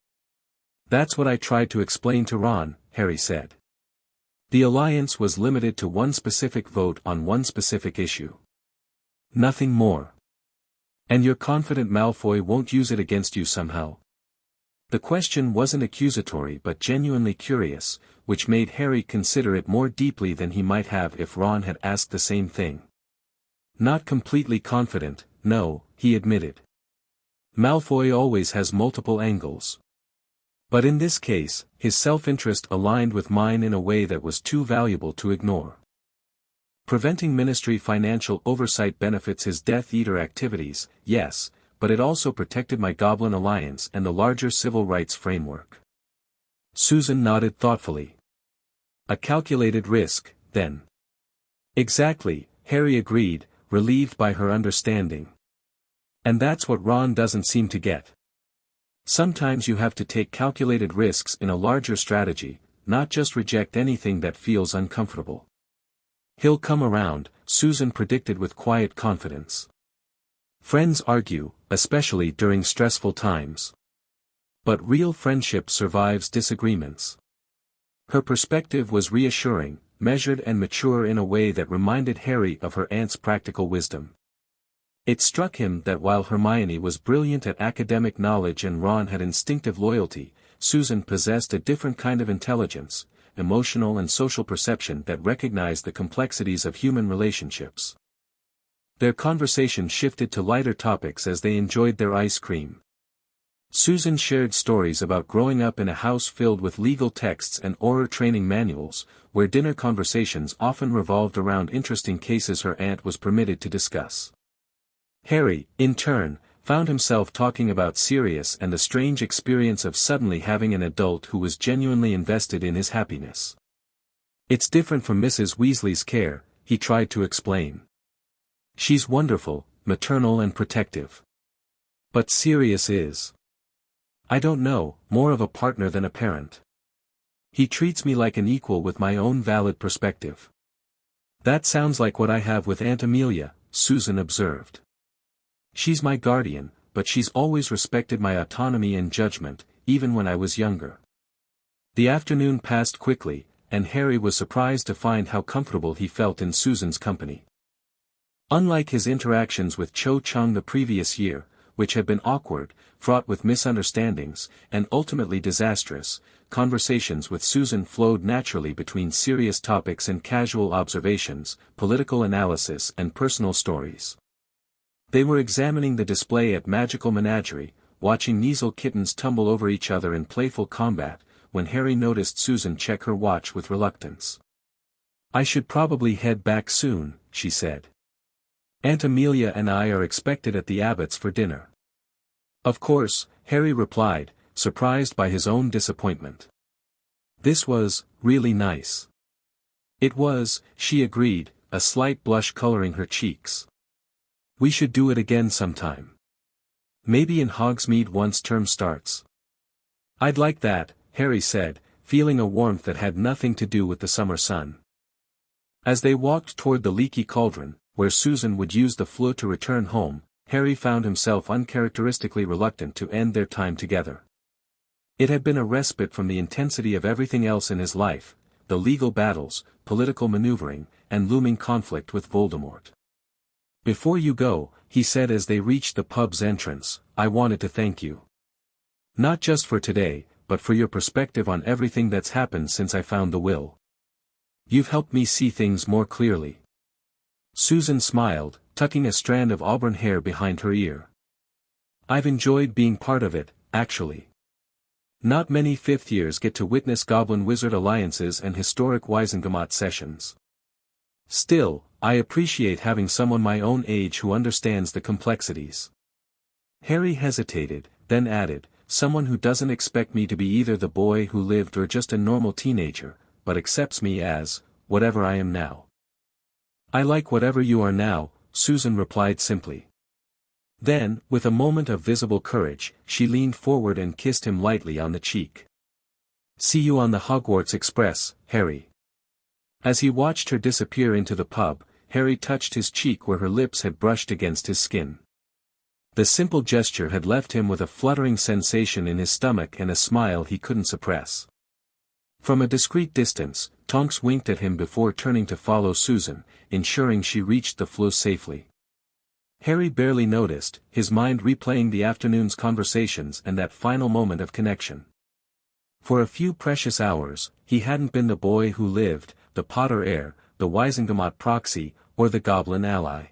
That's what I tried to explain to Ron, Harry said. The alliance was limited to one specific vote on one specific issue. Nothing more. And you're confident Malfoy won't use it against you somehow? The question wasn't accusatory but genuinely curious, which made Harry consider it more deeply than he might have if Ron had asked the same thing. Not completely confident, no, he admitted. Malfoy always has multiple angles. But in this case, his self-interest aligned with mine in a way that was too valuable to ignore. Preventing Ministry financial oversight benefits his Death Eater activities, yes, but it also protected my Goblin Alliance and the larger civil rights framework. Susan nodded thoughtfully. A calculated risk, then. Exactly, Harry agreed, relieved by her understanding. And that's what Ron doesn't seem to get. Sometimes you have to take calculated risks in a larger strategy, not just reject anything that feels uncomfortable. He'll come around, Susan predicted with quiet confidence. Friends argue, especially during stressful times. But real friendship survives disagreements. Her perspective was reassuring, measured and mature in a way that reminded Harry of her aunt's practical wisdom. It struck him that while Hermione was brilliant at academic knowledge and Ron had instinctive loyalty, Susan possessed a different kind of intelligence, emotional and social perception that recognized the complexities of human relationships. Their conversation shifted to lighter topics as they enjoyed their ice cream. Susan shared stories about growing up in a house filled with legal texts and oral training manuals, where dinner conversations often revolved around interesting cases her aunt was permitted to discuss. Harry, in turn, found himself talking about Sirius and the strange experience of suddenly having an adult who was genuinely invested in his happiness. It's different from Mrs. Weasley's care, he tried to explain. She's wonderful, maternal and protective. But Sirius is. I don't know, more of a partner than a parent. He treats me like an equal with my own valid perspective. That sounds like what I have with Aunt Amelia, Susan observed. She's my guardian, but she's always respected my autonomy and judgment, even when I was younger. The afternoon passed quickly, and Harry was surprised to find how comfortable he felt in Susan's company. Unlike his interactions with Cho Chang the previous year, which had been awkward, fraught with misunderstandings, and ultimately disastrous, conversations with Susan flowed naturally between serious topics and casual observations, political analysis and personal stories. They were examining the display at Magical Menagerie, watching Kneazle kittens tumble over each other in playful combat, when Harry noticed Susan check her watch with reluctance. I should probably head back soon, she said. Aunt Amelia and I are expected at the Abbotts for dinner. Of course, Harry replied, surprised by his own disappointment. This was, really nice. It was, she agreed, a slight blush coloring her cheeks. We should do it again sometime. Maybe in Hogsmeade once term starts. I'd like that, Harry said, feeling a warmth that had nothing to do with the summer sun. As they walked toward the leaky cauldron, where Susan would use the flue to return home, Harry found himself uncharacteristically reluctant to end their time together. It had been a respite from the intensity of everything else in his life, the legal battles, political maneuvering, and looming conflict with Voldemort. Before you go, he said as they reached the pub's entrance, I wanted to thank you. Not just for today, but for your perspective on everything that's happened since I found the will. You've helped me see things more clearly. Susan smiled, tucking a strand of auburn hair behind her ear. "I've enjoyed being part of it, actually. Not many fifth years get to witness goblin-wizard alliances and historic Wisengamot sessions. Still, I appreciate having someone my own age who understands the complexities." Harry hesitated, then added, "Someone who doesn't expect me to be either the boy who lived or just a normal teenager, but accepts me as, whatever I am now." "I like whatever you are now," Susan replied simply. Then, with a moment of visible courage, she leaned forward and kissed him lightly on the cheek. "See you on the Hogwarts Express, Harry." As he watched her disappear into the pub, Harry touched his cheek where her lips had brushed against his skin. The simple gesture had left him with a fluttering sensation in his stomach and a smile he couldn't suppress. From a discreet distance, Tonks winked at him before turning to follow Susan, ensuring she reached the flue safely. Harry barely noticed, his mind replaying the afternoon's conversations and that final moment of connection. For a few precious hours, he hadn't been the boy who lived, the Potter heir, the Wisengamot proxy, or the goblin ally.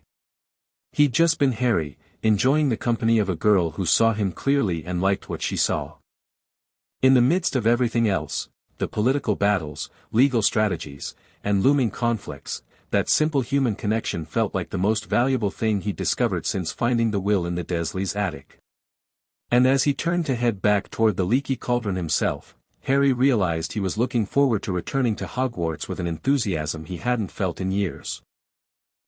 He'd just been Harry, enjoying the company of a girl who saw him clearly and liked what she saw. In the midst of everything else, the political battles, legal strategies, and looming conflicts, that simple human connection felt like the most valuable thing he'd discovered since finding the will in the Dursleys' attic. And as he turned to head back toward the leaky cauldron himself, Harry realized he was looking forward to returning to Hogwarts with an enthusiasm he hadn't felt in years.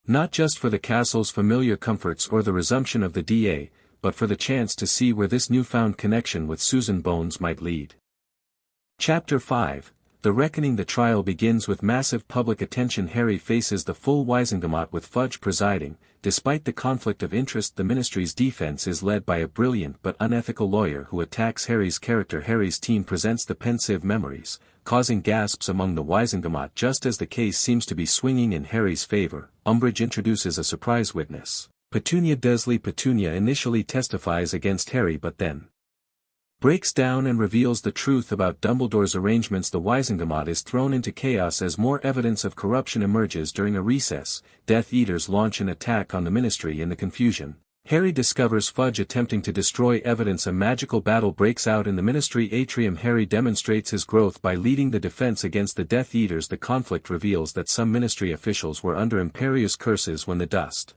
Not just for the castle's familiar comforts or the resumption of the DA, but for the chance to see where this newfound connection with Susan Bones might lead. Chapter 5, The Reckoning. The trial begins with massive public attention. Harry faces the full Wisengamot with Fudge presiding. Despite the conflict of interest, the Ministry's defense is led by a brilliant but unethical lawyer who attacks Harry's character. Harry's team presents the pensive memories, causing gasps among the Wisengamot just as the case seems to be swinging in Harry's favor. Umbridge introduces a surprise witness, Petunia Dursley. Petunia initially testifies against Harry but then breaks down and reveals the truth about Dumbledore's arrangements. The Wisengamot is thrown into chaos as more evidence of corruption emerges. During a recess, Death Eaters launch an attack on the Ministry. In the confusion, Harry discovers Fudge attempting to destroy evidence. A magical battle breaks out in the Ministry atrium. Harry demonstrates his growth by leading the defense against the Death Eaters. The conflict reveals that some Ministry officials were under Imperius curses. When the dust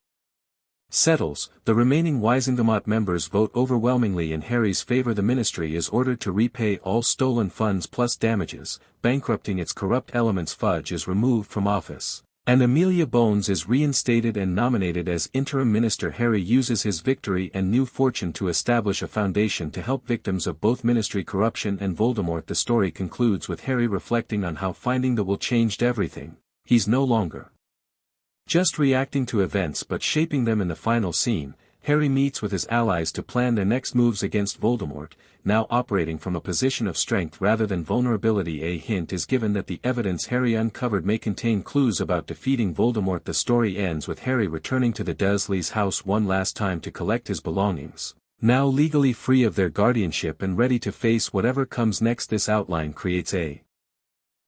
settles, the remaining Wisengamot members vote overwhelmingly in Harry's favor. The Ministry is ordered to repay all stolen funds plus damages, bankrupting its corrupt elements. Fudge is removed from office, and Amelia Bones is reinstated and nominated as interim minister. Harry uses his victory and new fortune to establish a foundation to help victims of both Ministry corruption and Voldemort. The story concludes with Harry reflecting on how finding the will changed everything. He's no longer just reacting to events but shaping them. In the final scene, Harry meets with his allies to plan their next moves against Voldemort, now operating from a position of strength rather than vulnerability. A hint is given that the evidence Harry uncovered may contain clues about defeating Voldemort. The story ends with Harry returning to the Dursleys' house one last time to collect his belongings, now legally free of their guardianship and ready to face whatever comes next. This outline creates a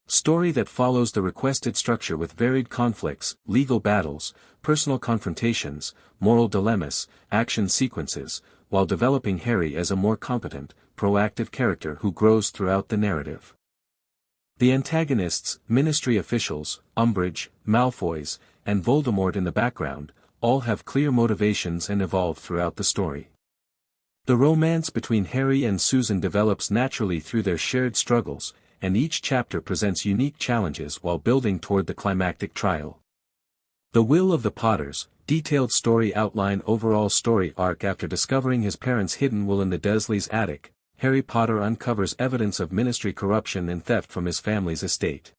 story that follows the requested structure with varied conflicts, legal battles, personal confrontations, moral dilemmas, action sequences, while developing Harry as a more competent, proactive character who grows throughout the narrative. The antagonists, Ministry officials, Umbridge, Malfoys, and Voldemort in the background, all have clear motivations and evolve throughout the story. The romance between Harry and Susan develops naturally through their shared struggles, and each chapter presents unique challenges while building toward the climactic trial. The Will of the Potters, detailed story outline. Overall story arc. After discovering his parents' hidden will in the Dursleys' attic, Harry Potter uncovers evidence of Ministry corruption and theft from his family's estate.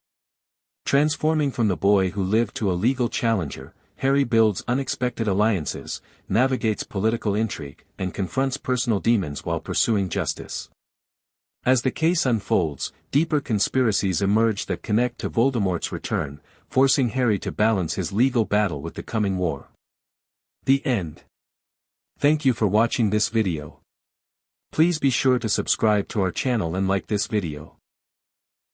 Transforming from the boy who lived to a legal challenger, Harry builds unexpected alliances, navigates political intrigue, and confronts personal demons while pursuing justice. As the case unfolds, deeper conspiracies emerge that connect to Voldemort's return, forcing Harry to balance his legal battle with the coming war. The end. Thank you for watching this video. Please be sure to subscribe to our channel and like this video.